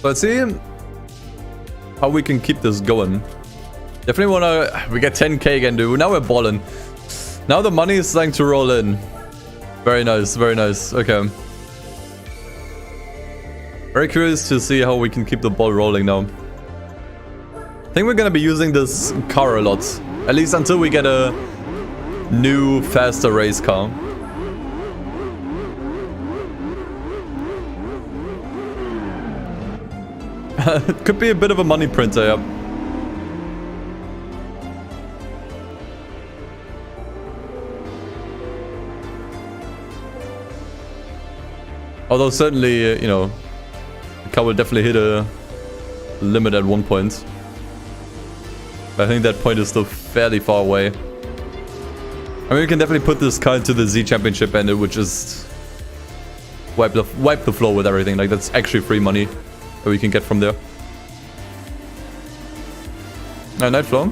Let's see how we can keep this going. Definitely wanna... We get 10k again, dude. Now we're balling. Now the money is starting to roll in. Very nice, very nice. Okay. Very curious to see how we can keep the ball rolling now. I think we're gonna be using this car a lot. At least until we get a new, faster race car. It could be a bit of a money printer, yeah. Although certainly, you know, the car will definitely hit a limit at one point. But I think that point is still fairly far away. I mean, we can definitely put this car into the Z Championship and it would just wipe the floor with everything. Like, that's actually free money that we can get from there. Night flow.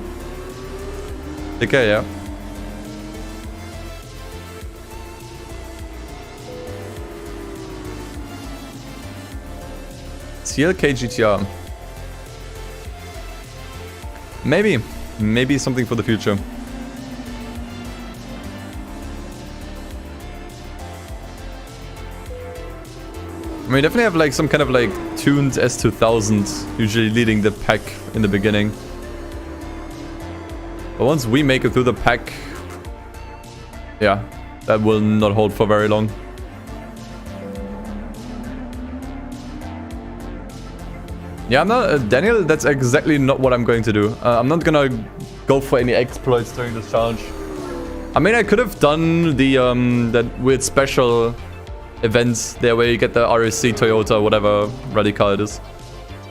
Okay, yeah. CLK GTR. Maybe something for the future. I mean, definitely have like some kind of like tuned S2000 usually leading the pack in the beginning. But once we make it through the pack, yeah, that will not hold for very long. Yeah, I'm not... Daniel, that's exactly not what I'm going to do. I'm not gonna go for any exploits during this challenge. I mean, I could have done the that weird special events there where you get the RSC, Toyota, whatever rally car it is,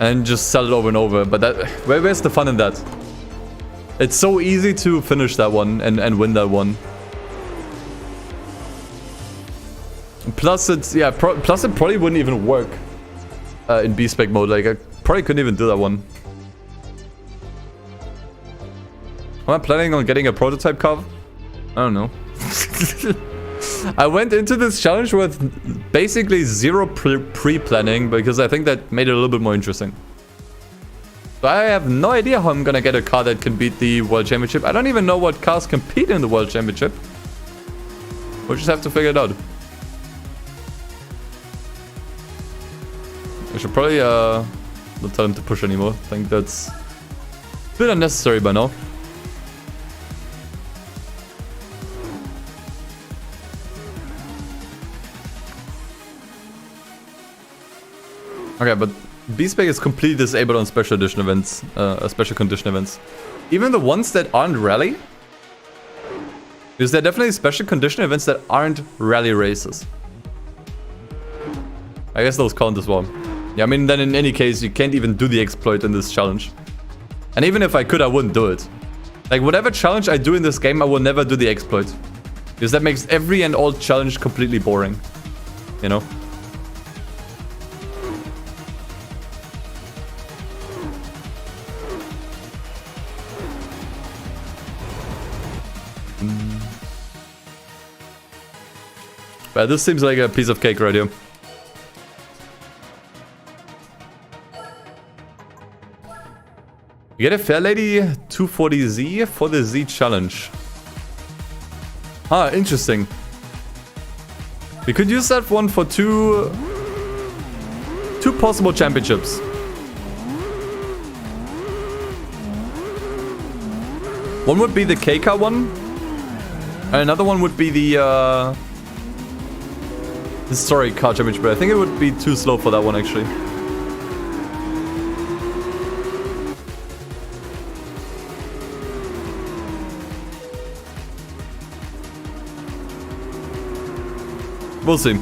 and just sell it over and over. But that, where's the fun in that? It's so easy to finish that one and win that one. Plus, it's... Yeah, plus it probably wouldn't even work in B-Spec mode. Like, I probably couldn't even do that one. Am I planning on getting a prototype car? I don't know. I went into this challenge with basically zero pre-planning because I think that made it a little bit more interesting. So I have no idea how I'm gonna get a car that can beat the World Championship. I don't even know what cars compete in the World Championship. We'll just have to figure it out. I should probably not tell him to push anymore. I think that's a bit unnecessary by now. Okay, but B-Spec is completely disabled on special edition events, special condition events. Even the ones that aren't rally. Because there are definitely special condition events that aren't rally races. I guess those count as well. Yeah, I mean, then in any case, you can't even do the exploit in this challenge. And even if I could, I wouldn't do it. Like, whatever challenge I do in this game, I will never do the exploit. Because that makes every and all challenge completely boring. You know? But this seems like a piece of cake right here. You get a Fairlady 240Z for the Z challenge. Ah, interesting. We could use that one for two possible championships. One would be the K-Car one. And another one would be the historic car championship. But I think it would be too slow for that one actually. We'll see.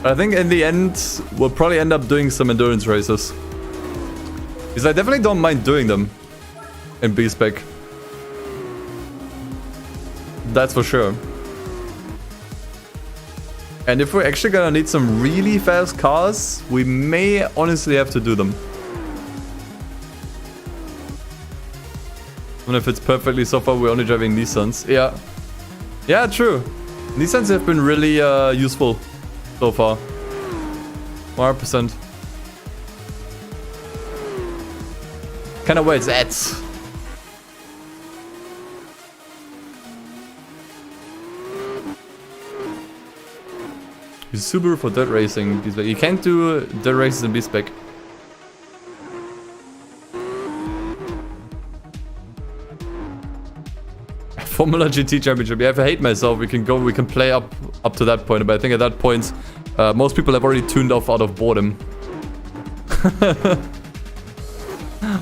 I think in the end, we'll probably end up doing some endurance races. Because I definitely don't mind doing them in B-Spec. That's for sure. And if we're actually gonna need some really fast cars, we may honestly have to do them. Even if it's perfectly so far, we're only driving Nissans. Yeah. Yeah, true. Nissans have been really useful so far. 100%. Kinda where it's at. Use Subaru for dirt racing. B-Spec. You can't do dirt races in B-Spec. Formula GT Championship. Yeah, if I hate myself, we can play up to that point. But I think at that point, most people have already tuned off out of boredom.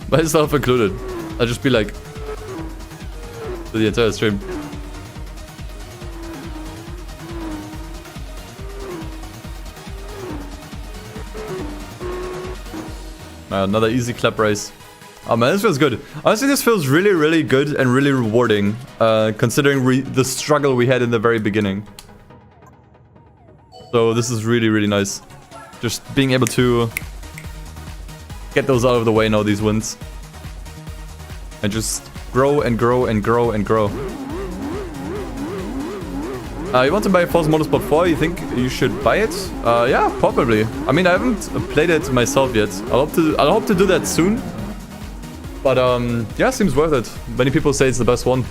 Myself included. I'll just be like, for the entire stream. Another easy clap race. Oh man, this feels good. Honestly, this feels really, really good and really rewarding, considering the struggle we had in the very beginning. So this is really, really nice. Just being able to get those out of the way now, these wins. And just grow and grow and grow and grow. You want to buy Forza Motorsport 4? You think you should buy it? Yeah, probably. I mean, I haven't played it myself yet. I'll hope to do that soon. But yeah, seems worth it. Many people say it's the best one.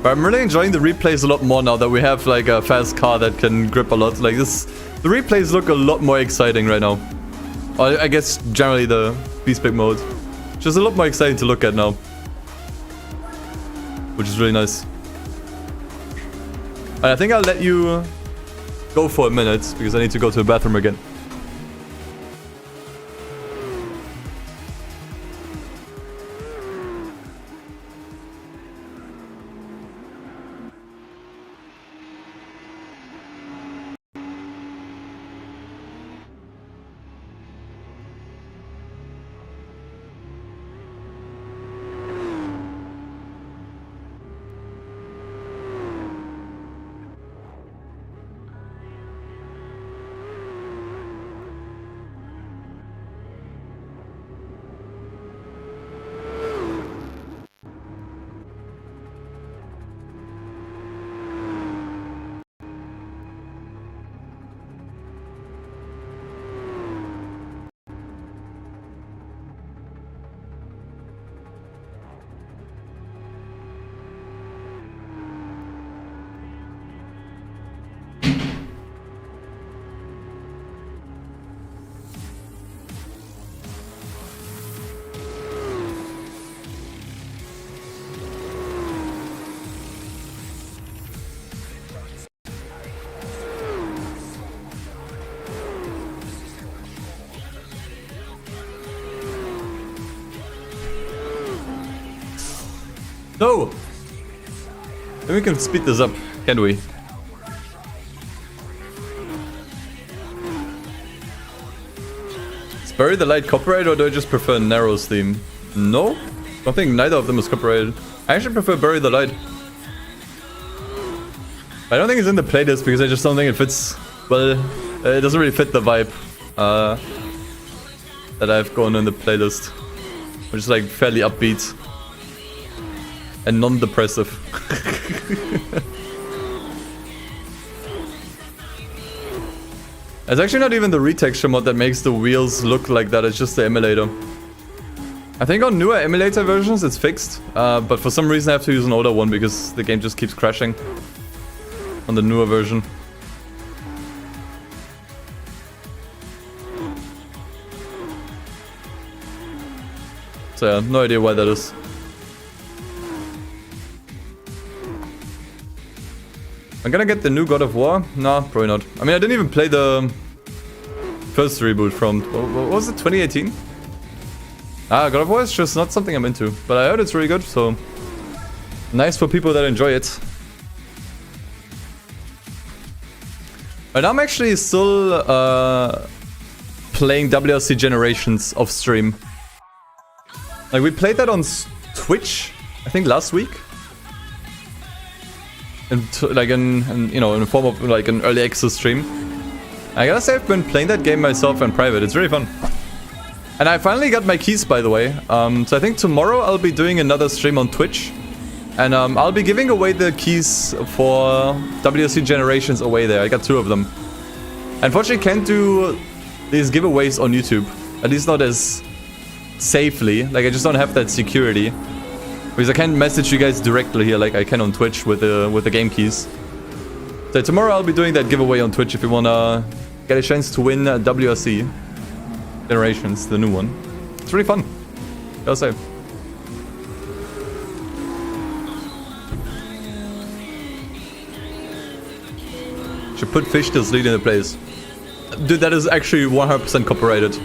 I'm really enjoying the replays a lot more now that we have like a fast car that can grip a lot. Like this, the replays look a lot more exciting right now. I guess generally the B-Spec mode, just a lot more exciting to look at now, which is really nice. And I think I'll let you go for a minute because I need to go to the bathroom again. No! Maybe we can speed this up, can we? Is Bury the Light copyrighted or do I just prefer Narrow's theme? No? I think neither of them is copyrighted. I actually prefer Bury the Light. I don't think it's in the playlist because I just don't think it fits. Well, it doesn't really fit the vibe that I've gone in the playlist. Which is like fairly upbeat. And non-depressive. It's actually not even the retexture mod that makes the wheels look like that, it's just the emulator. I think on newer emulator versions it's fixed, but for some reason I have to use an older one because the game just keeps crashing on the newer version. So yeah, no idea why that is. I'm gonna get the new God of War? No, probably not. I mean, I didn't even play the first reboot from... What was it? 2018? God of War is just not something I'm into. But I heard it's really good, so... Nice for people that enjoy it. But I'm actually still playing WRC Generations off stream. Like, we played that on Twitch, I think last week. Like in the form of like an early access stream. I gotta say I've been playing that game myself in private. It's really fun. And I finally got my keys, by the way. So I think tomorrow I'll be doing another stream on Twitch. And I'll be giving away the keys for WRC Generations away there. I got 2 of them. Unfortunately, can't do these giveaways on YouTube. At least not as safely. Like, I just don't have that security. Because I can't message you guys directly here like I can on Twitch with the game keys. So tomorrow I'll be doing that giveaway on Twitch if you wanna get a chance to win WRC Generations, the new one. It's really fun, gotta say. Should put fish to sleep in the place. Dude, that is actually 100% copyrighted.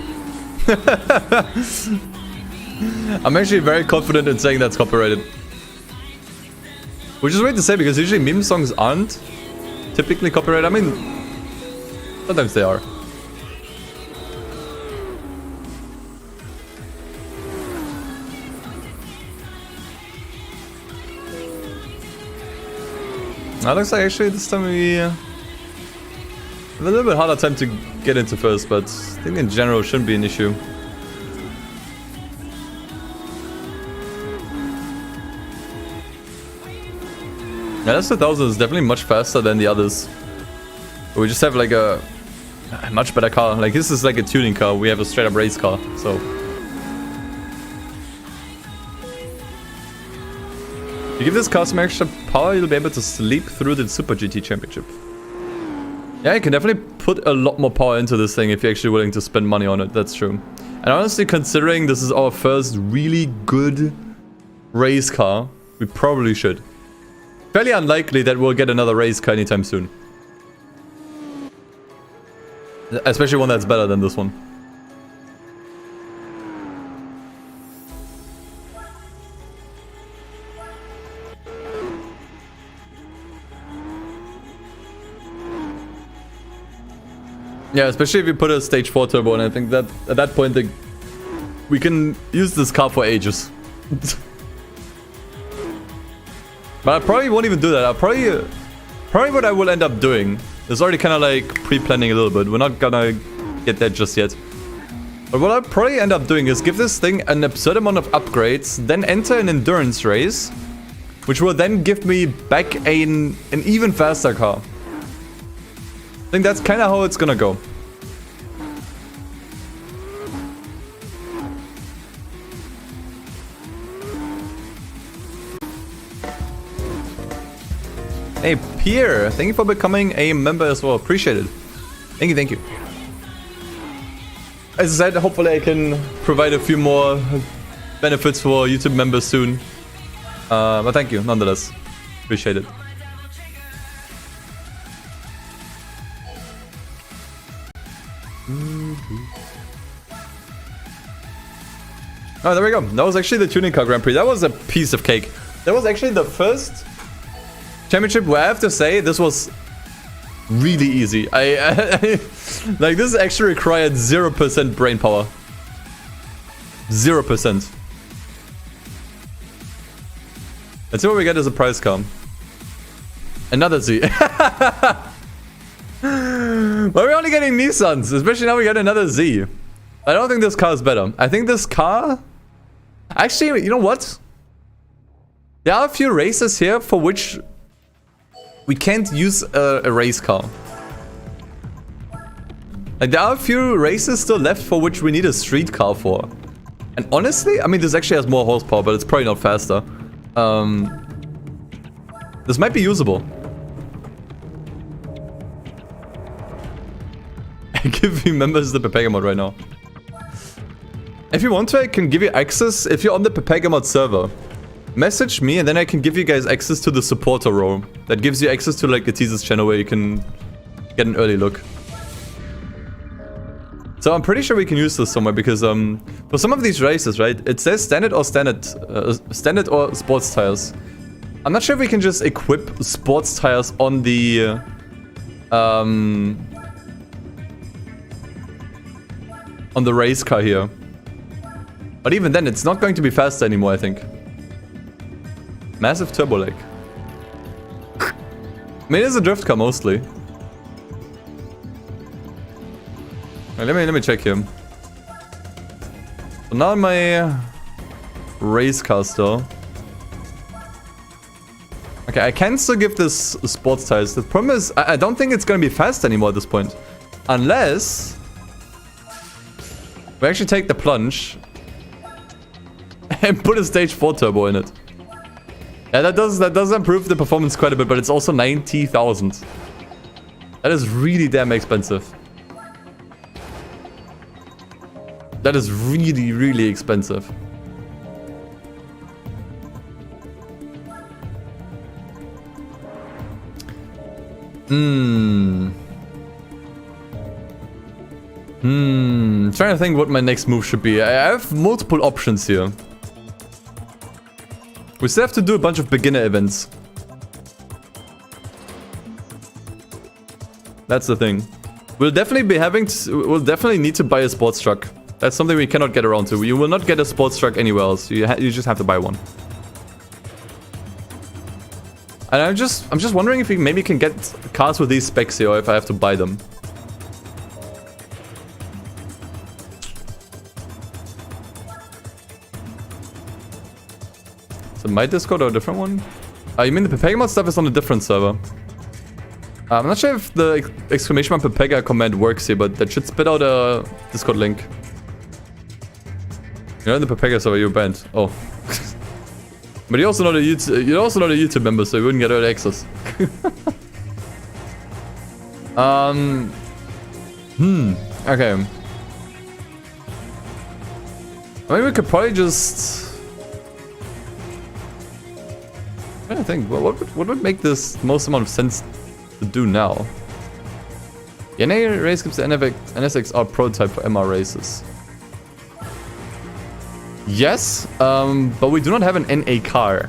I'm actually very confident in saying that's copyrighted. Which is weird to say because usually meme songs aren't typically copyrighted. I mean, sometimes they are. That looks like actually this time we have a little bit harder time to get into first, but I think in general it shouldn't be an issue. Yeah, this 2000 is definitely much faster than the others. We just have like a much better car. Like, this is like a tuning car. We have a straight up race car, so. If you give this car some extra power, you'll be able to sleep through the Super GT Championship. Yeah, you can definitely put a lot more power into this thing if you're actually willing to spend money on it. That's true. And honestly, considering this is our first really good race car, we probably should. Fairly unlikely that we'll get another race car anytime soon. Especially one that's better than this one. Yeah, especially if you put a stage 4 turbo, and I think that at that point we can use this car for ages. But I probably won't even do that. I'll probably what I will end up doing is already kind of like pre-planning a little bit. We're not gonna get that just yet. But what I'll probably end up doing is give this thing an absurd amount of upgrades, then enter an endurance race, which will then give me back an even faster car. I think that's kind of how it's gonna go. Hey, Pierre, thank you for becoming a member as well. Appreciate it. Thank you, thank you. As I said, hopefully I can provide a few more benefits for YouTube members soon. But thank you, nonetheless. Appreciate it. Oh, there we go. That was actually the Tuning Car Grand Prix. That was a piece of cake. That was actually the first championship where I have to say this was really easy. Like, this actually required 0% brain power. 0%. Let's see what we get as a prize car. Another Z. But we're only getting Nissans, especially now we get another Z. I don't think this car is better. I think this car... Actually, you know what? There are a few races here for which we can't use a race car. Like, there are a few races still left for which we need a street car for. And honestly, I mean, this actually has more horsepower, but it's probably not faster. This might be usable. I give you members the Pepega mod right now. If you want to, I can give you access if you're on the Pepega mod server. message me and then I can give you guys access to the supporter row. That gives you access to like the teasers channel where you can get an early look. So I'm pretty sure we can use this somewhere because for some of these races, right, it says standard or sports tires. I'm not sure if we can just equip sports tires on the on the race car here. But even then, it's not going to be faster anymore, I think. Massive turbo lag. I mean, it is a drift car mostly. Right, let me check here. So now in my race car still. Okay, I can still give this sports tires. The problem is, I don't think it's gonna be fast anymore at this point. Unless we actually take the plunge and put a stage 4 turbo in it. Yeah, that does improve the performance quite a bit, but it's also 90,000. That is really damn expensive. That is really, really expensive. Trying to think what my next move should be. I have multiple options here. We still have to do a bunch of beginner events. That's the thing. We'll definitely be having to, we'll definitely need to buy a sports truck. That's something we cannot get around to. You will not get a sports truck anywhere else. You just have to buy one. And I'm just wondering if we maybe can get cars with these specs here, or if I have to buy them. So my Discord or a different one? You mean the Pepega mod stuff is on a different server? I'm not sure if the exclamation mark Pepega command works here, but that should spit out a Discord link. You're in the Pepega server, you're banned. Oh. But you're also not a YouTube member, so you wouldn't get early access. Okay. I mean, we could probably just... I don't think. What would make this most amount of sense to do now? The NA race gives the NSXR prototype for MR races. Yes, but we do not have an NA car.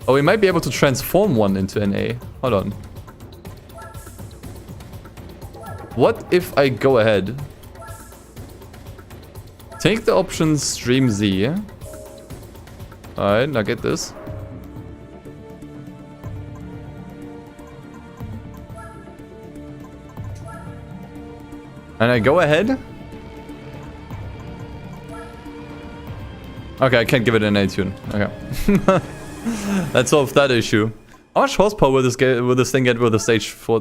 Oh, we might be able to transform one into NA. Hold on. What if I go ahead? Take the option Stream Z. Alright, now get this. And I go ahead. Okay, I can't give it an A tune. Okay. Let's solve that issue. How much horsepower will this thing get with the stage 4?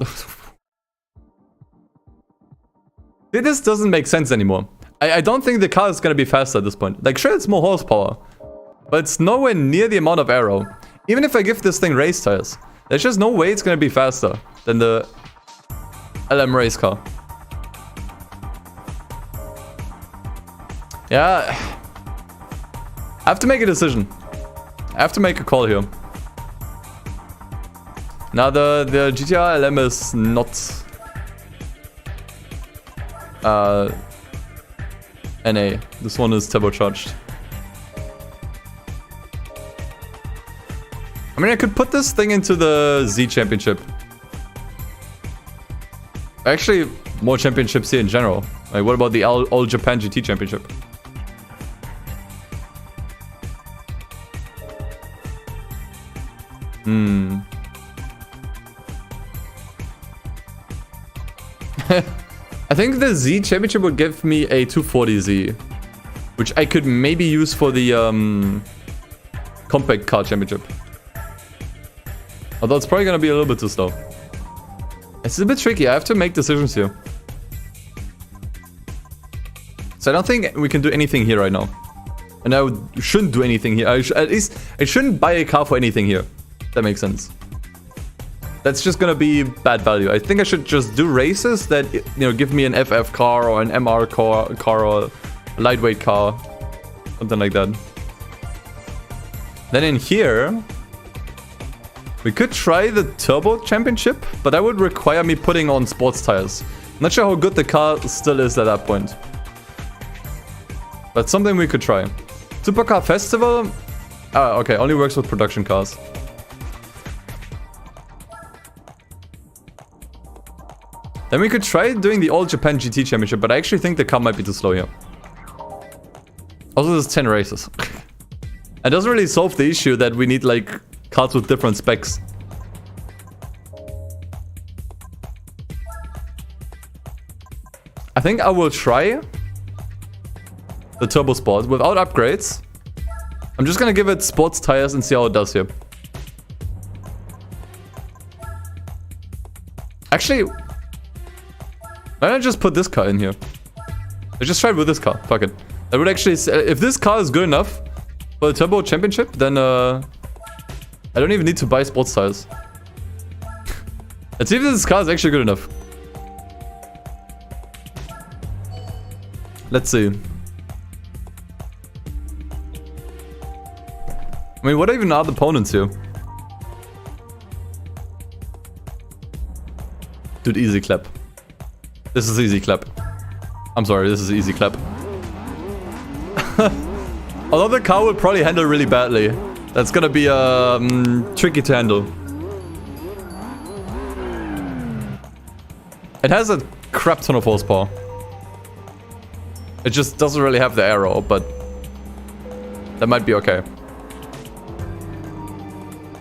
This doesn't make sense anymore. I don't think the car is gonna be faster at this point. Like, sure, it's more horsepower, but it's nowhere near the amount of aero. Even if I give this thing race tires, there's just no way it's gonna be faster than the LM race car. Yeah. I have to make a decision. I have to make a call here. Now the GTR LM is not NA. This one is turbocharged. I mean, I could put this thing into the Z Championship. Actually, more championships here in general. Like, what about the All Japan GT Championship? I think the Z Championship would give me a 240Z, which I could maybe use for the Compact Car Championship. Although it's probably gonna be a little bit too slow. It's a bit tricky. I have to make decisions here. So I don't think we can do anything here right now. And I shouldn't do anything here. At least I shouldn't buy a car for anything here. That makes sense. That's just gonna be bad value. I think I should just do races that, you know, give me an FF car or an MR car or a lightweight car. Something like that. Then in here, we could try the Turbo Championship, but that would require me putting on sports tires. Not sure how good the car still is at that point. But something we could try. Supercar Festival? Okay, only works with production cars. Then we could try doing the All Japan GT Championship, but I actually think the car might be too slow here. Also, there's 10 races. It doesn't really solve the issue that we need, like, cars with different specs. I think I will try the Turbo Sport without upgrades. I'm just gonna give it sports tires and see how it does here. Actually, why don't I just put this car in here? I just tried with this car. Fuck it. I would actually say, if this car is good enough for the Turbo Championship, then I don't even need to buy sports tires. Let's see if this car is actually good enough. Let's see. I mean, what even are the opponents here? Dude, easy clap. This is easy clap. I'm sorry, this is easy clap. Although the car will probably handle really badly. That's gonna be tricky to handle. It has a crap ton of horsepower. It just doesn't really have the aero, but that might be okay.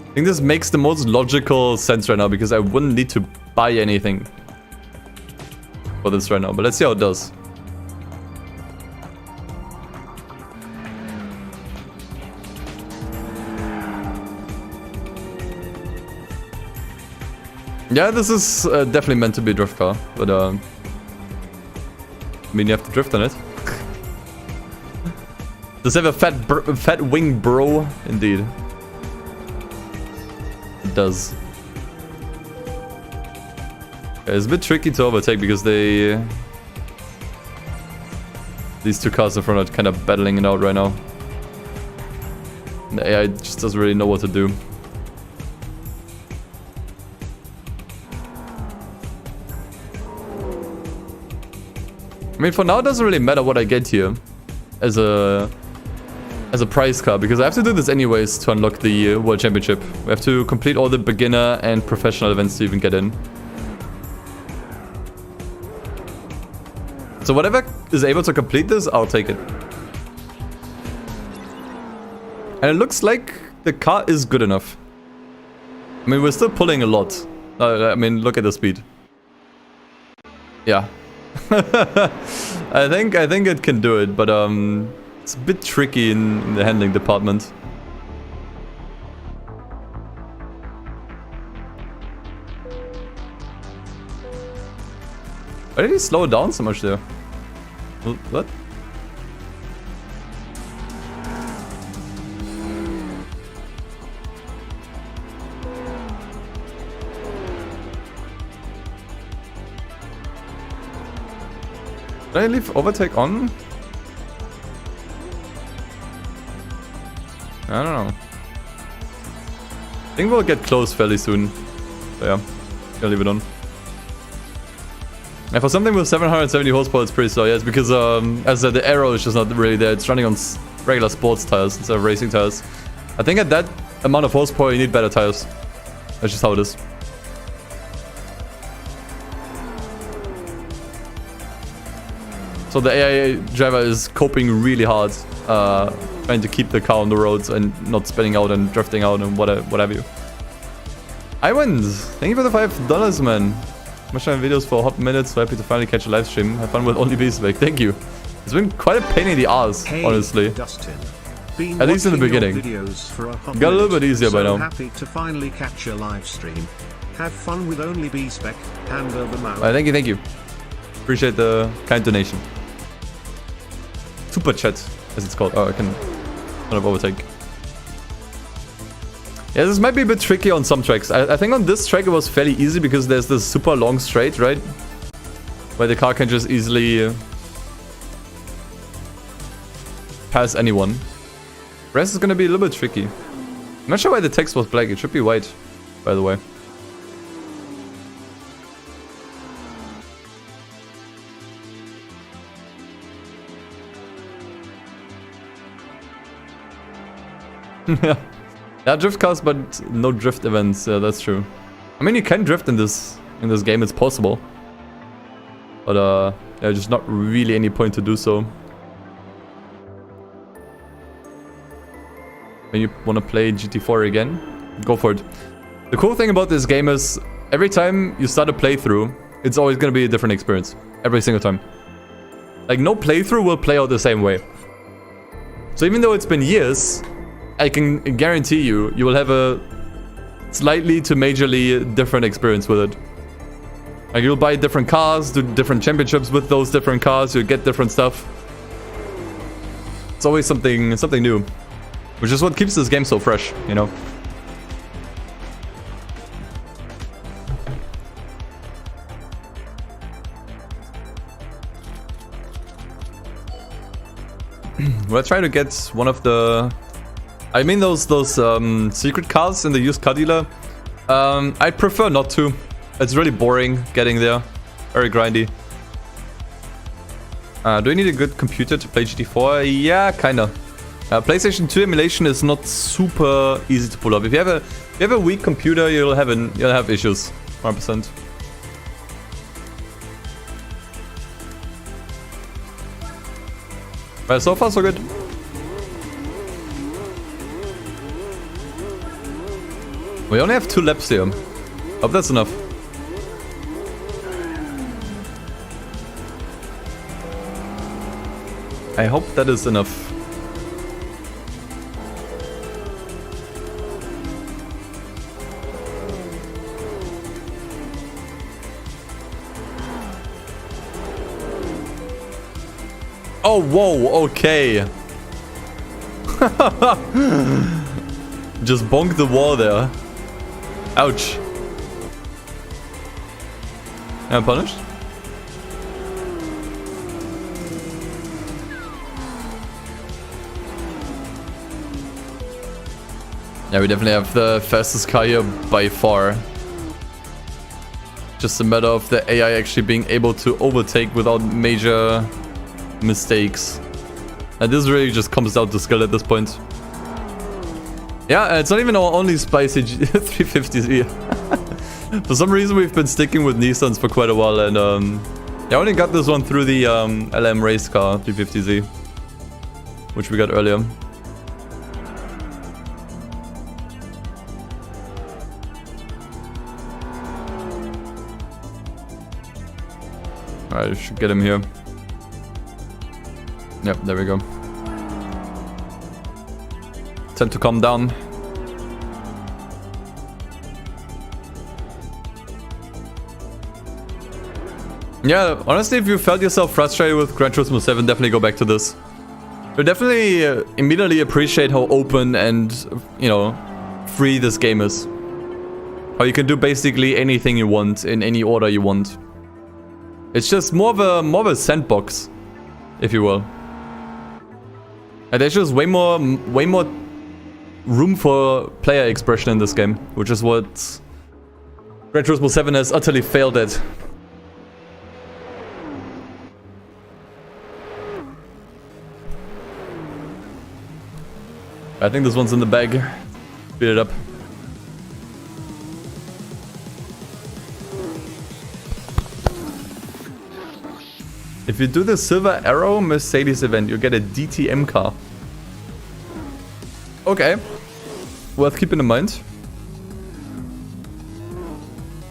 I think this makes the most logical sense right now because I wouldn't need to buy anything for this right now, but let's see how it does. Yeah, this is definitely meant to be a drift car, but I mean, you have to drift on it. Does it have a fat wing bro? Indeed. It does. Yeah, it's a bit tricky to overtake because these two cars in front are kind of battling it out right now. And the AI just doesn't really know what to do. I mean, for now, it doesn't really matter what I get here as a prize car, because I have to do this anyways to unlock the World Championship. We have to complete all the beginner and professional events to even get in. So whatever is able to complete this, I'll take it. And it looks like the car is good enough. I mean, we're still pulling a lot. I mean, look at the speed. Yeah. I think it can do it, but it's a bit tricky in the handling department. Why did he slow down so much there? What? Did I leave overtake on? I don't know. I think we'll get close fairly soon. So yeah, gonna leave it on. And for something with 770 horsepower, it's pretty slow. Yeah, it's because as I said, the aero is just not really there. It's running on regular sports tires instead of racing tires. I think at that amount of horsepower, you need better tires. That's just how it is. So the AI driver is coping really hard, trying to keep the car on the roads and not spinning out and drifting out and what have you. I win! Thank you for the $5, man. I'm showing videos for hot minutes, so happy to finally catch a live stream. Have fun with only B-Spec. Thank you. It's been quite a pain in the ass, honestly. Dustin. At least in the beginning. Got a little bit easier by now. Happy to finally catch a live stream. Have fun with only B-Spec. Hand over mouth. Thank you, thank you. Appreciate the kind donation. Super chat, as it's called. Oh, I can kind of overtake. Yeah, this might be a bit tricky on some tracks. I think on this track it was fairly easy because there's this super long straight, right? Where the car can just easily pass anyone. Rest is gonna be a little bit tricky. I'm not sure why the text was black. It should be white, by the way. Yeah, drift cars, but no drift events. Yeah, that's true. I mean, you can drift in this game. It's possible, but yeah, just not really any point to do so. When you want to play GT4 again, go for it. The cool thing about this game is every time you start a playthrough, it's always going to be a different experience. Every single time. Like, no playthrough will play out the same way. So even though it's been years, I can guarantee you will have a slightly to majorly different experience with it. Like, you'll buy different cars, do different championships with those different cars, you'll get different stuff. It's always something new. Which is what keeps this game so fresh, you know? Well, I try to get one of the... I mean those secret cars in the used car dealer. I'd prefer not to. It's really boring getting there. Very grindy. Do we need a good computer to play GT4? Yeah, kinda. PlayStation 2 emulation is not super easy to pull up. If you have a weak computer, you'll have issues. 100%. Well, so far so good. We only have 2 laps here. Hope that's enough. I hope that is enough. Oh, whoa, okay. Just bonked the wall there. Ouch. Am I punished? Yeah, we definitely have the fastest car here by far. Just a matter of the AI actually being able to overtake without major mistakes. And this really just comes down to skill at this point. Yeah, it's not even our only spicy 350Z. For some reason we've been sticking with Nissans for quite a while, and yeah, I only got this one through the LM race car 350Z, which we got earlier. Alright, I should get him here. Yep, there we go. Time to calm down. Yeah, honestly, if you felt yourself frustrated with Gran Turismo 7, definitely go back to this. You'll definitely immediately appreciate how open and, you know, free this game is. How you can do basically anything you want in any order you want. It's just more of a sandbox, if you will. And there's just way more room for player expression in this game, which is what Gran Turismo 7 has utterly failed at. I think this one's in the bag. Speed it up. If you do the Silver Arrow Mercedes event, you get a DTM car. Okay. Worth keeping in mind.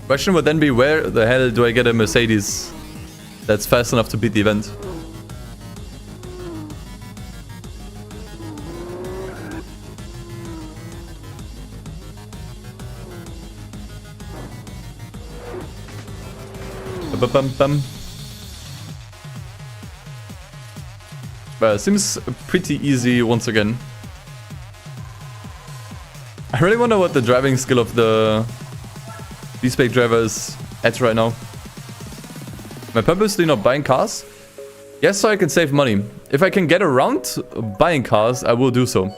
Question would then be, where the hell do I get a Mercedes that's fast enough to beat the event? Bum. Well, seems pretty easy once again. I really wonder what the driving skill of the B-Spec driver is at right now. Am I purposely not buying cars? Yes, so I can save money. If I can get around buying cars, I will do so.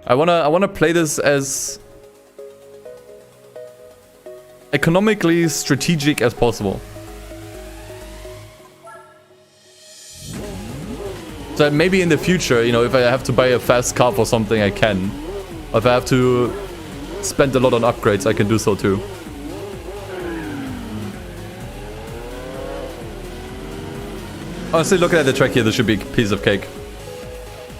I wanna play this as economically strategic as possible. So that maybe in the future, you know, if I have to buy a fast car for something, I can. Or if I have to spend a lot on upgrades, I can do so too. Honestly, looking at the track here, this should be a piece of cake.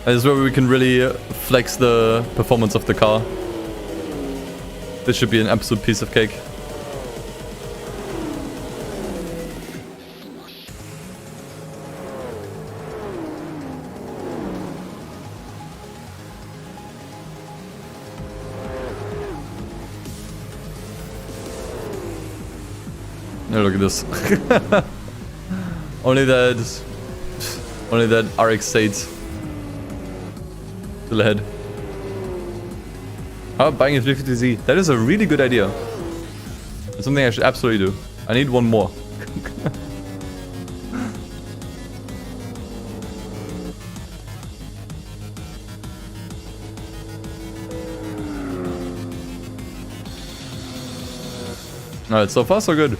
And this is where we can really flex the performance of the car. This should be an absolute piece of cake. Oh, look at this. Only that RX-8 still ahead. How about buying a 350Z? That is a really good idea. It's something I should absolutely do. I need one more. Alright, so far so good.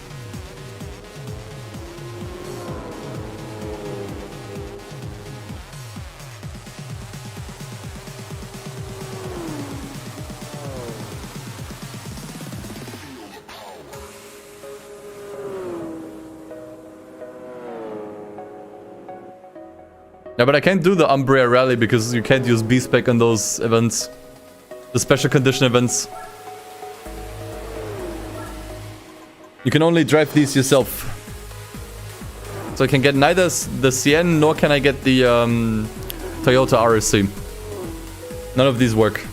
Yeah, but I can't do the Umbria Rally because you can't use B-Spec on those events. The special condition events. You can only drive these yourself. So I can get neither the CN nor can I get the Toyota RSC. None of these work.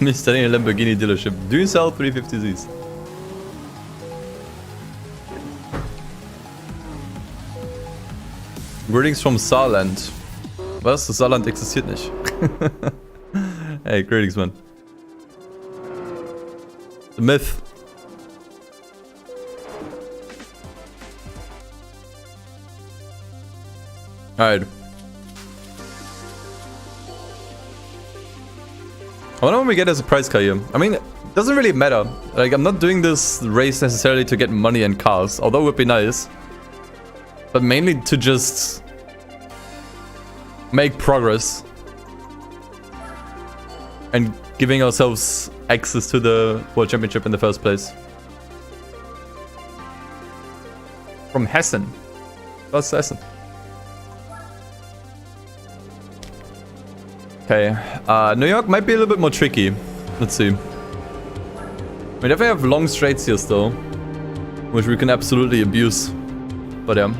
Me standing in a Lamborghini dealership. Do you sell 350Zs? Greetings from Saarland. Was? Das Saarland existiert nicht. Hey, greetings, man. The myth. Alright. I wonder what we get as a prize car here. I mean, it doesn't really matter. Like, I'm not doing this race necessarily to get money and cars, although it would be nice. But mainly to just make progress. And giving ourselves access to the World Championship in the first place. From Hessen. That's Hessen. Okay, New York might be a little bit more tricky. Let's see. We definitely have long straights here still, which we can absolutely abuse. But yeah.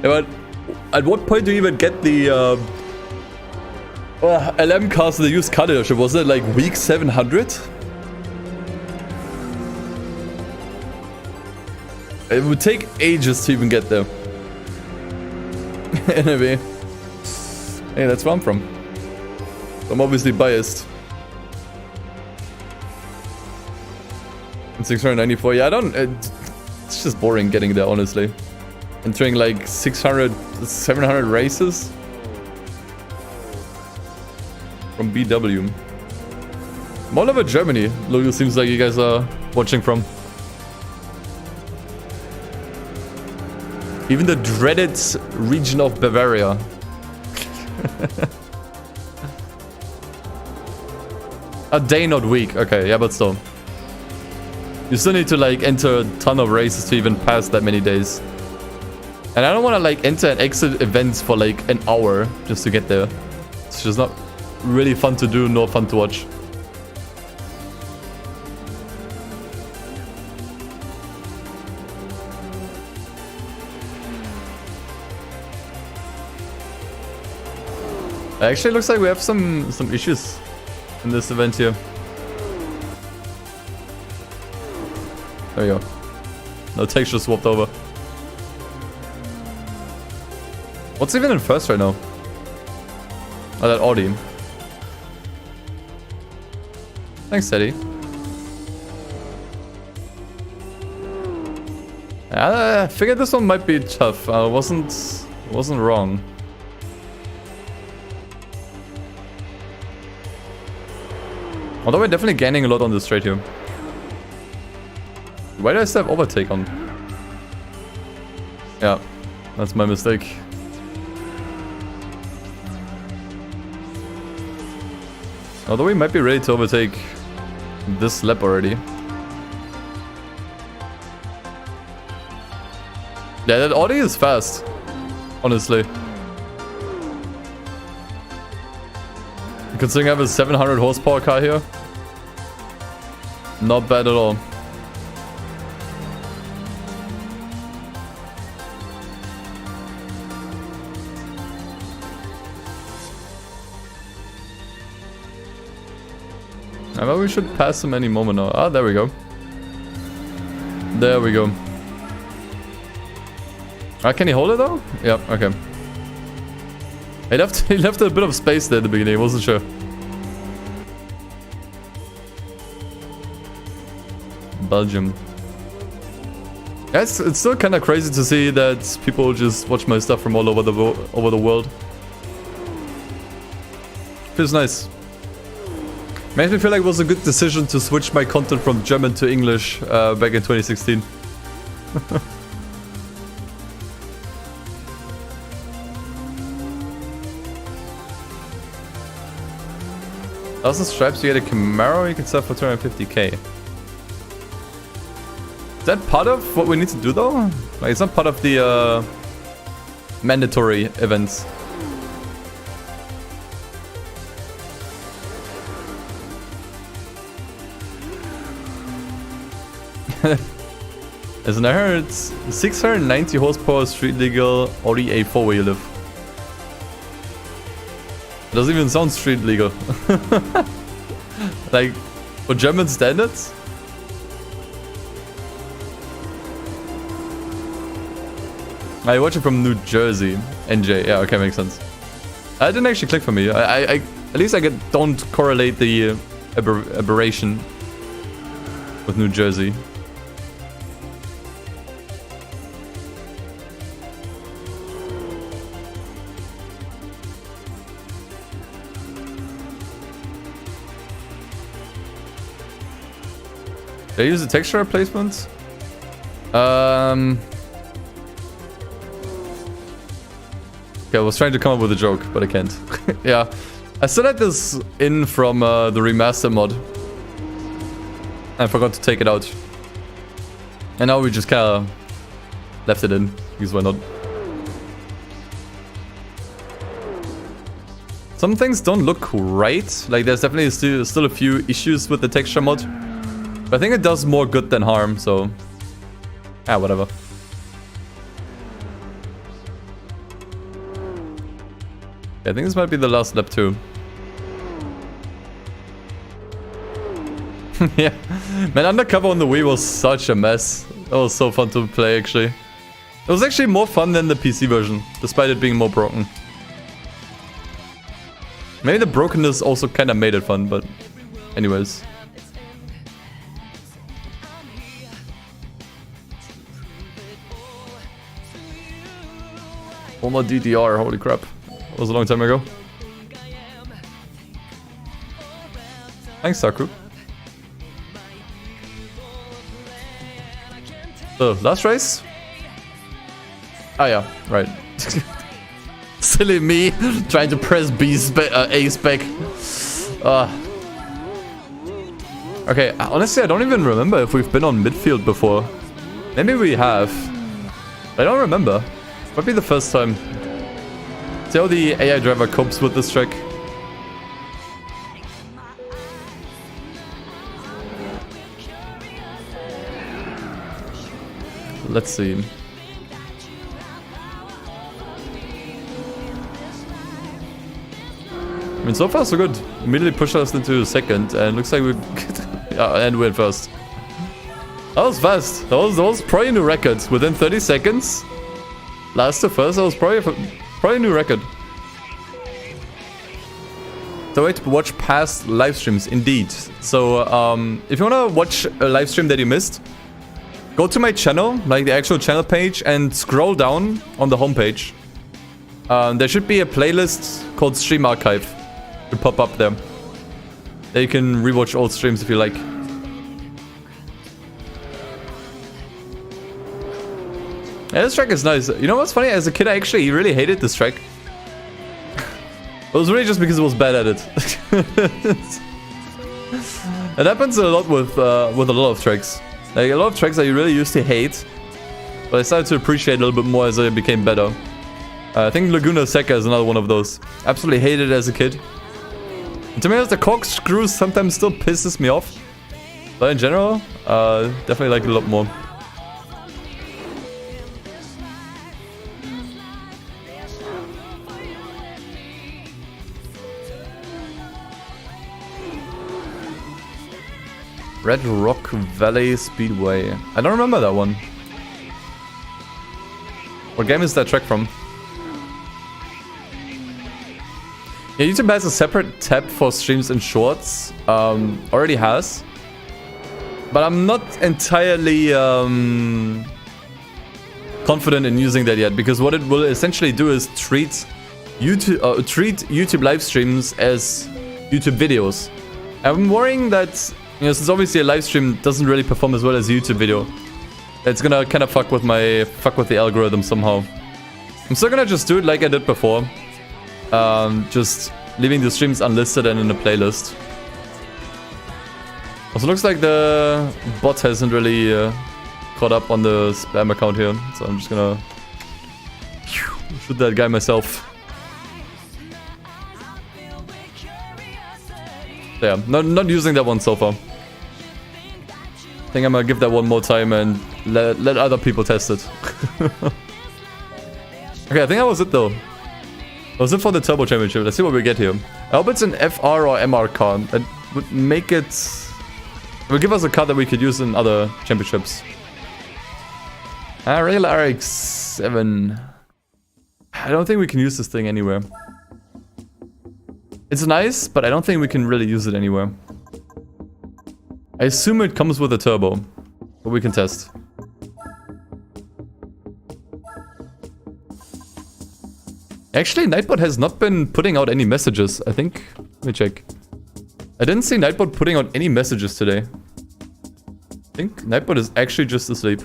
Yeah, but at what point do you even get the LM cars to the used car dealership? Was it like week 700? It would take ages to even get there. Anyway. Hey, that's where I'm from. I'm obviously biased. And 694, yeah, I don't... it's just boring getting there, honestly. Entering like 600, 700 races. From BW. I'm all over Germany. Look, it seems like you guys are watching from. Even the dreaded region of Bavaria. A day, not week. Okay, yeah, but still. You still need to like enter a ton of races to even pass that many days. And I don't want to like enter and exit events for like an hour just to get there. It's just not really fun to do, nor fun to watch. Actually, it looks like we have some issues in this event here. There we go. No texture swapped over. What's even in first right now? Oh, that Audi. Thanks, Teddy. I figured this one might be tough. I wasn't wrong. Although we're definitely gaining a lot on this straight here. Why do I still have overtake on? Yeah, that's my mistake. Although we might be ready to overtake this lap already. Yeah, that Audi is fast, honestly. Considering I have a 700 horsepower car here. Not bad at all. I bet we should pass him any moment now. Ah, there we go. There we go. Can he hold it though? Yep, okay. He left a bit of space there at the beginning, I wasn't sure. Belgium. Yeah, it's still kind of crazy to see that people just watch my stuff from all over the world. Feels nice. Makes me feel like it was a good decision to switch my content from German to English back in 2016. Thousand stripes, you get a Camaro, you can sell for 250k. Is that part of what we need to do though? Like, it's not part of the mandatory events. As I heard, it's 690 horsepower street legal Audi A4 where you live. It doesn't even sound street legal. Like, for German standards? I watch it from New Jersey. NJ, yeah, okay, makes sense. It didn't actually click for me. At least I don't correlate the aberration with New Jersey. Did I use the texture replacement? Okay, I was trying to come up with a joke, but I can't. Yeah, I still had this in from the remaster mod. I forgot to take it out. And now we just kind of left it in, because why not? Some things don't look right. Like, there's definitely still a few issues with the texture mod. But I think it does more good than harm, so... ah, whatever. I think this might be the last lap too. Yeah. Man, Undercover on the Wii was such a mess. That was so fun to play, actually. It was actually more fun than the PC version, despite it being more broken. Maybe the brokenness also kind of made it fun, but... anyways. Former DDR, holy crap. That was a long time ago. Thanks, Saku. So, last race? Ah, yeah, right. Silly me, trying to press A-Spec. Okay, honestly, I don't even remember if we've been on midfield before. Maybe we have. I don't remember. Might be the first time. See how the AI driver copes with this track. Let's see. I mean, so far so good. Immediately pushed us into second, and looks like we yeah, and we're in first. That was fast. That was probably a new record. Within 30 seconds. Last to first, that was probably a new record. The way to watch past live streams, indeed. So, if you want to watch a live stream that you missed, go to my channel, like the actual channel page, and scroll down on the homepage. There should be a playlist called Stream Archive to pop up there. There you can rewatch old streams if you like. Yeah, this track is nice. You know what's funny? As a kid, I actually really hated this track. It was really just because it was bad at it. It happens a lot with a lot of tracks. Like, a lot of tracks that you really used to hate, but I started to appreciate a little bit more as I became better. I think Laguna Seca is another one of those. Absolutely hated it as a kid. And to be honest, the corkscrew sometimes still pisses me off. But in general, definitely like it a lot more. Red Rock Valley Speedway. I don't remember that one. What game is that track from? Yeah, YouTube has a separate tab for streams and shorts. Already has. But I'm not entirely confident in using that yet, because what it will essentially do is treat YouTube live streams as YouTube videos. I'm worrying that, you know, since obviously a live stream doesn't really perform as well as a YouTube video, it's gonna kind of fuck with the algorithm somehow. I'm still gonna just do it like I did before. Just leaving the streams unlisted and in a playlist. Also looks like the bot hasn't really caught up on the spam account here, so I'm just gonna shoot that guy myself. Yeah, not using that one so far. I think I'm gonna give that one more time and let other people test it. Okay, I think that was it though. That was it for the Turbo Championship. Let's see what we get here. I hope it's an FR or MR car. That would make it... It would give us a car that we could use in other championships. Regular RX-7. I don't think we can use this thing anywhere. It's nice, but I don't think we can really use it anywhere. I assume it comes with a turbo, but we can test. Actually, Nightbot has not been putting out any messages, I think. Let me check. I didn't see Nightbot putting out any messages today. I think Nightbot is actually just asleep.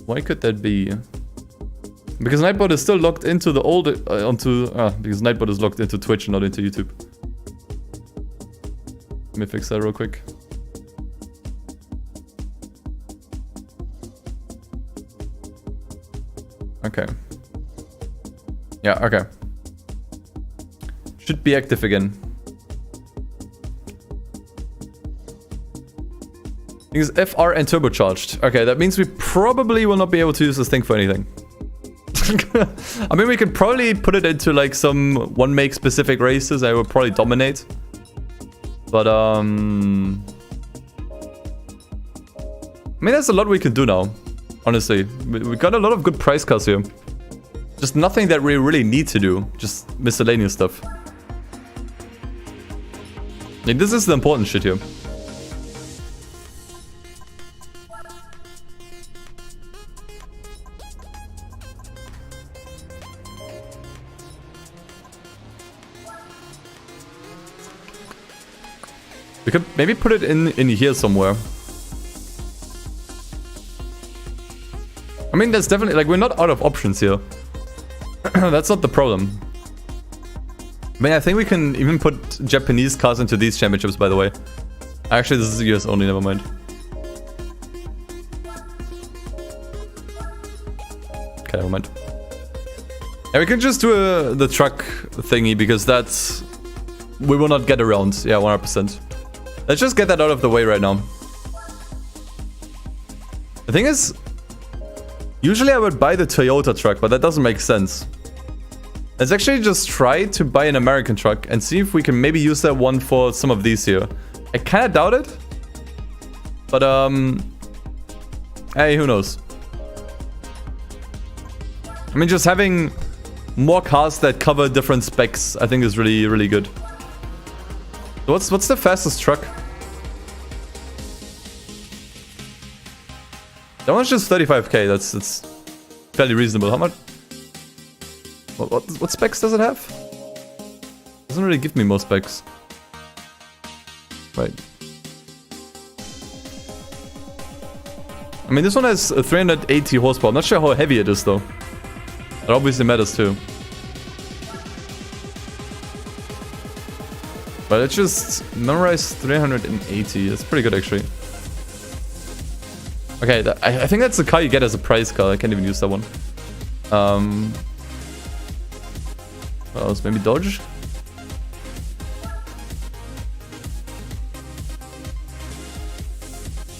Why could that be? Because Nightbot is still logged into the old... because Nightbot is logged into Twitch and not into YouTube. Let me fix that real quick. Okay. Yeah, okay. Should be active again. Thing is FR and turbocharged. Okay, that means we probably will not be able to use this thing for anything. I mean, we could probably put it into like some one-make specific races. I would probably dominate. But I mean, there's a lot we can do now. Honestly, we got a lot of good price cars here. Just nothing that we really need to do. Just miscellaneous stuff. I mean, this is the important shit here. We could maybe put it in here somewhere. I mean, there's definitely, like, we're not out of options here. That's not the problem. I mean, I think we can even put Japanese cars into these championships, by the way. Actually, this is US only, never mind. Okay, never mind. Yeah, we can just do the truck thingy, because that's... We will not get around. Yeah, 100%. Let's just get that out of the way right now. The thing is... Usually I would buy the Toyota truck, but that doesn't make sense. Let's actually just try to buy an American truck and see if we can maybe use that one for some of these here. I kind of doubt it. But, hey, who knows? I mean, just having more cars that cover different specs, I think is really, really good. What's the fastest truck? That one's just 35k. That's fairly reasonable. How much? What specs does it have? Doesn't really give me more specs. Right. I mean, this one has 380 horsepower. I'm not sure how heavy it is though. That obviously matters too. But let's just memorize 380. That's pretty good actually. Okay, I think that's the car you get as a prize car. I can't even use that one. What else? Maybe Dodge?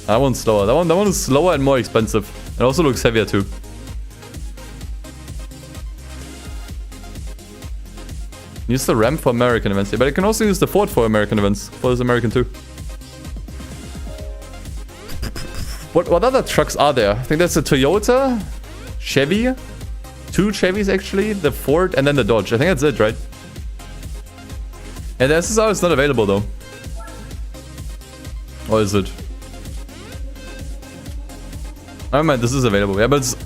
That one's slower. That one is slower and more expensive. It also looks heavier too. Use the Ram for American events. Yeah, but I can also use the Ford for American events. Ford is American too. What other trucks are there? I think that's a Toyota, Chevy, 2 Chevys actually, the Ford, and then the Dodge. I think that's it, right? And the SSR is not available though. Or is it? Oh man, this is available. Yeah, but it's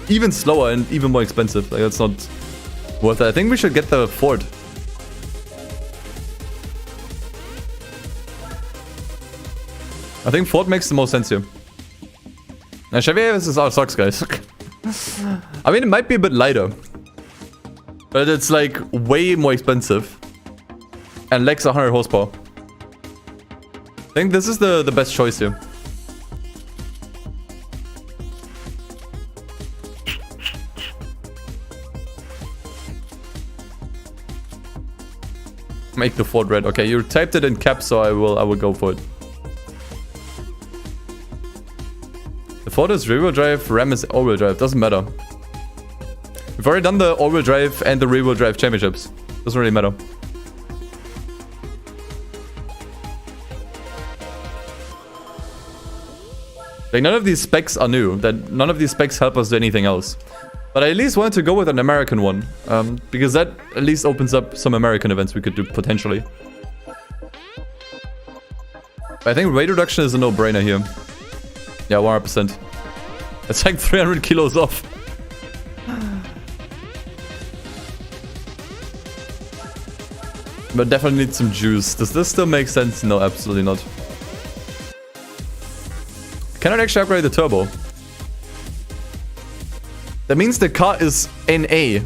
even slower and even more expensive. Like, that's not worth it. I think we should get the Ford. I think Ford makes the most sense here. Now, Chevy SSR sucks, guys. I mean, it might be a bit lighter. But it's like way more expensive. And lacks 100 horsepower. I think this is the best choice here. Make the Ford red. Okay, you typed it in caps, so I will go for it. The Ford is rear-wheel drive, Ram is all-wheel drive. Doesn't matter. We've already done the all-wheel drive and the rear-wheel drive championships. Doesn't really matter. Like, none of these specs are new. None of these specs help us do anything else. But I at least wanted to go with an American one. Because that at least opens up some American events we could do potentially. But I think weight reduction is a no-brainer here. Yeah, 100%. It's like 300 kilos off. But definitely need some juice. Does this still make sense? No, absolutely not. Cannot actually upgrade the turbo. That means the car is NA.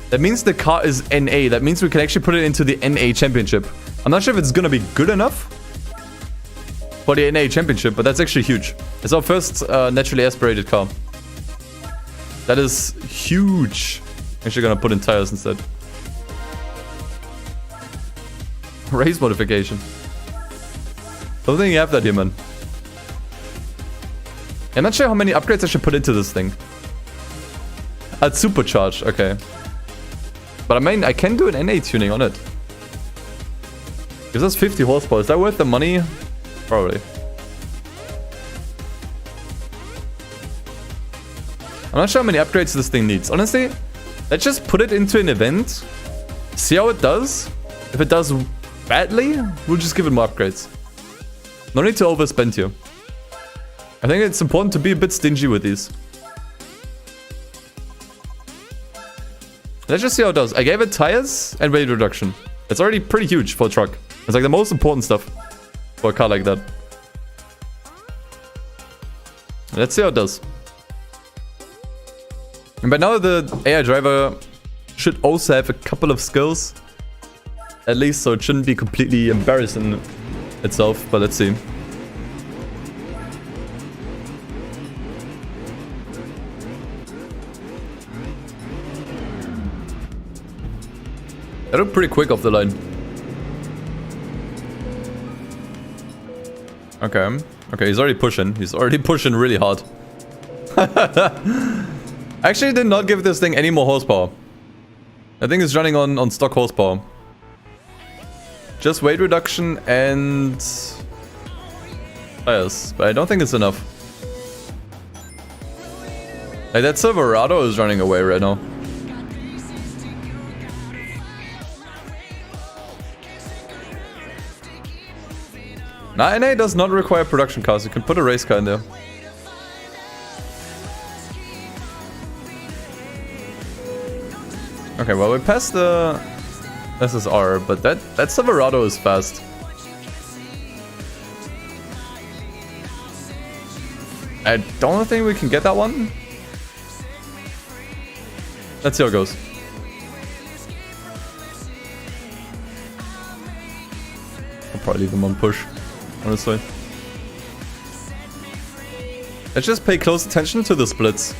That means the car is NA. That means we can actually put it into the NA championship. I'm not sure if it's gonna be good enough for the NA championship, but that's actually huge. It's our first naturally aspirated car. That is huge. Actually gonna put in tires instead. Race modification. Don't think you have that here, man. I'm not sure how many upgrades I should put into this thing. It's supercharged, okay. But I mean, I can do an NA tuning on it. Gives us 50 horsepower. Is that worth the money? Probably. I'm not sure how many upgrades this thing needs. Honestly, let's just put it into an event. See how it does. If it does badly, we'll just give it more upgrades. No need to overspend here. I think it's important to be a bit stingy with these. Let's just see how it does. I gave it tires and weight reduction. It's already pretty huge for a truck. It's like the most important stuff for a car like that. Let's see how it does. And by now the AI driver should also have a couple of skills. At least, so it shouldn't be completely embarrassing itself. But let's see. I look pretty quick off the line. Okay. Okay, he's already pushing. He's already pushing really hard. I actually did not give this thing any more horsepower. I think it's running on stock horsepower. Just weight reduction and tires, but I don't think it's enough. Like that Silverado is running away right now. Nah, NA does not require production cars. You can put a race car in there. Okay, well we passed the SSR, but that Silverado is fast. I don't think we can get that one. Let's see how it goes. I'll probably leave them on push, honestly. Let's just pay close attention to the splits.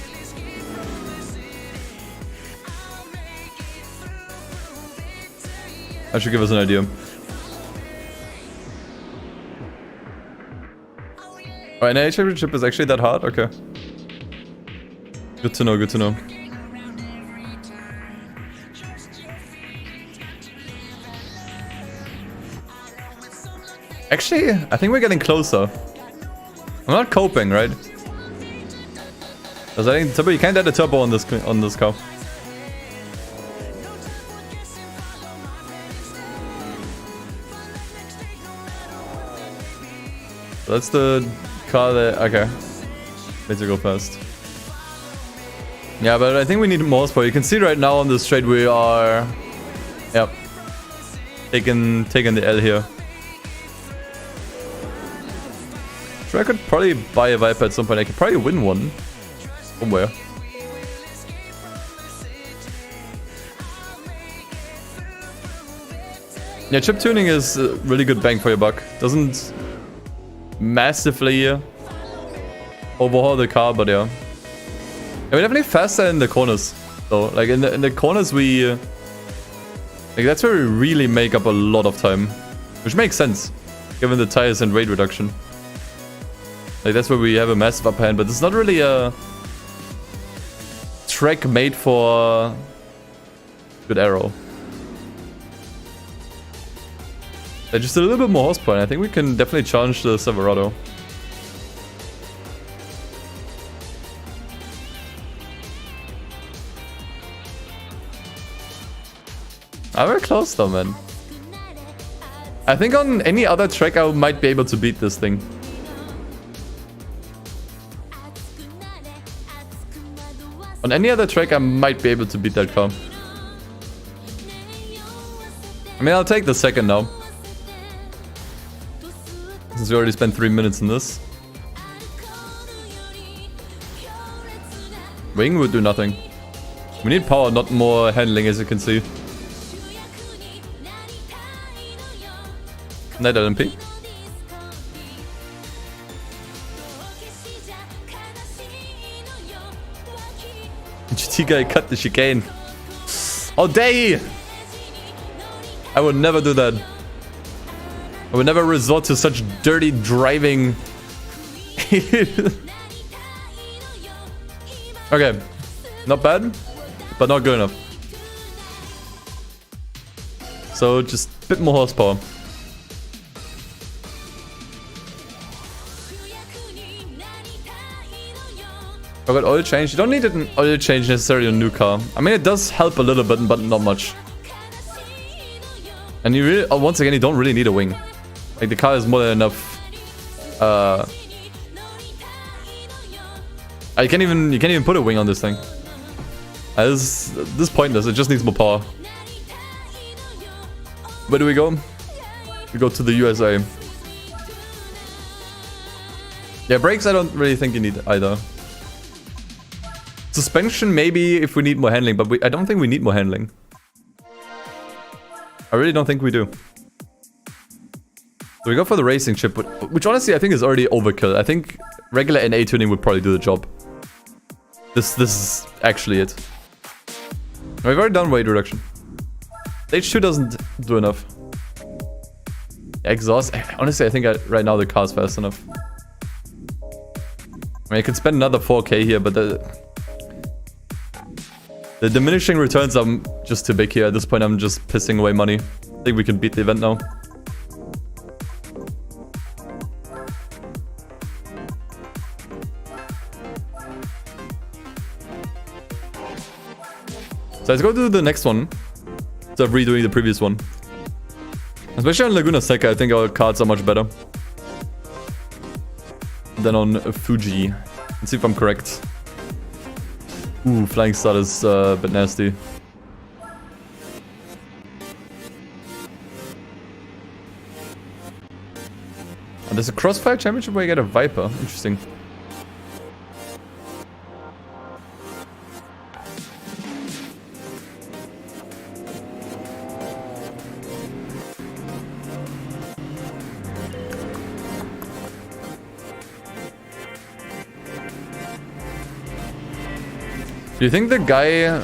That should give us an idea. Oh, NA championship is actually that hard? Okay. Good to know, good to know. Actually, I think we're getting closer. I'm not coping, right? Because I think turbo, you can't add a turbo on this car. That's the car that... Okay. Need to go fast. Yeah, but I think we need more horsepower. You can see right now on the straight we are... Yep. Taking the L here. Sure, I could probably buy a Viper at some point. I could probably win one. Somewhere. Yeah, chip tuning is really good bang for your buck. Doesn't massively overhaul the car, but yeah. We're definitely faster in the corners, though. Like in the corners, we like that's where we really make up a lot of time, which makes sense given the tires and weight reduction. Like that's where we have a massive upper hand, but it's not really a track made for good aero. Just a little bit more horsepower, and I think we can definitely challenge the Silverado. I'm very close though, man. I think on any other track I might be able to beat this thing. On any other track I might be able to beat that car. I mean, I'll take the second now. Since we already spent 3 minutes in this. Wing would do nothing. We need power, not more handling, as you can see. Net LMP. GT guy cut the chicane. Oh, day! I would never do that. I would never resort to such dirty driving. Okay. Not bad, but not good enough. So just a bit more horsepower. I got oil change. You don't need an oil change necessarily on a new car. I mean, it does help a little bit, but not much. And you really, once again, you don't really need a wing. Like the car is more than enough. You can't even put a wing on this thing. This is pointless. It just needs more power. Where do we go? We go to the USA. Yeah, brakes I don't really think you need either. Suspension maybe if we need more handling, but I don't think we need more handling. I really don't think we do. So we go for the racing chip, which honestly I think is already overkill. I think regular NA tuning would probably do the job. This is actually it. We've already done weight reduction. Stage 2 doesn't do enough. Exhaust, honestly I think right now the car's fast enough. I mean I could spend another 4k here, but The diminishing returns are just too big here. At this point, I'm just pissing away money. I think we can beat the event now. So let's go to the next one. Instead of redoing the previous one. Especially on Laguna Seca, I think our cards are much better than on Fuji. Let's see if I'm correct. Ooh, Flying Start is a bit nasty. And there's a Crossfire Championship where you get a Viper. Interesting. Do you think the guy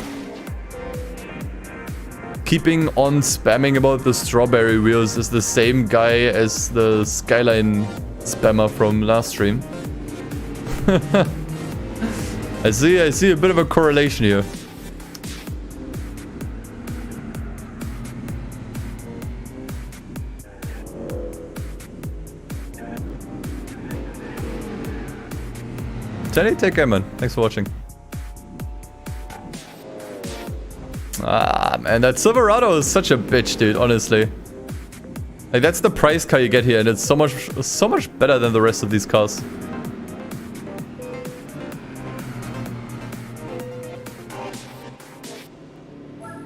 keeping on spamming about the strawberry wheels is the same guy as the Skyline spammer from last stream? I see a bit of a correlation here. Jenny, take care, man. Thanks for watching. Ah, man, that Silverado is such a bitch, dude, honestly. Like, that's the price car you get here, and it's so much better than the rest of these cars.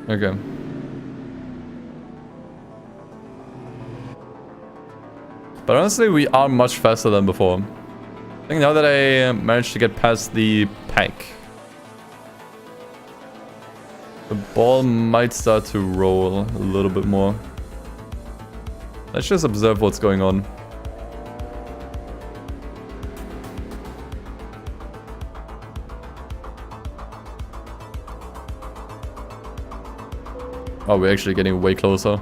Okay. But honestly, we are much faster than before. I think now that I managed to get past the pack, the ball might start to roll a little bit more. Let's just observe what's going on. Oh, we're actually getting way closer.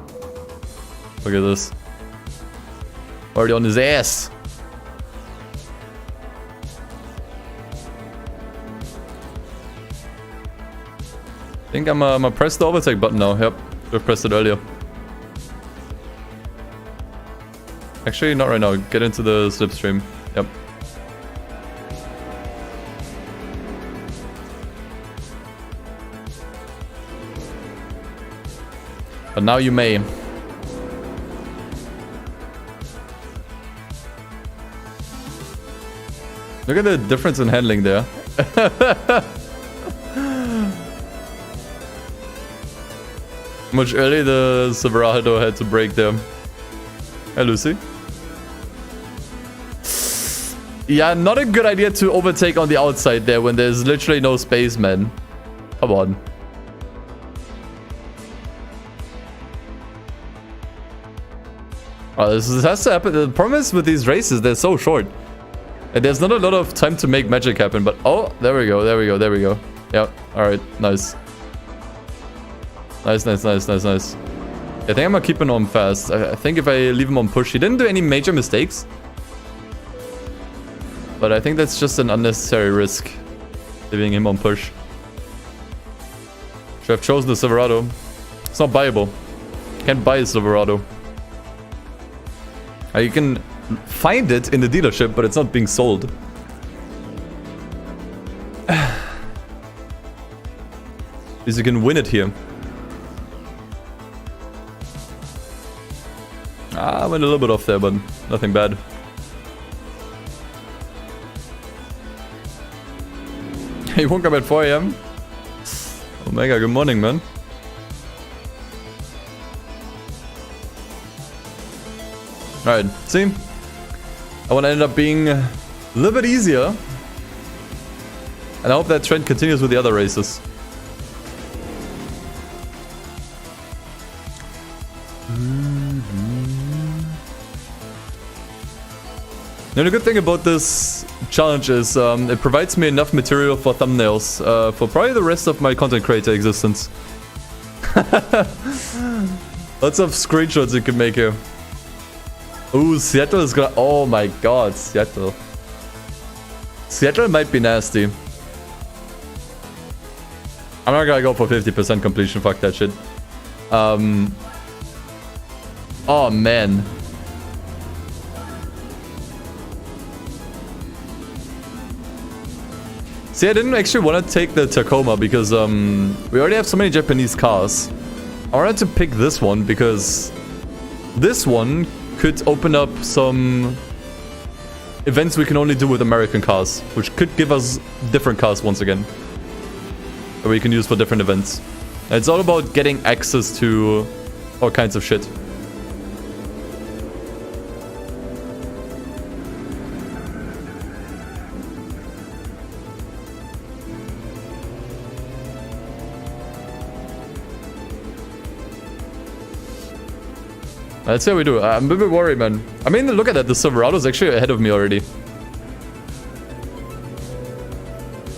Look at this. Already on his ass. I think I'm gonna press the overtake button now. Yep, should have pressed it earlier. Actually, not right now. Get into the slipstream. Yep. But now you may. Look at the difference in handling there. How much early the Silverado had to brake there. Hey, Lucy. Yeah, not a good idea to overtake on the outside there when there's literally no space, man. Come on. Oh, this has to happen. The problem is with these races, they're so short. And there's not a lot of time to make magic happen, but oh, there we go, there we go, there we go. Yeah, alright, nice. Nice, nice, nice, nice, nice. I think I'm gonna keep him on fast. I think if I leave him on push, he didn't do any major mistakes. But I think that's just an unnecessary risk, leaving him on push. Should have chosen the Silverado. It's not buyable. You can't buy a Silverado. You can find it in the dealership, but it's not being sold. Because you can win it here. Ah, I went a little bit off there, but nothing bad. You woke up at 4 AM? Omega, good morning, man. Alright, see? I want to end up being a little bit easier. And I hope that trend continues with the other races. Now, the good thing about this challenge is it provides me enough material for thumbnails for probably the rest of my content creator existence. Lots of screenshots you can make here. Ooh, Seattle is gonna... Oh my god, Seattle. Seattle might be nasty. I'm not gonna go for 50% completion. Fuck that shit. Oh, man. See, I didn't actually want to take the Tacoma because we already have so many Japanese cars. I wanted to pick this one because this one could open up some events we can only do with American cars, which could give us different cars once again that we can use for different events. And it's all about getting access to all kinds of shit. Let's see how we do. I'm a bit worried, man. I mean, look at that. The Silverado's actually ahead of me already.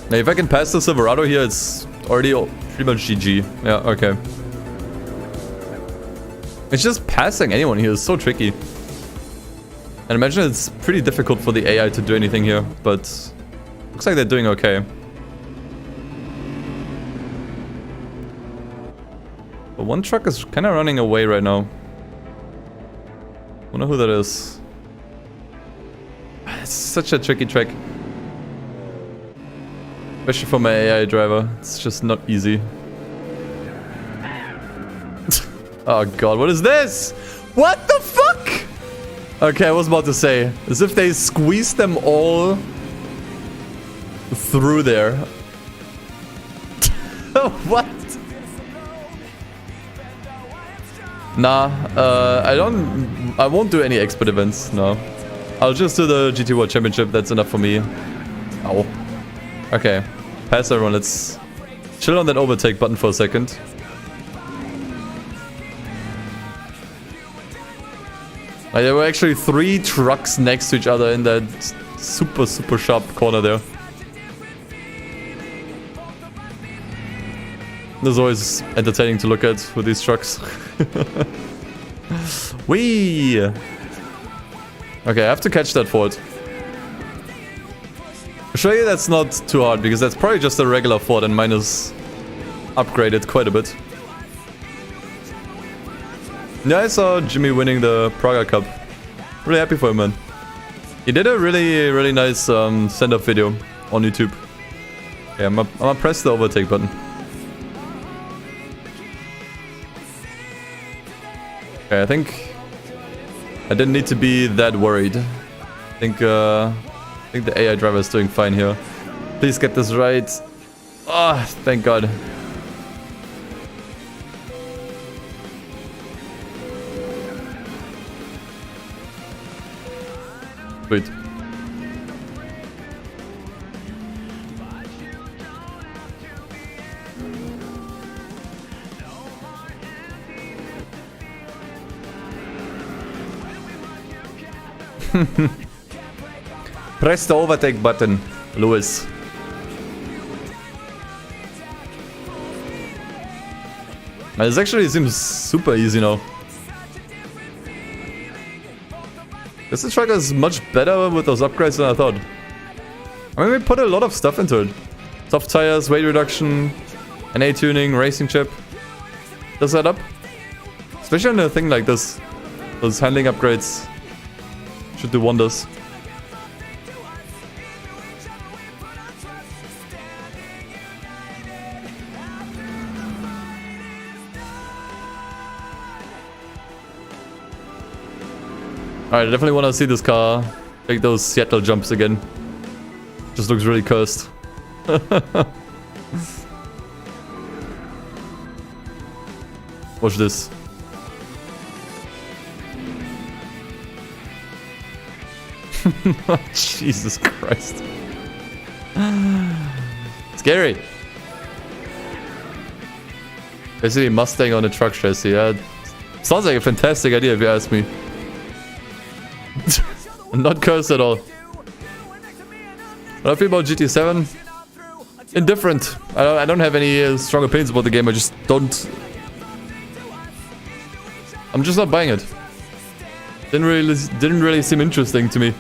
Now, if I can pass the Silverado here, it's already pretty much GG. Yeah, okay. It's just passing anyone here is so tricky. And imagine it's pretty difficult for the AI to do anything here, but looks like they're doing okay. But one truck is kind of running away right now. I wonder who that is. It's such a tricky track. Especially for my AI driver. It's just not easy. Oh god, what is this? What the fuck? Okay, I was about to say. As if they squeezed them all through there. What? Nah, I won't do any expert events, no. I'll just do the GT World Championship, that's enough for me. Ow. Okay, pass everyone, let's chill on that overtake button for a second. There were actually 3 trucks next to each other in that super, super sharp corner there. This is always entertaining to look at with these trucks. Whee! Okay, I have to catch that Ford. I'll show you that's not too hard, because that's probably just a regular Ford and mine is upgraded quite a bit. Yeah, I saw Jimmy winning the Praga Cup. Really happy for him, man. He did a really, really nice send-up video on YouTube. Okay, I'm gonna press the overtake button. Okay, I think I didn't need to be that worried. I think the AI driver is doing fine here. Please get this right. Ah, oh, thank God. Sweet. Press the overtake button, Lewis. This actually seems super easy now. This truck is much better with those upgrades than I thought. I mean, we put a lot of stuff into it. Soft tires, weight reduction, NA tuning, racing chip. Does that up? Especially on a thing like this. Those handling upgrades should do wonders. Alright, I definitely want to see this car take those Seattle jumps again. Just looks really cursed. Watch this. Jesus Christ. Scary. Basically Mustang on a truck chassis. Yeah, sounds like a fantastic idea if you ask me. I'm not cursed at all. What I feel about GT7? Indifferent. I don't have any strong opinions about the game. I just don't... I'm just not buying it. Didn't really seem interesting to me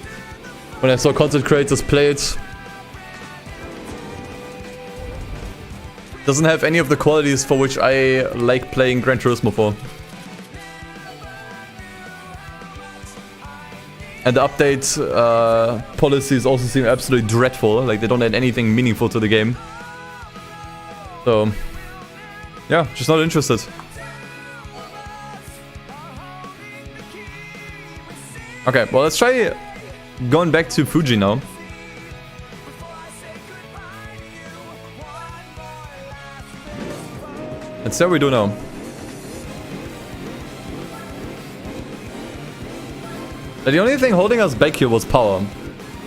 when I saw content creators play it. Doesn't have any of the qualities for which I like playing Gran Turismo for. And the update policies also seem absolutely dreadful. Like, they don't add anything meaningful to the game. So, yeah, just not interested. Okay, well, let's try going back to Fuji now. Let's see how we do now. The only thing holding us back here was power.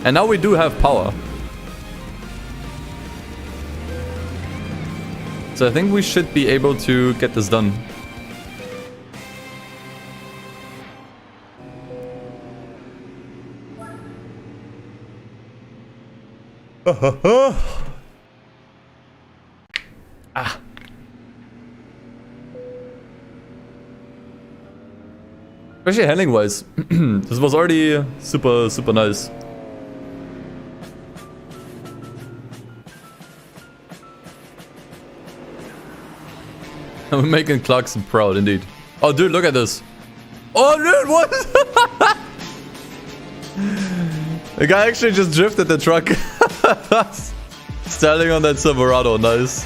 And now we do have power. So I think we should be able to get this done. Ah. Especially handling wise. This was already super nice. I'm making Clarkson proud indeed. Oh dude, look at this. Oh dude, what? The guy actually just drifted the truck. Standing on that Silverado, nice.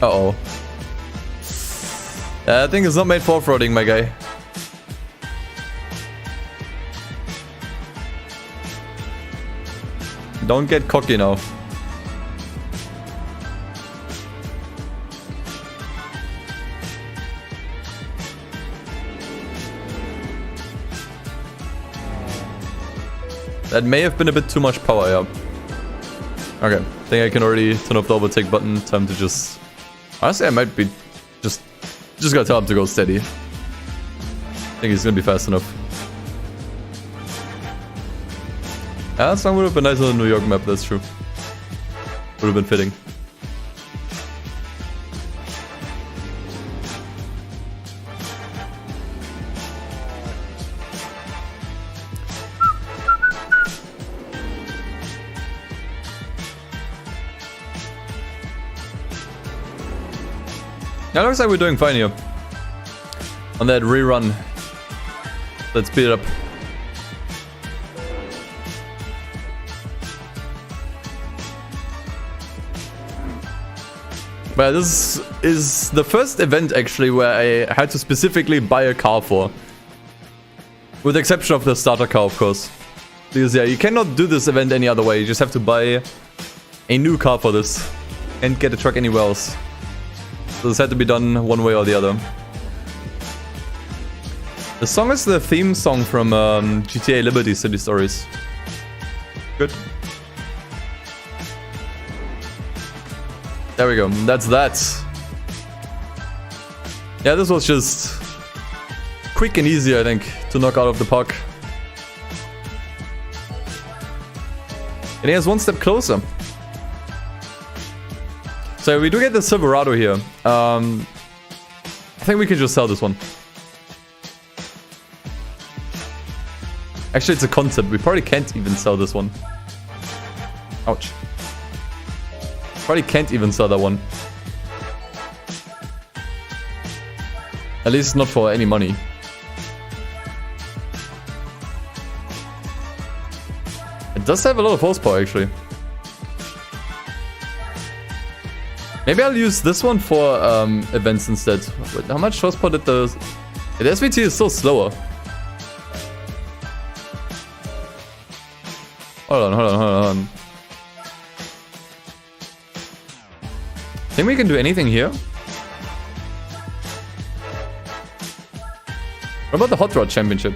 Uh-oh. That thing is not made for off-roading, my guy. Don't get cocky now. That may have been a bit too much power, yeah. Okay, I think I can already turn off the overtake button. Time to just... Honestly, I might be just gotta tell him to go steady. I think he's gonna be fast enough. Yeah, that song would have been nice on the New York map, that's true. Would have been fitting. Yeah, looks like we're doing fine here. On that rerun. Let's speed it up. Well, this is the first event actually where I had to specifically buy a car for. With the exception of the starter car, of course. Because yeah, you cannot do this event any other way. You just have to buy a new car for this. And get a truck anywhere else. So this had to be done one way or the other. The song is the theme song from GTA Liberty City Stories. Good. There we go. That's that. Yeah, this was just quick and easy, I think, to knock out of the park. And he has one step closer. So we do get the Silverado here. I think we can just sell this one. Actually, it's a concept. We probably can't even sell this one. Ouch. Probably can't even sell that one. At least not for any money. It does have a lot of horsepower, actually. Maybe I'll use this one for events instead. Wait, how much horsepower did the... The SVT is still slower. Hold on. Think we can do anything here? What about the Hot Rod Championship?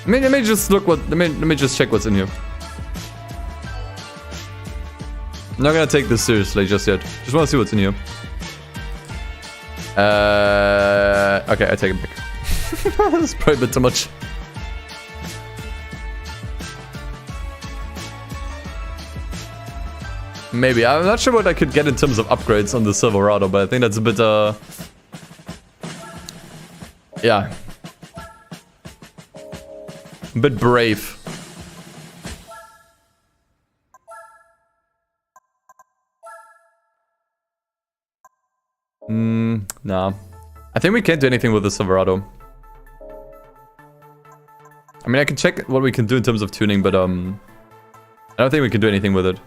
Let me just look what... Let me just check what's in here. I'm not gonna take this seriously just yet. Just wanna see what's in here. Okay, I take it back. That's probably a bit too much. Maybe. I'm not sure what I could get in terms of upgrades on the Silverado, but I think that's a bit, yeah. A bit brave. Nah. I think we can't do anything with the Silverado. I mean, I can check what we can do in terms of tuning, but I don't think we can do anything with it.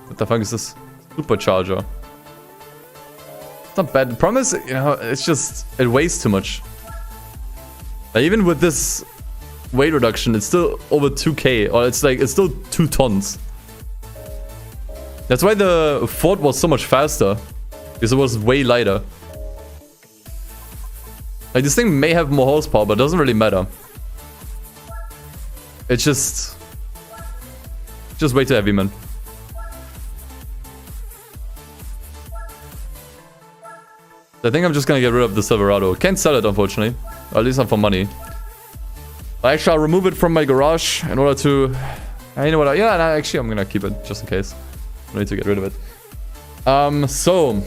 What the fuck is this? Supercharger. It's not bad. The problem is, you know, it's just, it weighs too much. Like, even with this weight reduction, it's still over 2k, or it's like, it's still 2 tons. That's why the Ford was so much faster, because it was way lighter. Like, this thing may have more horsepower, but it doesn't really matter. It's just way too heavy, man. I think I'm just gonna get rid of the Silverado. Can't sell it, unfortunately. Or at least not for money. Actually, I'll remove it from my garage in order to... You know what? Yeah, no, actually, I'm gonna keep it just in case. I need to get rid of it. So...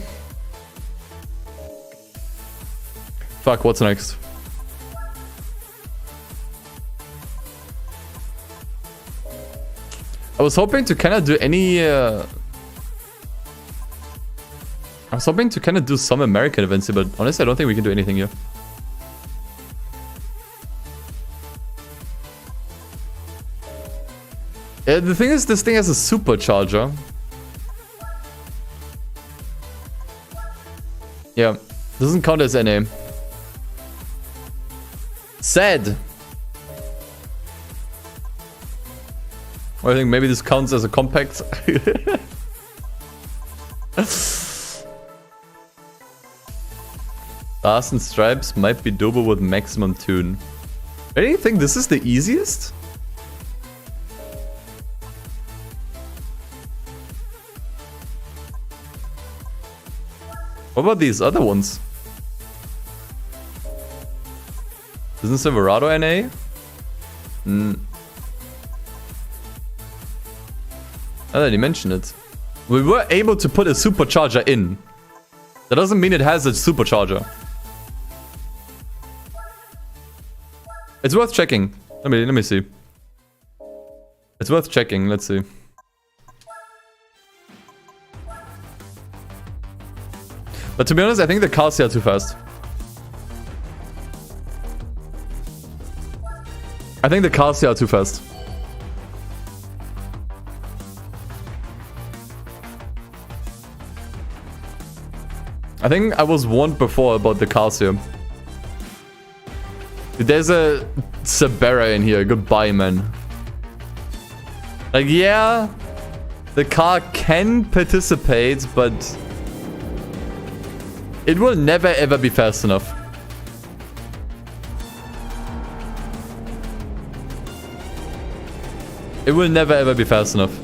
Fuck, what's next? I was hoping to kind of do any... I was hoping to kind of do some American events here, but honestly, I don't think we can do anything here. The thing is, this thing has a supercharger. Yeah, doesn't count as NA. Sad. Well, I think maybe this counts as a compact. Stars and Stripes might be doable with maximum tune. Really? You think this is the easiest? What about these other ones? Isn't Silverado NA? Now that you mention it. We were able to put a supercharger in. That doesn't mean it has a supercharger. It's worth checking. Let me see. It's worth checking. Let's see. But to be honest, I think the cars here are too fast. I think the cars here are too fast. I think I was warned before about the cars here. There's a Sabera in here. Goodbye, man. Like, yeah, the car can participate, but it will never ever be fast enough. It will never ever be fast enough.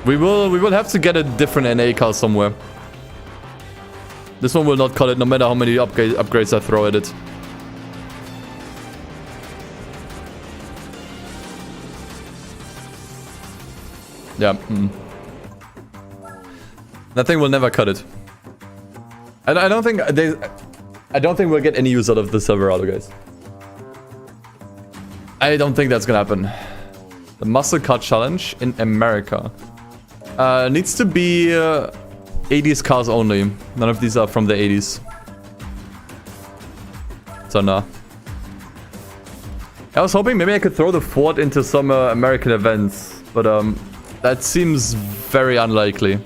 We will have to get a different NA car somewhere. This one will not cut it no matter how many upgrades I throw at it. Yeah. That thing will never cut it. I don't think we'll get any use out of the Silverado, guys. I don't think that's gonna happen. The muscle car challenge in America. Needs to be 80s cars only. None of these are from the 80s. So nah. I was hoping maybe I could throw the Ford into some American events, but that seems very unlikely.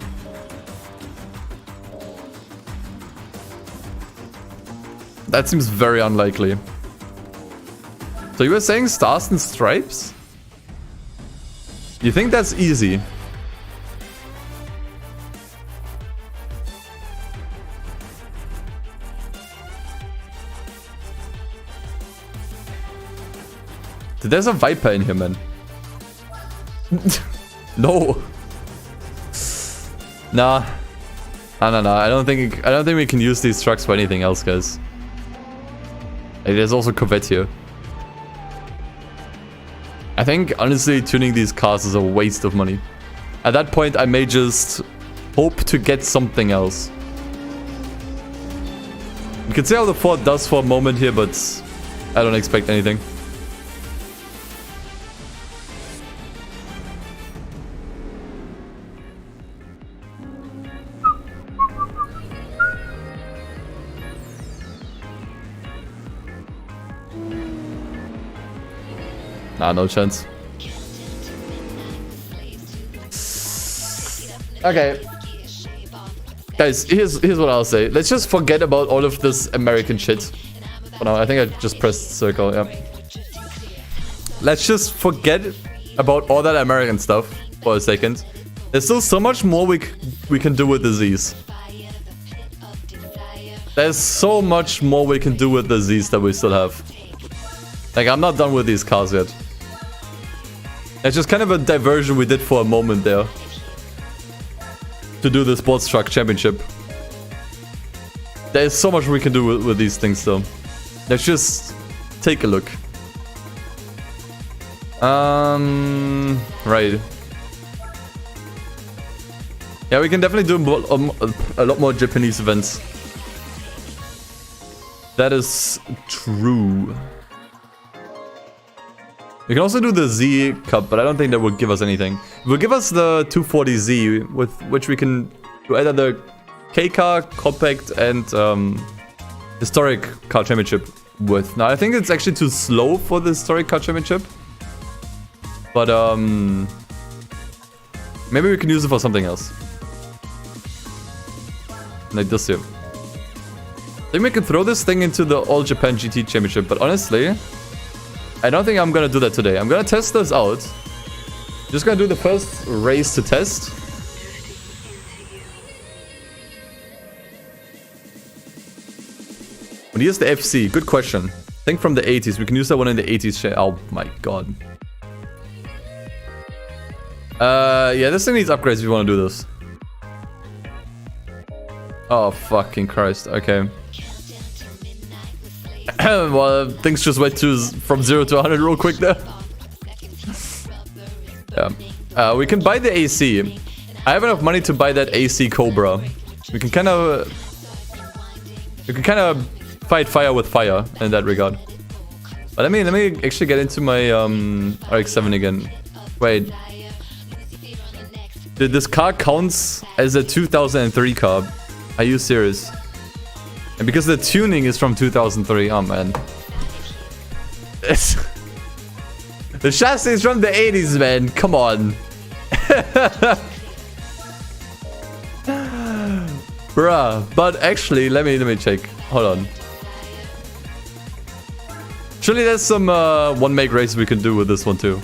That seems very unlikely. So you were saying Stars and Stripes? You think that's easy? There's a Viper in here, man. No. Nah. Nah. I don't think we can use these trucks for anything else, guys. Hey, there's also Corvette here. I think honestly tuning these cars is a waste of money. At that point, I may just hope to get something else. You can see how the Ford does for a moment here, but I don't expect anything. Nah, no chance. Okay. Guys, here's what I'll say. Let's just forget about all of this American shit. For now, I think I just pressed circle, yeah. Let's just forget about all that American stuff for a second. There's still so much more we can do with the Z's. There's so much more we can do with the Z's that we still have. Like, I'm not done with these cars yet. It's just kind of a diversion we did for a moment there. To do the sports truck championship. There's so much we can do with these things though. Let's just take a look. Right. Yeah, we can definitely do a lot more Japanese events. That is true. We can also do the Z Cup, but I don't think that will give us anything. It will give us the 240Z, with which we can do either the K car, compact, and historic car championship with. Now, I think it's actually too slow for the historic car championship. But maybe we can use it for something else. Like this here. I think we can throw this thing into the All Japan GT Championship, but honestly, I don't think I'm gonna do that today. I'm gonna test this out. Just gonna do the first race to test. When here's the FC, good question. I think from the 80s, we can use that one in the 80s. Oh my god. Yeah, this thing needs upgrades if you want to do this. Oh fucking Christ, okay. Well, things just went from 0 to 100 real quick there. Yeah. We can buy the AC. I have enough money to buy that AC Cobra. We can kind of fight fire with fire in that regard. But let me actually get into my RX-7 again. Wait. Dude, this car counts as a 2003 car. Are you serious? And because the tuning is from 2003, oh man. The chassis is from the 80s, man. Come on. Bruh. But actually, let me check. Hold on. Surely there's some one make race we can do with this one too.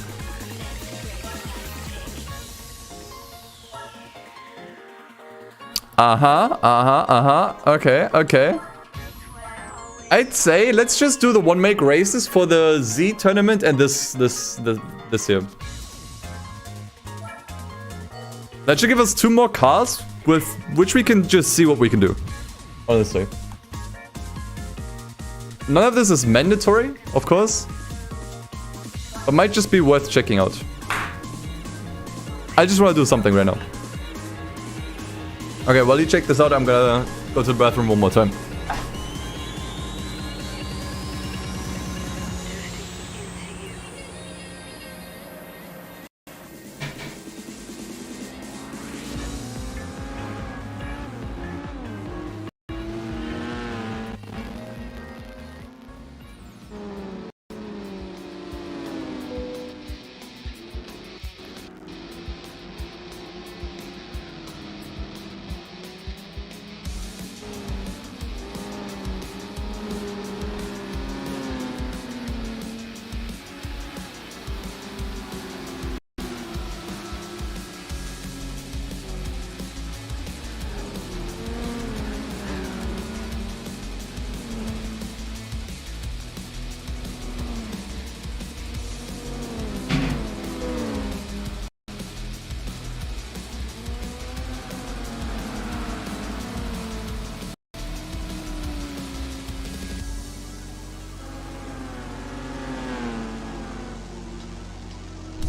Okay. I'd say let's just do the one make races for the Z tournament and this here. That should give us 2 more cars with which we can just see what we can do. Honestly. None of this is mandatory, of course. But might just be worth checking out. I just want to do something right now. Okay, while you check this out, I'm gonna go to the bathroom one more time.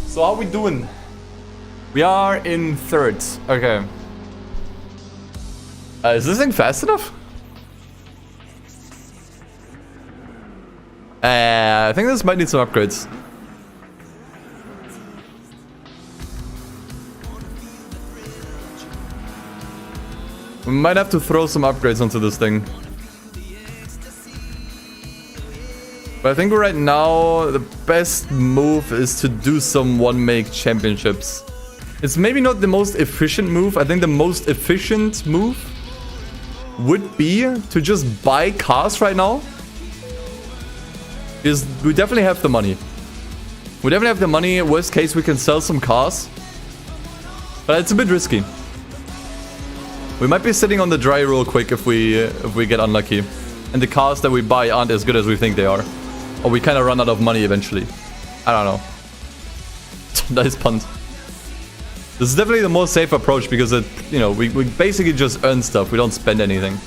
So how are we doing? We are in 3rd. Okay. Is this thing fast enough? I think this might need some upgrades. We might have to throw some upgrades onto this thing. But I think right now the best move is to do some one-make championships. It's maybe not the most efficient move. I think the most efficient move would be to just buy cars right now. Because we definitely have the money. We definitely have the money. Worst case, we can sell some cars. But it's a bit risky. We might be sitting on the dry real quick if we get unlucky. And the cars that we buy aren't as good as we think they are. Or we kind of run out of money eventually. I don't know. Nice punt. This is definitely the more safe approach because it, you know, we basically just earn stuff. We don't spend anything.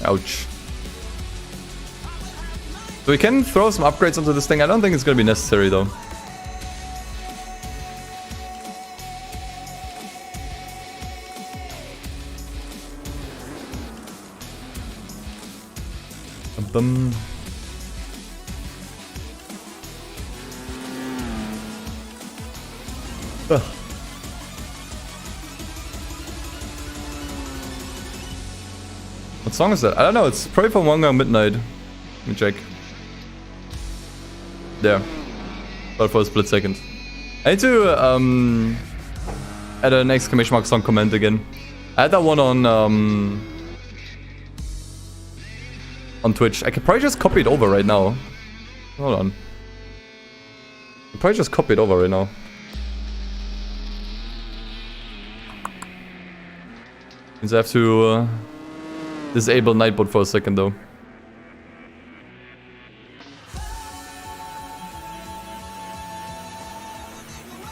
Ouch. So we can throw some upgrades onto this thing. I don't think it's going to be necessary though. Bum. Ugh. What song is that? I don't know. It's probably from One Gun Midnight. Let me check. There. But for a split second. I need to add an exclamation mark song comment again. I had that one on Twitch. I could probably just copy it over right now. Hold on. I could probably just copy it over right now. Means I have to disable Nightbot for a second though.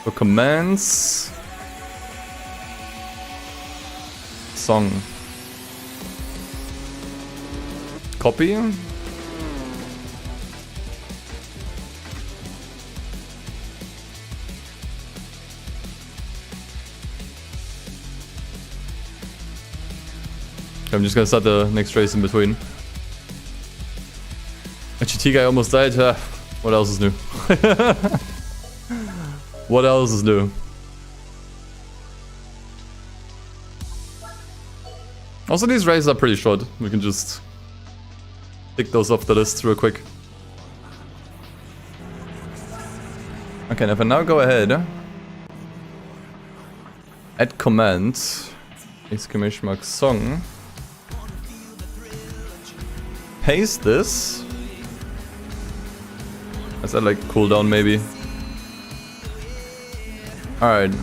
So commands. Song. Copy. I'm just gonna start the next race in between. A GT guy almost died. What else is new? What else is new? Also, these races are pretty short. We can just tick those off the list real quick. Okay, if I now go ahead, add command, exclamation mark song, paste this. Is that like cooldown maybe? Alright,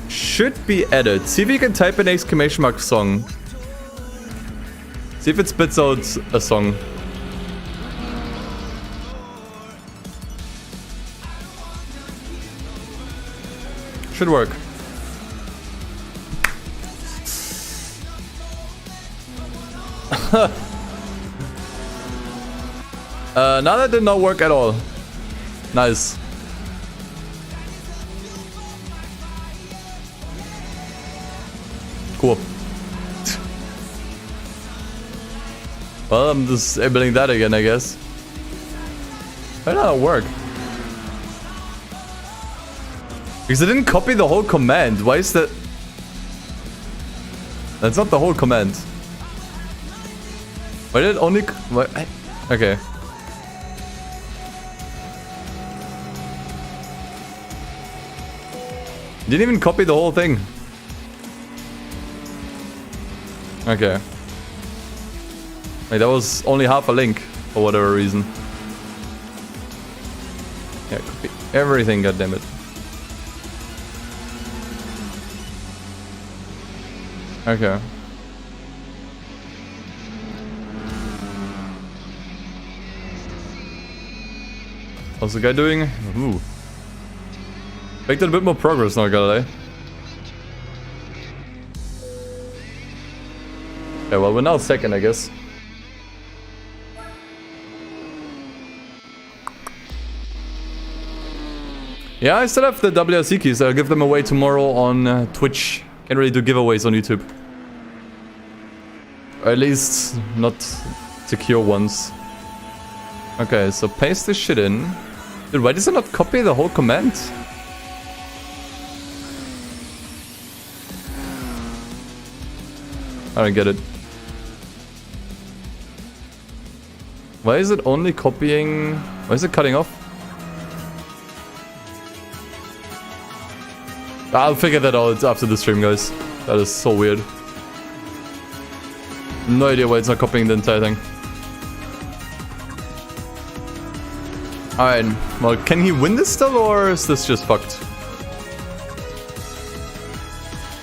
should be added. See if you can type in exclamation mark song. See if it spits out a song. Should work. Now that did not work at all. Nice. Cool. Well, I'm disabling that again, I guess. Why did that work? Because I didn't copy the whole command. Why is that? That's not the whole command. Why did it only... Why? Okay. Didn't even copy the whole thing. Okay. Wait, that was only half a link for whatever reason. Yeah, copy everything, goddammit. Okay. How's the guy doing? Ooh. Expected a bit more progress, not gonna lie. Okay, well, we're now second, I guess. Yeah, I still have the WRC keys. I'll give them away tomorrow on Twitch Can't really do giveaways on YouTube. Or at least not secure ones. Okay, so paste this shit in. Dude, why does it not copy the whole command? I don't get it. Why is it only copying... Why is it cutting off? I'll figure that out after the stream, guys. That is so weird. No idea why it's not copying the entire thing. Alright, well, can he win this still, or is this just fucked?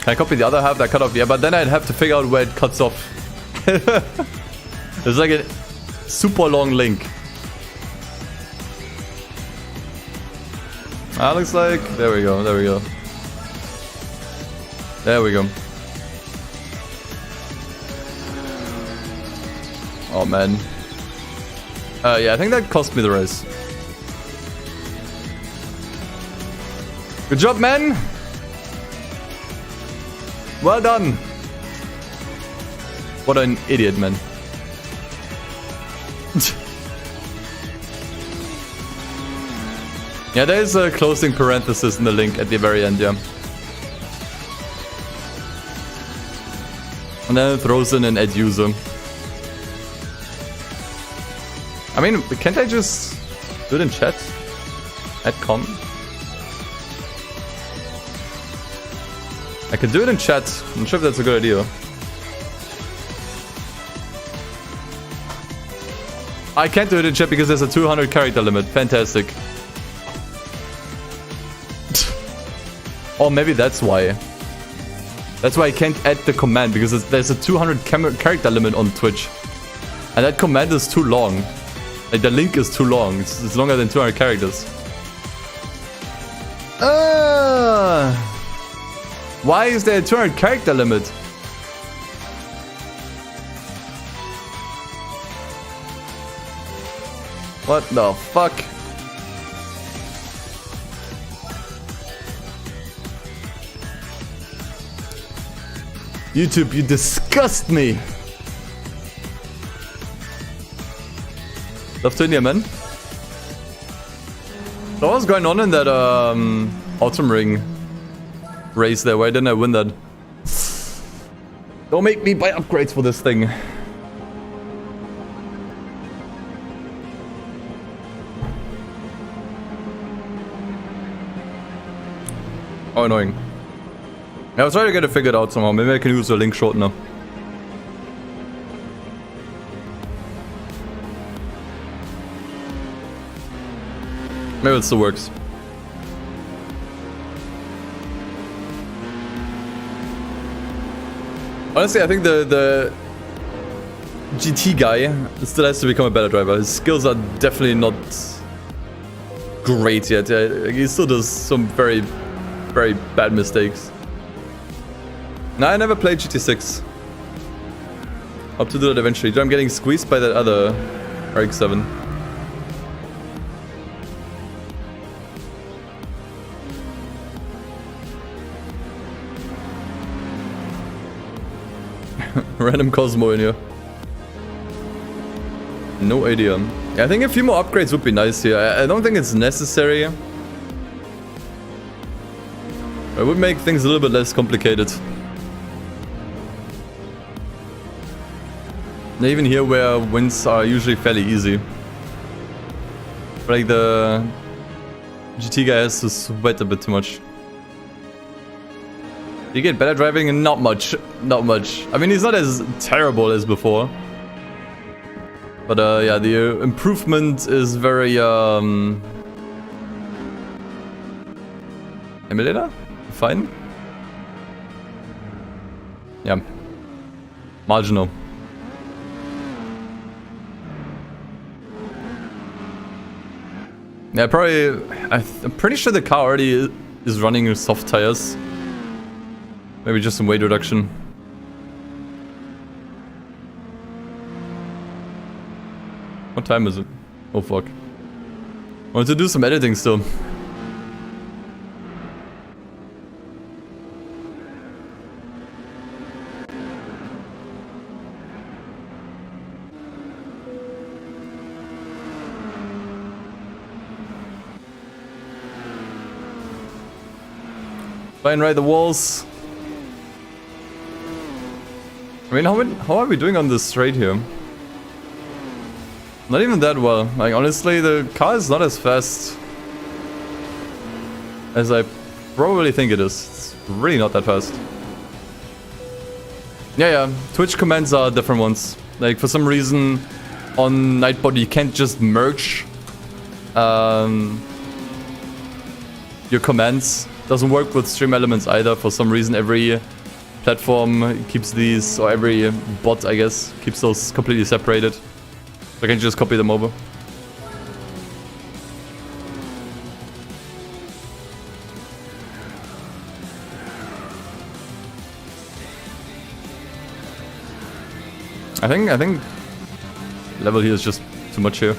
Can I copy the other half that cut off? Yeah, but then I'd have to figure out where it cuts off. It's like a super long link. Ah, looks like... There we go, there we go. There we go. Oh, man. Yeah, I think that cost me the race. Good job, man! Well done! What an idiot, man. Yeah, there is a closing parenthesis in the link at the very end, yeah. And then it throws in an add user. I mean, can't I just do it in chat? Add com? I can do it in chat. I'm not sure if that's a good idea. I can't do it in chat because there's a 200 character limit. Fantastic. Oh, maybe that's why. That's why I can't add the command, because there's a 200 character limit on Twitch. And that command is too long. Like, the link is too long. It's longer than 200 characters. Why is there a 200 character limit? What the fuck? YouTube, you disgust me! Love to India, man. So what's going on in that Autumn Ring race there? Why didn't I win that? Don't make me buy upgrades for this thing. Oh, annoying. I was trying to get it figured out somehow. Maybe I can use the link shortener. Maybe it still works. Honestly, I think the GT guy still has to become a better driver. His skills are definitely not great yet. He still does some very, very bad mistakes. No, I never played GT6. Hope to do that eventually. I'm getting squeezed by that other RX-7. Random Cosmo in here. No idea. Yeah, I think a few more upgrades would be nice here. I don't think it's necessary. It would make things a little bit less complicated. And even here where wins are usually fairly easy. Like the GT guy has to sweat a bit too much. You get better driving and not much. Not much. I mean, he's not as terrible as before. But yeah, the improvement is very emulator? Fine. Yeah. Marginal. Yeah, probably... I'm pretty sure the car already is running with soft tires. Maybe just some weight reduction. What time is it? Oh fuck. I want to do some editing still. Try and ride the walls. I mean, how are we doing on this straight here? Not even that well. Like, honestly, the car is not as fast as I probably think it is. It's really not that fast. Yeah, Twitch commands are different ones. Like, for some reason, on Nightbot you can't just merge your commands. Doesn't work with stream elements either. For some reason, every platform keeps these, or every bot, I guess, keeps those completely separated. So I can just copy them over. I think level here is just too much here.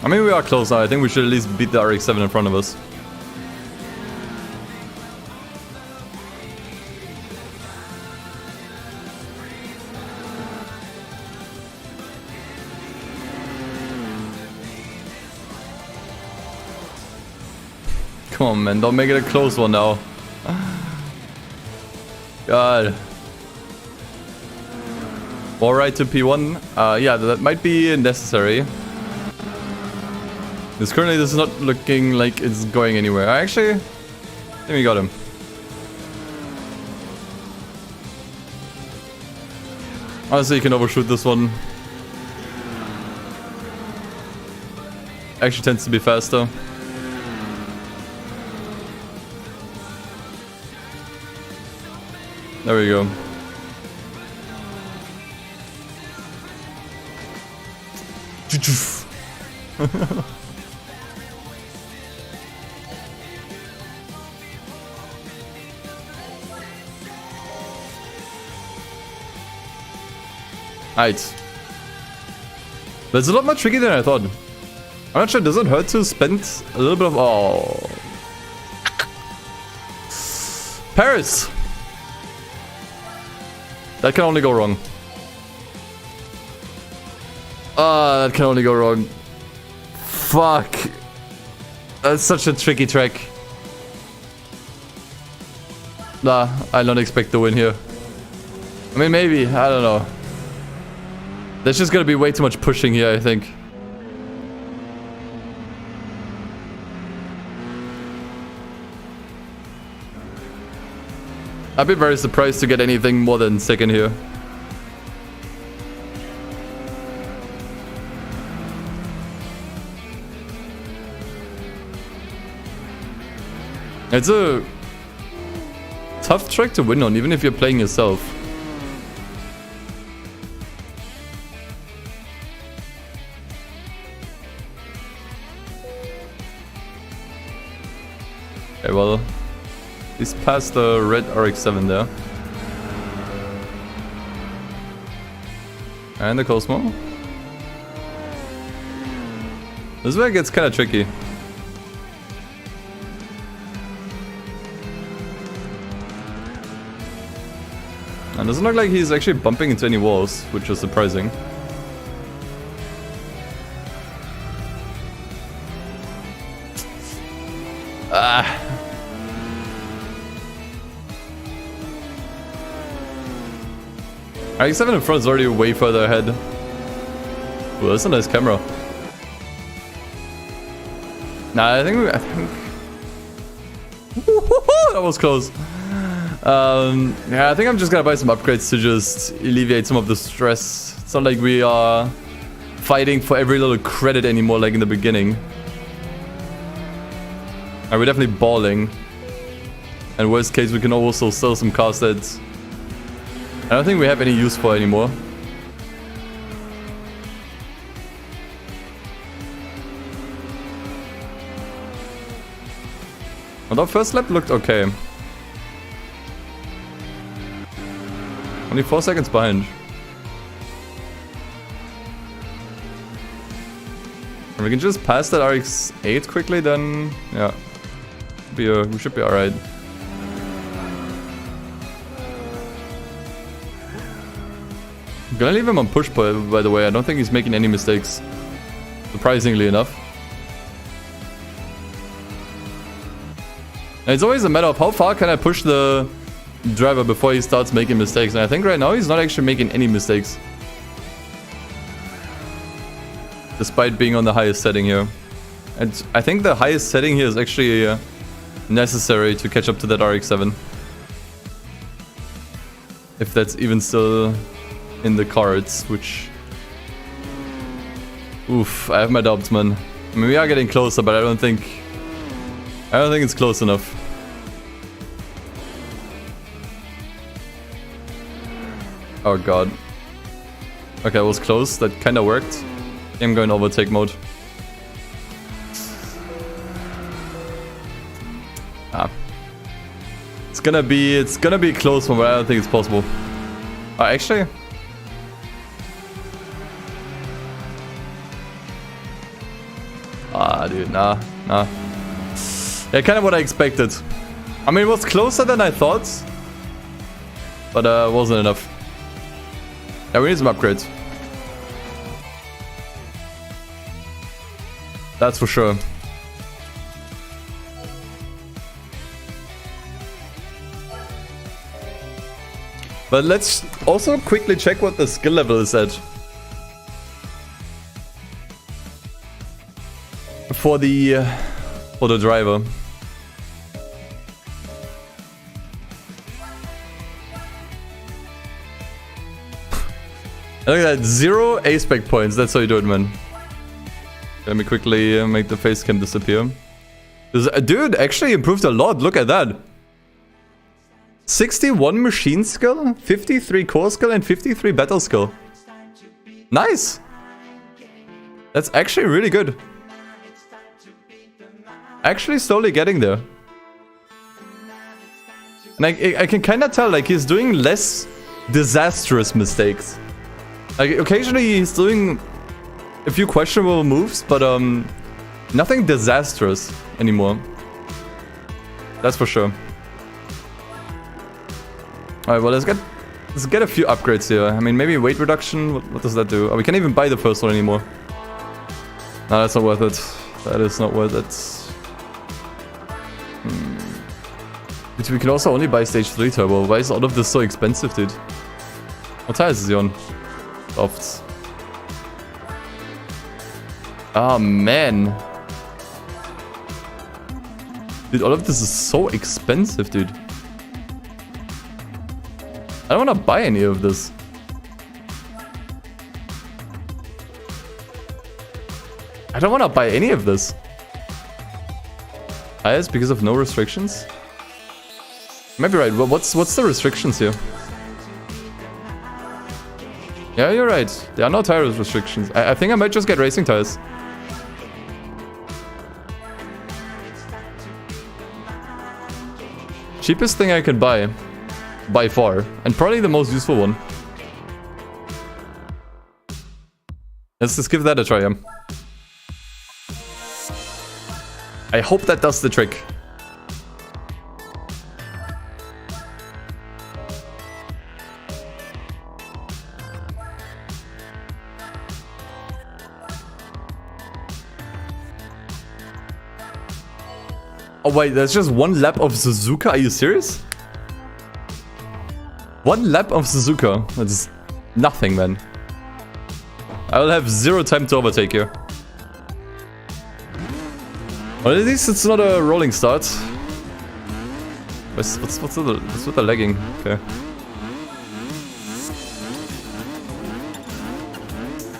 I mean, we are close now. I think we should at least beat the RX-7 in front of us. Come on, man. Don't make it a close one now. God. More right to P1. Yeah, that might be necessary. Because currently this is not looking like it's going anywhere. Actually, I think we got him. Honestly, you can overshoot this one. Actually tends to be faster. There we go. Right. That's a lot more tricky than I thought. I'm not sure, does it hurt to spend a little bit of... Oh. Paris! That can only go wrong. That can only go wrong. Fuck. That's such a tricky track. Nah, I don't expect the win here. I mean, maybe. I don't know. There's just gonna be way too much pushing here, I think. I'd be very surprised to get anything more than second here. It's a tough track to win on, even if you're playing yourself. Okay, well, he's past the red RX-7 there. And the Cosmo. This is where it gets kind of tricky. And doesn't look like he's actually bumping into any walls, which is surprising. RX-7 in front is already way further ahead. Ooh, that's a nice camera. Nah, I think that was close. Yeah, I think I'm just gonna buy some upgrades to just alleviate some of the stress. It's not like we are fighting for every little credit anymore like in the beginning. And we're definitely balling. And worst case, we can also sell some cars that I don't think we have any use for anymore. Although first lap looked okay. Only 4 seconds behind. If we can just pass that RX-8 quickly, then yeah, we should be alright. I'm gonna leave him on push, by the way. I don't think he's making any mistakes. Surprisingly enough. It's always a matter of how far can I push the driver before he starts making mistakes. And I think right now he's not actually making any mistakes. Despite being on the highest setting here. And I think the highest setting here is actually necessary to catch up to that RX-7. If that's even still in the cards, which... Oof, I have my doubts, man. I mean, we are getting closer, but I don't think it's close enough. Oh god. Okay, it was close. That kind of worked. I'm going overtake mode. It's gonna be a close one, but I don't think it's possible. Actually. Dude, nah. Yeah, kind of what I expected. I mean, it was closer than I thought, but wasn't enough. Yeah, we need some upgrades. That's for sure. But let's also quickly check what the skill level is at. For the driver. Look at that, 0 A-Spec points. That's how you do it, man. Let me quickly make the face cam disappear. Dude, actually improved a lot. Look at that. 61 machine skill, 53 core skill, and 53 battle skill. Nice. That's actually really good. Actually slowly getting there. And I can kind of tell, like, he's doing less disastrous mistakes. Like, occasionally he's doing a few questionable moves, but nothing disastrous anymore. That's for sure. Alright, well, let's get a few upgrades here. I mean, maybe weight reduction. What does that do? Oh, we can't even buy the first one anymore. No, that's not worth it. That is not worth it. But we can also only buy stage 3 turbo. Why is all of this so expensive, dude? What tires is he on? Softs. Oh, man. Dude, all of this is so expensive, dude. I don't want to buy any of this. I don't want to buy any of this. Tires because of no restrictions? Maybe right. Well, what's the restrictions here? Yeah, you're right. There are no tire restrictions. I think I might just get racing tires. Cheapest thing I can buy. By far. And probably the most useful one. Let's just give that a try. I hope that does the trick. Oh wait, there's just one lap of Suzuka? Are you serious? One lap of Suzuka. That's nothing, man. I will have 0 time to overtake here. Well, at least it's not a rolling start. What's with the lagging? Okay.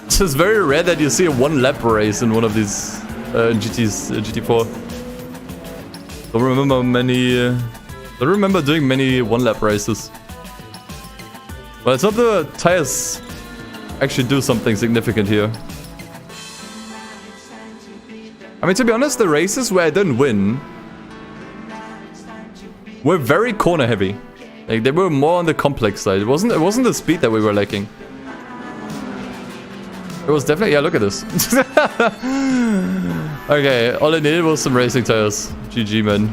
It's just very rare that you see a 1 lap race in one of these GT4. Don't remember doing many 1 lap races. Well, let's hope the tires actually do something significant here. I mean, to be honest, the races where I didn't win were very corner heavy. Like, they were more on the complex side. It wasn't the speed that we were lacking. It was definitely... Yeah, look at this. Okay, all I needed was some racing tires. GG, man.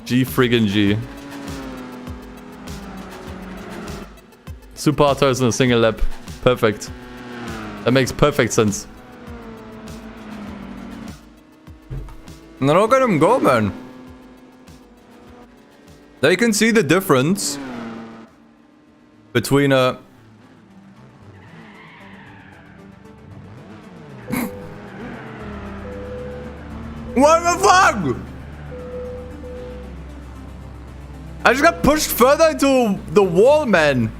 G friggin' G. Super hard tires in a single lap. Perfect. That makes perfect sense. And then look at him go, man. Now you can see the difference between a... What the fuck? I just got pushed further into the wall, man.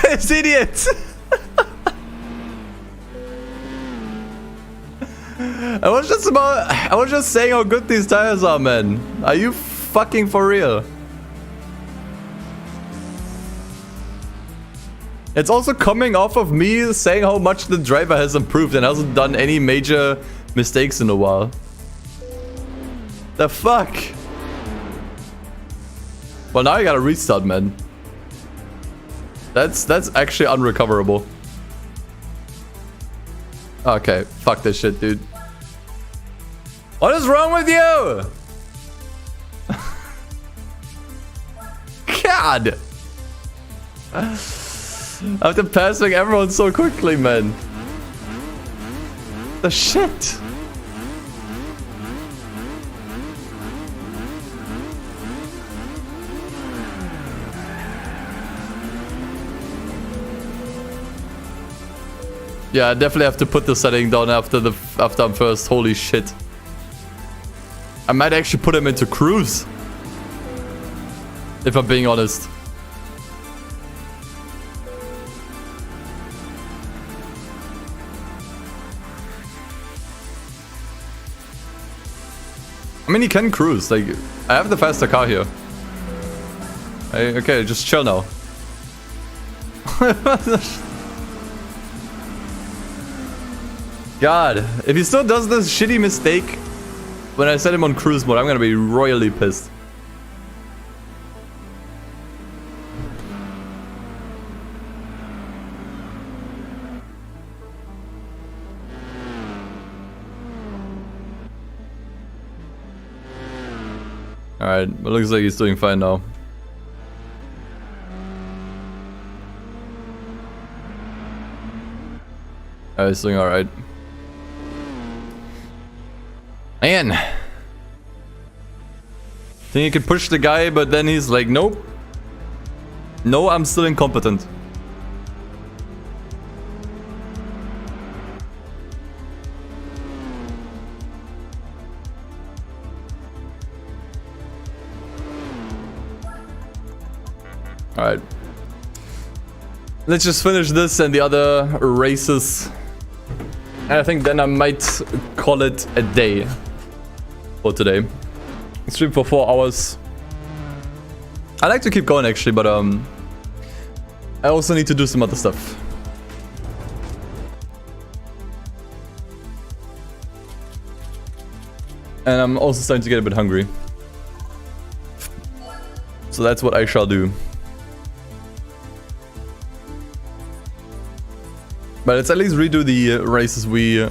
This idiot. I was just saying how good these tires are, man. Are you fucking for real? It's also coming off of me saying how much the driver has improved and hasn't done any major mistakes in a while. The fuck? Well, now I gotta restart, man. That's actually unrecoverable. Okay, fuck this shit, dude. What is wrong with you? God! After passing everyone so quickly, man. The shit! Yeah, I definitely have to put the setting down after I'm first. Holy shit. I might actually put him into cruise. If I'm being honest. I mean, he can cruise. Like, I have the faster car here. Okay, just chill now. God, if he still does this shitty mistake when I set him on cruise mode, I'm gonna be royally pissed. Alright, it looks like he's doing fine now. He's doing alright. Man. Think he could push the guy, but then he's like, nope. No, I'm still incompetent. Alright. Let's just finish this and the other races. And I think then I might call it a day for today. Stream for 4 hours. I like to keep going actually, but I also need to do some other stuff. And I'm also starting to get a bit hungry. So that's what I shall do. But let's at least redo the races we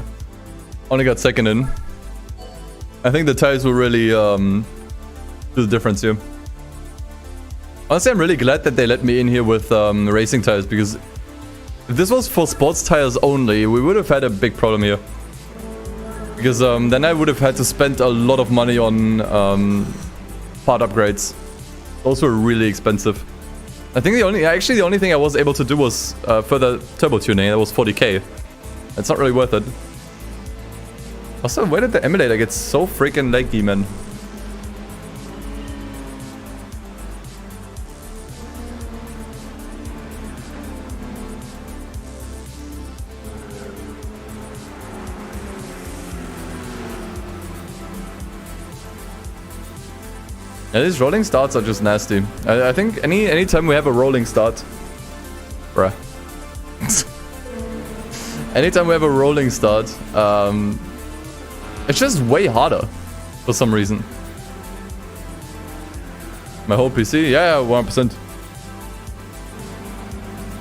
only got second in. I think the tires will really do the difference here. Honestly, I'm really glad that they let me in here with racing tires, because if this was for sports tires only, we would have had a big problem here. Because then I would have had to spend a lot of money on part upgrades. Those were really expensive. I think the only thing I was able to do was further turbo tuning. That was 40k. It's not really worth it. Also, where did the emulator get so freaking laggy, man? Yeah, these rolling starts are just nasty. I think anytime we have a rolling start... Bruh. Anytime we have a rolling start, it's just way harder for some reason. My whole PC? Yeah, 100%.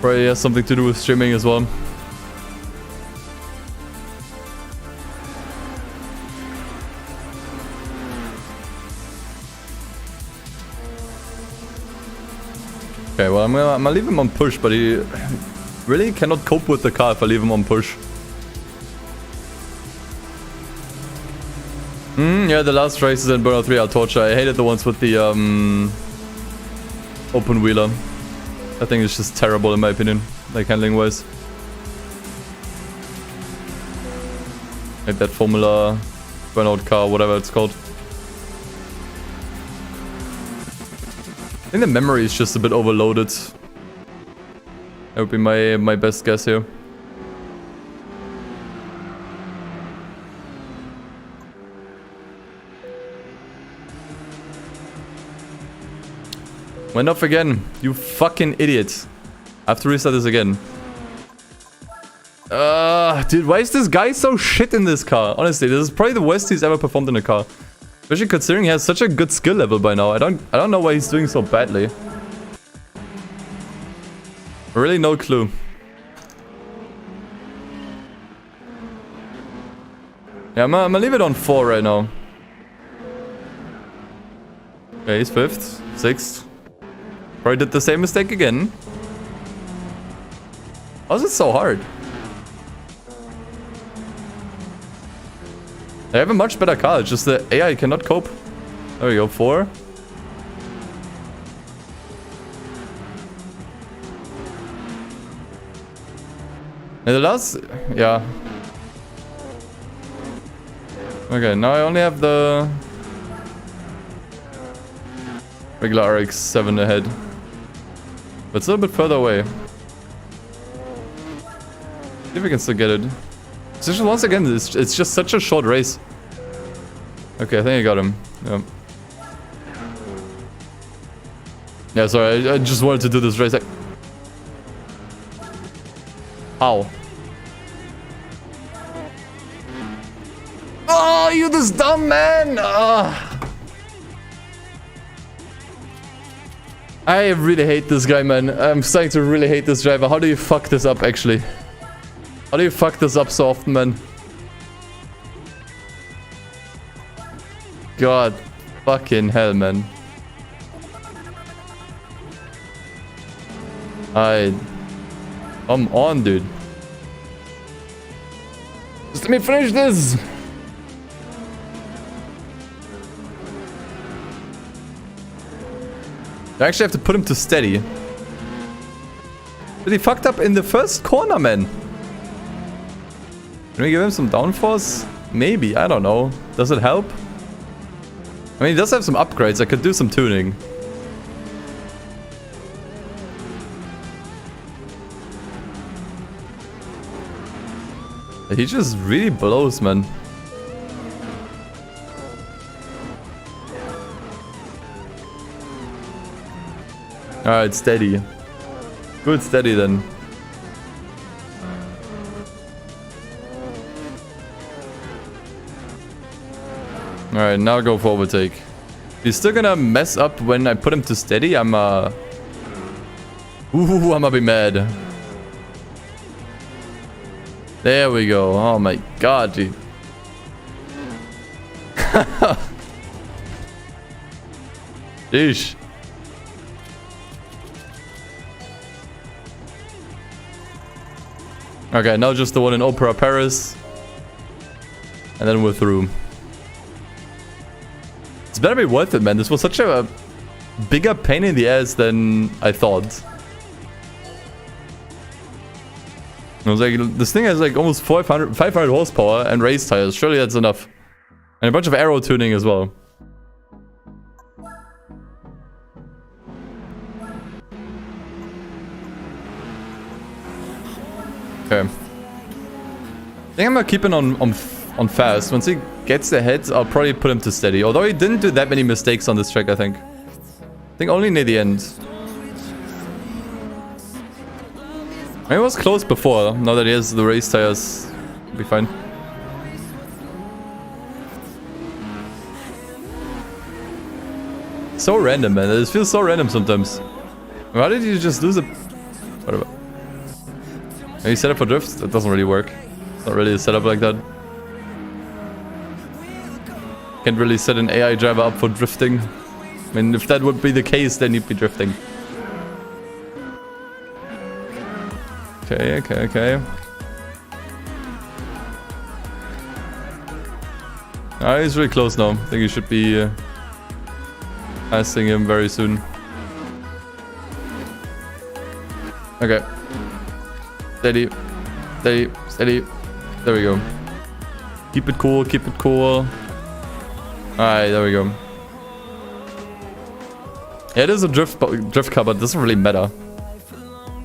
Probably has something to do with streaming as well. Okay, well, I'm gonna leave him on push, but he really cannot cope with the car if I leave him on push. Yeah, the last races in Burnout 3 are torture. I hated the ones with the open wheeler. I think it's just terrible in my opinion, like handling wise. Like that Formula Burnout car, whatever it's called. I think the memory is just a bit overloaded. That would be my best guess here. Went off again. You fucking idiot. I have to restart this again. Dude, why is this guy so shit in this car? Honestly, this is probably the worst he's ever performed in a car. Especially considering he has such a good skill level by now. I don't know why he's doing so badly. Really no clue. Yeah, I'm gonna leave it on 4 right now. Okay, he's 5th, 6th. Probably did the same mistake again. How is it so hard? I have a much better car, it's just the AI cannot cope. There we go, 4. And the last... yeah. Okay, now I only have the... regular RX-7 ahead. But it's a little bit further away. See if we can still get it. It's just, once again, it's just such a short race. Okay, I think I got him. Yeah. Yeah, sorry, I just wanted to do this race. Ow. Oh, you this dumb man! I really hate this guy, man. I'm starting to really hate this driver. How do you fuck this up, actually? How do you fuck this up so often, man? God fucking hell, man. Come on, dude. Just let me finish this! I actually have to put him to steady. But he fucked up in the first corner, man. Can we give him some downforce? Maybe, I don't know. Does it help? I mean, he does have some upgrades. I could do some tuning. He just really blows, man. Alright, steady. Good steady then. Alright, now go for overtake. He's still gonna mess up when I put him to steady. I'm gonna be mad. There we go. Oh my god, dude. Sheesh. Okay, now just the one in Opera Paris. And then we're through. It's better be worth it, man. This was such a bigger pain in the ass than I thought. I was like, this thing has like almost 500 horsepower and race tires. Surely that's enough. And a bunch of aero tuning as well. Okay. I think I'm gonna keep it on fast. Once he gets the heads, I'll probably put him to steady. Although he didn't do that many mistakes on this track, I think. I think only near the end. He was close before. Now that he has the race tires, he'll be fine. So random, man. It feels so random sometimes. Why did you just lose it? Whatever. Maybe set up for drift? That doesn't really work. It's not really a setup like that. Can't really set an AI driver up for drifting. I mean, if that would be the case, then you'd be drifting. Okay. He's really close now. I think he should be passing him very soon. Okay. Steady. Steady. Steady. There we go. Keep it cool. Keep it cool. Alright, there we go. Yeah, it is a drift car, but it doesn't really matter.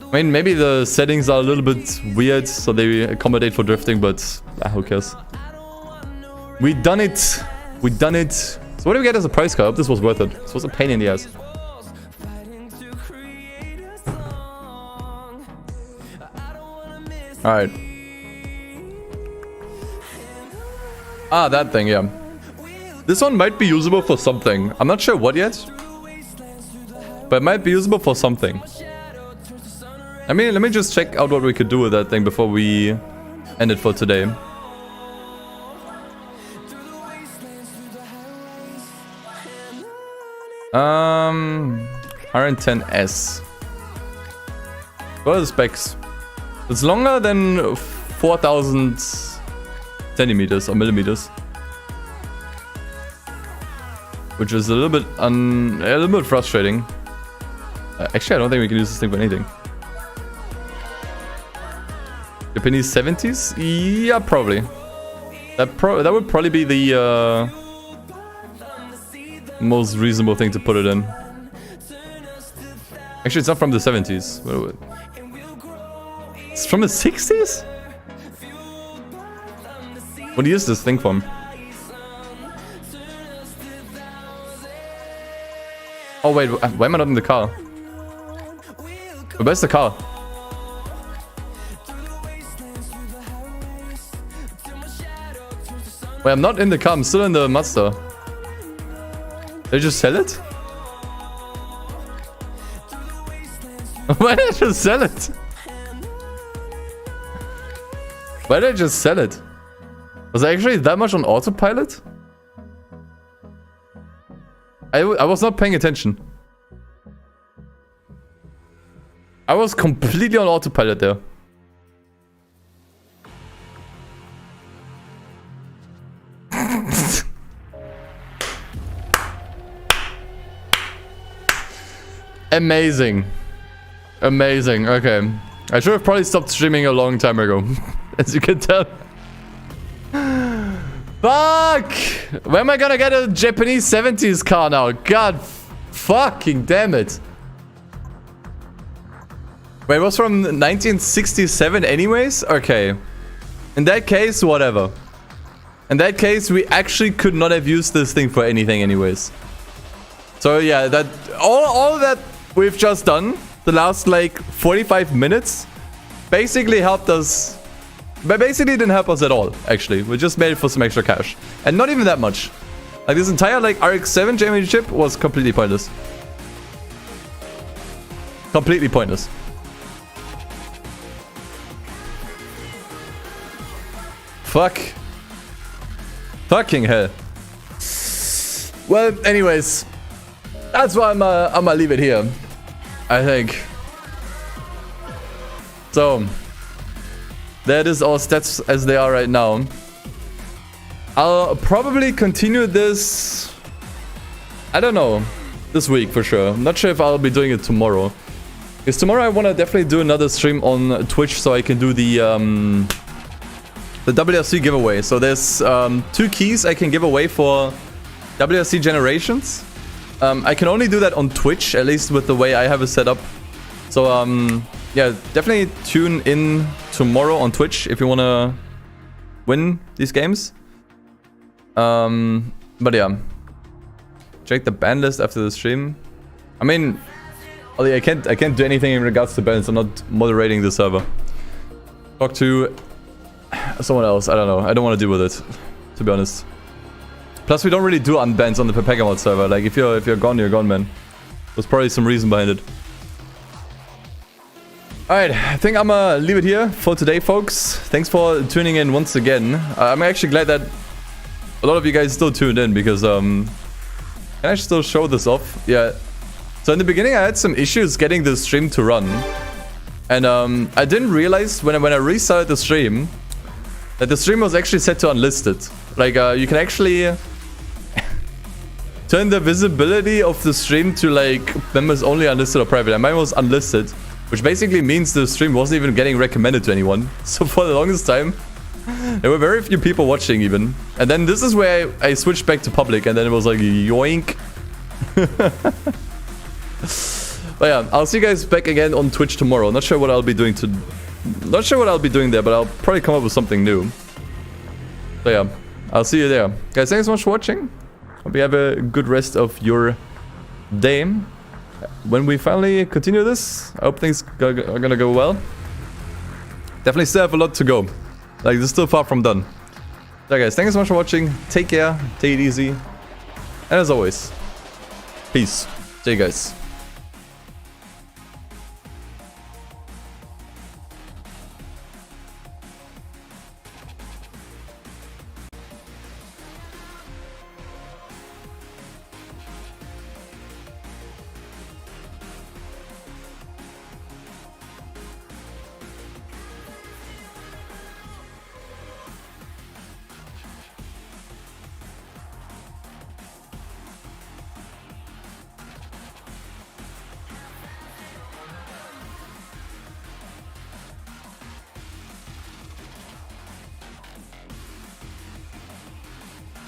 I mean, maybe the settings are a little bit weird, so they accommodate for drifting, but who cares? We done it. We done it. So what do we get as a prize car? I hope this was worth it. This was a pain in the ass. Alright. Ah, that thing, yeah. This one might be usable for something. I'm not sure what yet. But it might be usable for something. I mean, let me just check out what we could do with that thing before we end it for today. R10S. What are the specs? It's longer than 4,000 centimeters or millimeters, which is a little bit frustrating. Actually, I don't think we can use this thing for anything. Japanese 70s? Yeah, probably. That would probably be the most reasonable thing to put it in. Actually, it's not from the 70s. Wait. It's from the 60s? What do you use this thing from? Oh wait, why am I not in the car? Where's the car? Wait, I'm not in the car, I'm still in the Mazda. Did I just sell it? Why did I just sell it? Why did I just sell it? Was I actually that much on autopilot? I was not paying attention. I was completely on autopilot there. Amazing. Amazing. Okay. I should have probably stopped streaming a long time ago. As you can tell. Fuck! Where am I gonna get a Japanese 70s car now? God fucking damn it. Wait, it was from 1967 anyways? Okay. In that case, whatever. In that case, we actually could not have used this thing for anything anyways. So yeah, that all that we've just done, the last like 45 minutes, basically helped us. But basically didn't help us at all, actually. We just made it for some extra cash. And not even that much. Like this entire like RX-7 JMG chip was completely pointless. Completely pointless. Fuck. Fucking hell. Well, anyways. That's why I'm gonna leave it here. I think. So. That is all stats as they are right now. I'll probably continue this. I don't know. This week for sure. I'm not sure if I'll be doing it tomorrow. Because tomorrow I want to definitely do another stream on Twitch so I can do the WRC giveaway. So there's 2 keys I can give away for WRC generations. I can only do that on Twitch, at least with the way I have it set up. So yeah, definitely tune in tomorrow on Twitch if you want to win these games. But yeah, check the ban list after the stream. I mean, I can't do anything in regards to bans. I'm not moderating the server. Talk to someone else. I don't know. I don't want to deal with it, to be honest. Plus, we don't really do unbans on the Pepega mod server. Like, if you're gone, you're gone, man. There's probably some reason behind it. Alright, I think I'm gonna leave it here for today, folks. Thanks for tuning in once again. I'm actually glad that a lot of you guys still tuned in because, can I still show this off? Yeah. So in the beginning, I had some issues getting the stream to run. And, I didn't realize when I restarted the stream that the stream was actually set to unlisted. Like, you can actually turn the visibility of the stream to like members only, unlisted or private. And mine was unlisted, which basically means the stream wasn't even getting recommended to anyone. So for the longest time, there were very few people watching even. And then this is where I switched back to public, and then it was like yoink. But yeah, I'll see you guys back again on Twitch tomorrow. Not sure what I'll be doing there, but I'll probably come up with something new. So yeah, I'll see you there. Guys, thanks so much for watching. Hope you have a good rest of your day. When we finally continue this, I hope things are gonna go well. Definitely still have a lot to go. Like, this is still far from done. So guys, thanks so much for watching. Take care, take it easy. And as always, peace. See you guys.